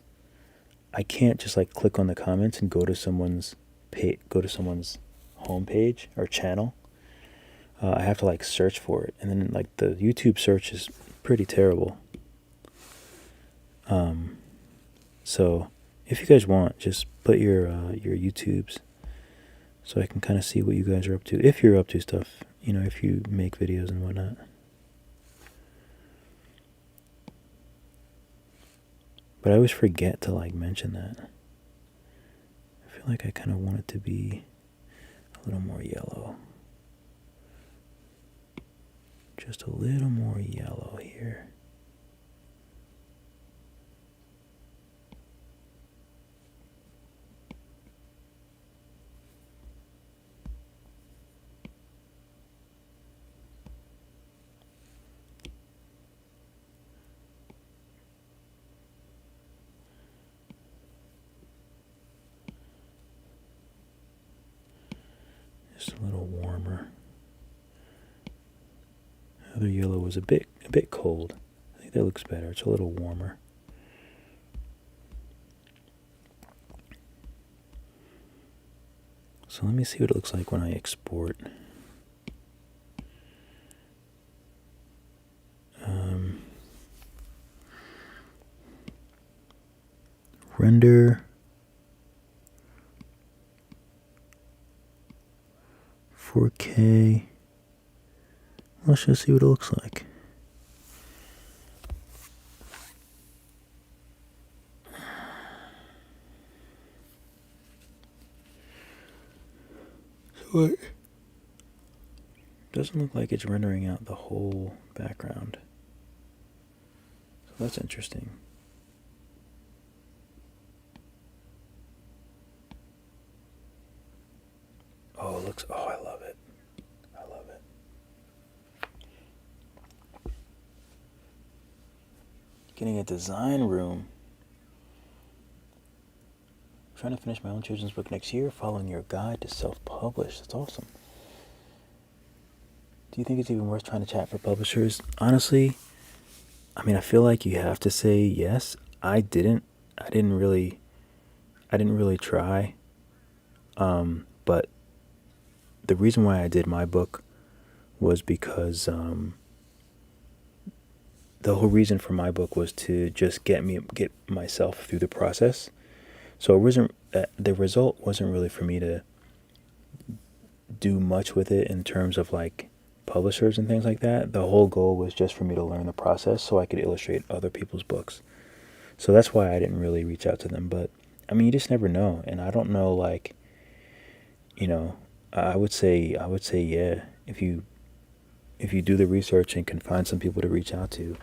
I can't just like click on the comments and go to someone's homepage or channel. I have to like search for it, and then like the YouTube search is pretty terrible. So if you guys want, just put your YouTubes so I can kind of see what you guys are up to. If you're up to stuff, you know, if you make videos and whatnot. But I always forget to like mention that. I feel like I kind of want it to be a little more yellow. Just a little more yellow here. Just a little warmer. Other yellow was a bit cold. I think that looks better. It's a little warmer. So let me see what it looks like when I export. Render 4K. Let's just see what it looks like. So it doesn't look like it's rendering out the whole background. So that's interesting. Oh, it looks, oh, I love it. I love it. Getting a design room. Trying to finish my own children's book next year, following your guide to self-publish. That's awesome. Do you think it's even worth trying to chat for publishers? Honestly, I mean, I feel like you have to say yes. I didn't really try. But the reason why I did my book was because the whole reason for my book was to just get myself through the process. So it wasn't, the result wasn't really for me to do much with it in terms of like publishers and things like that. The whole goal was just for me to learn the process so I could illustrate other people's books. So that's why I didn't really reach out to them. But I mean, you just never know. And I don't know, like, you know, I would say yeah. If you do the research and can find some people to reach out to,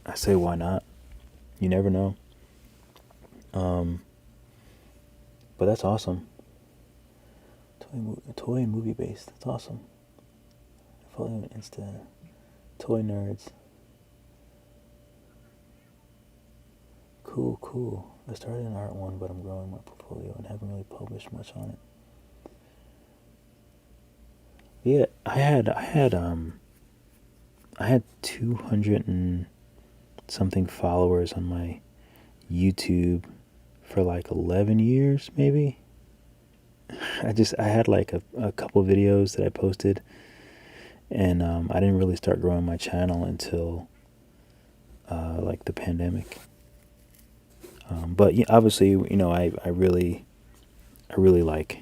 I say why not? You never know. But that's awesome. Toy and movie based. That's awesome. I follow you on Insta. Toy nerds. Cool. I started an art one, but I'm growing my portfolio and haven't really published much on it. Yeah, I had 200 and something followers on my YouTube for like 11 years, maybe. I had like a couple videos that I posted, and I didn't really start growing my channel until like the pandemic. But yeah, obviously, I really like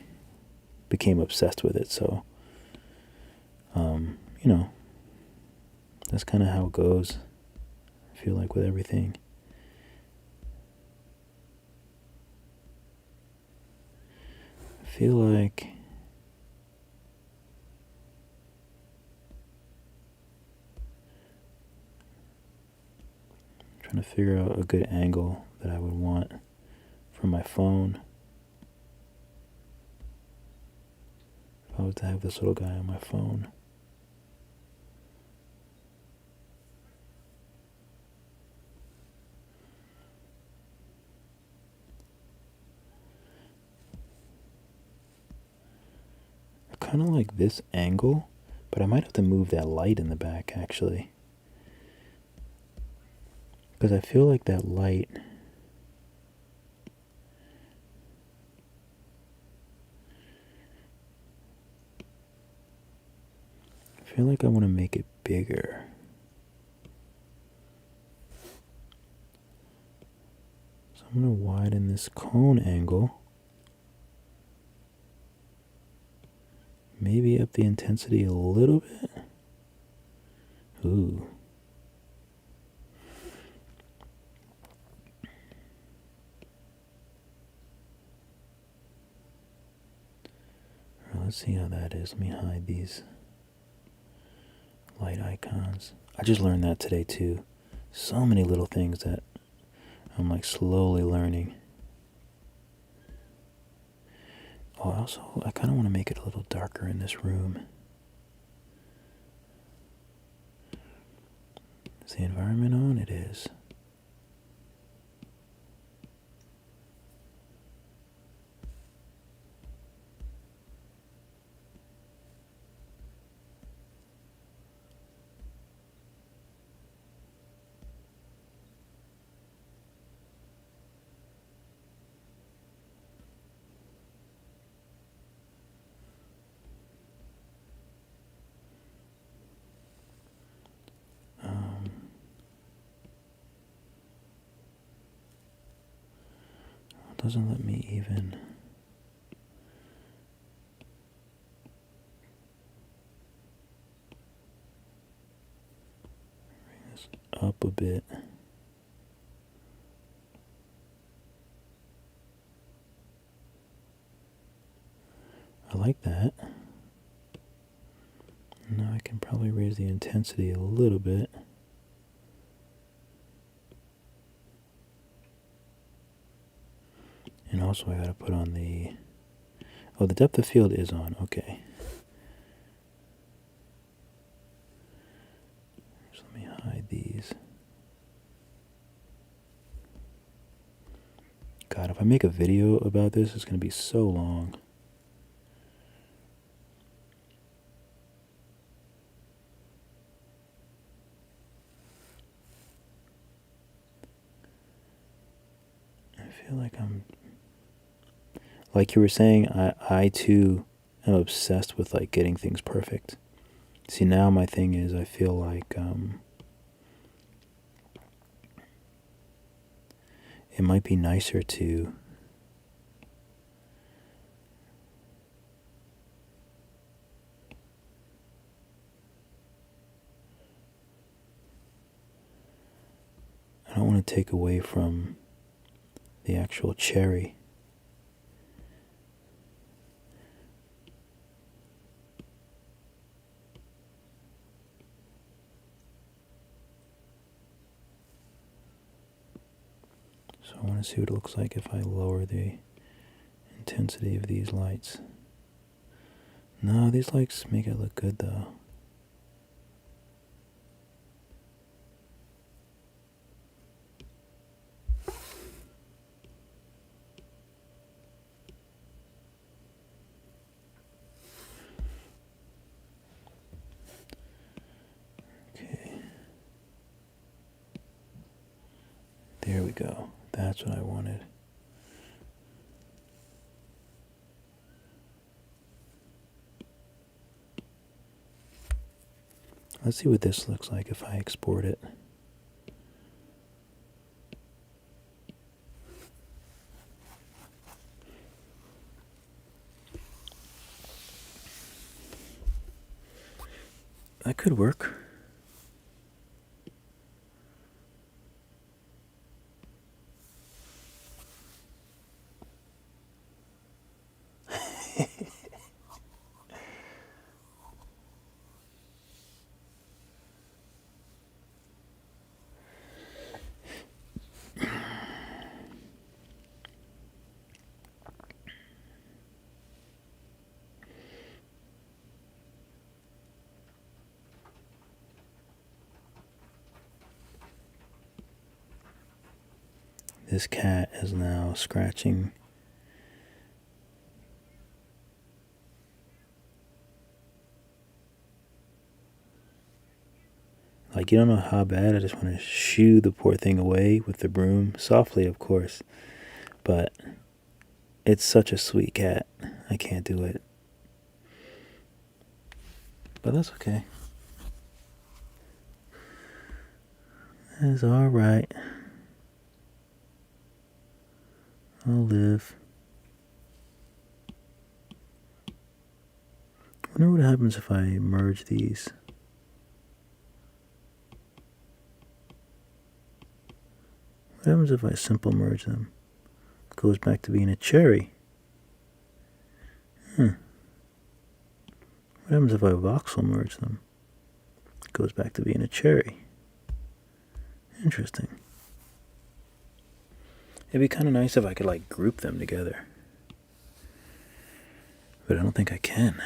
became obsessed with it. So, that's kind of how it goes. I feel like with everything. I feel like I'm trying to figure out a good angle that I would want for my phone. If I was to have this little guy on my phone. I kind of like this angle, but I might have to move that light in the back actually. Because I feel like that light I feel like I want to make it bigger. So I'm going to widen this cone angle. Maybe up the intensity a little bit. Ooh. Let's see how that is. Let me hide these light icons. I just learned that today too. So many little things that I'm like slowly learning. Oh, also, I kind of want to make it a little darker in this room. Is the environment on? It is. It doesn't let me even. Bring this up a bit. I like that. Now I can probably raise the intensity a little bit. And also I gotta put on the... Oh, the depth of field is on. Okay. So let me hide these. God, if I make a video about this, it's gonna be so long. I feel like I'm... Like you were saying, I too am obsessed with like getting things perfect. See, now my thing is I feel like it might be nicer to I don't want to take away from the actual cherry. So I want to see what it looks like if I lower the intensity of these lights. No, these lights make it look good though. Okay. There we go. That's what I wanted. Let's see what this looks like if I export it. that could work. This cat is now scratching. Like, you don't know how bad. I just want to shoo the poor thing away with the broom. Softly, of course. But it's such a sweet cat. I can't do it. But that's okay. That's alright. I'll live. I wonder what happens if I merge these. What happens if I simple merge them? It goes back to being a cherry. What happens if I voxel merge them? It goes back to being a cherry. Interesting. It'd be kind of nice if I could like group them together. But I don't think I can.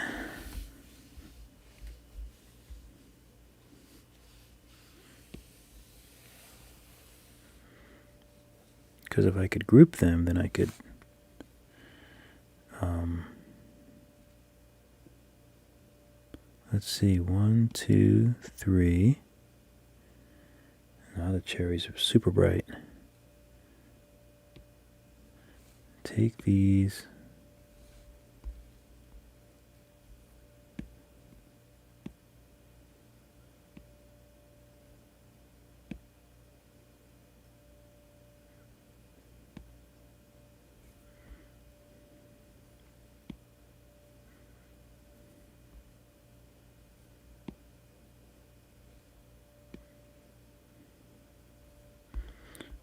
Because if I could group them, then I could let's see, 1, 2, 3. Now the cherries are super bright. Take these.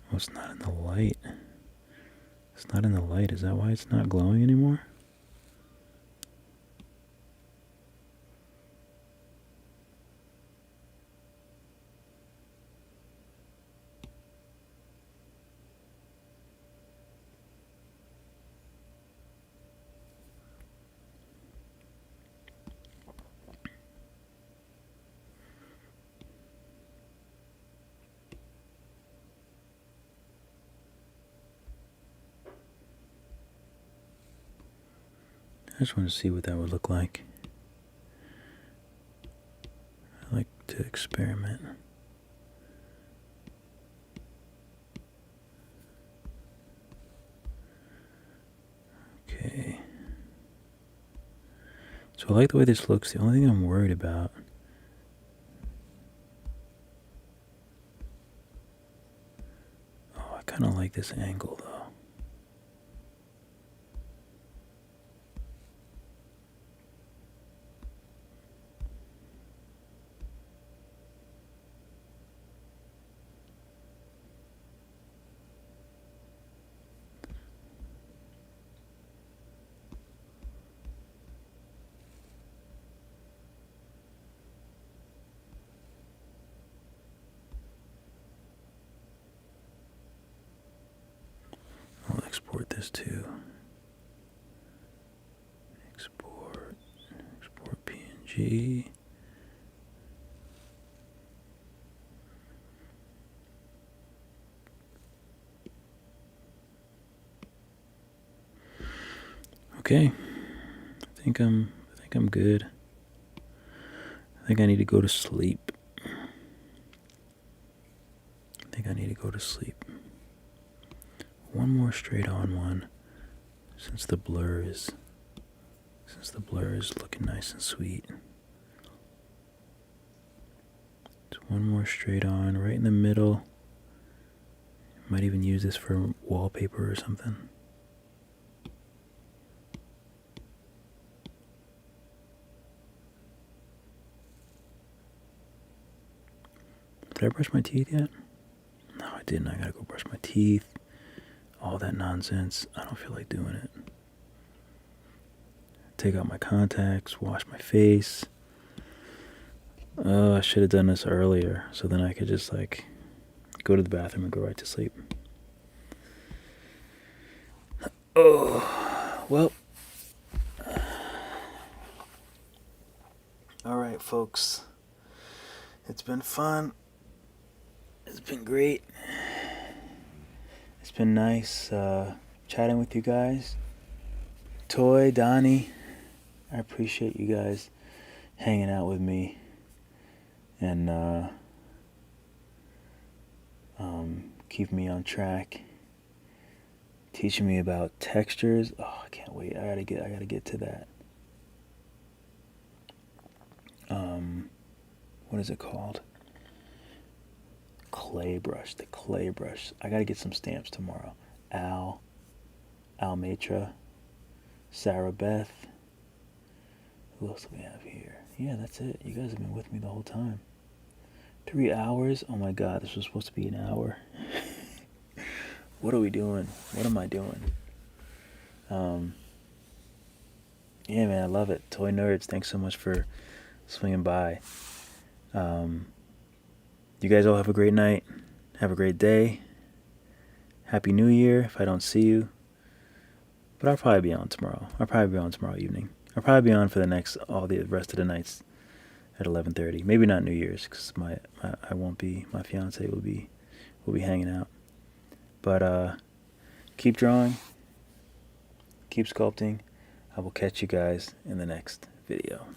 Oh, it's not in the light. It's not in the light. Is that why it's not glowing anymore? I just want to see what that would look like. I like to experiment. Okay. So I like the way this looks. The only thing I'm worried about I kind of like this angle though. I'll export this too. Export PNG. Okay. I think I'm good. I think I need to go to sleep. One more straight on one, since the blur is looking nice and sweet. It's one more straight on right in the middle. Might even use this for wallpaper or something. Did I brush my teeth yet? No, I didn't. I gotta go brush my teeth. All that nonsense. I don't feel like doing it. Take out my contacts, wash my face. I should have done this earlier so then I could just like go to the bathroom and go right to sleep. Oh, well. Alright, folks. It's been fun. It's been great. It's been nice chatting with you guys. Toy, Donnie, I appreciate you guys hanging out with me and keeping me on track, teaching me about textures. Oh, I can't wait. I gotta get to that. What is it called? Clay brush. The clay brush. I gotta get some stamps tomorrow. Almatra, Sarah Beth. Who else do we have here? Yeah, that's it. You guys have been with me the whole time. 3 hours? Oh my god, this was supposed to be an hour. What are we doing? What am I doing? Yeah, man, I love it. Toy Nerds, thanks so much for swinging by. You guys all have a great night. Have a great day. Happy New Year if I don't see you. But I'll probably be on tomorrow. I'll probably be on tomorrow evening. I'll probably be on for all the rest of the nights at 11:30. Maybe not New Year's because I won't be. My fiance will be hanging out. But keep drawing. Keep sculpting. I will catch you guys in the next video.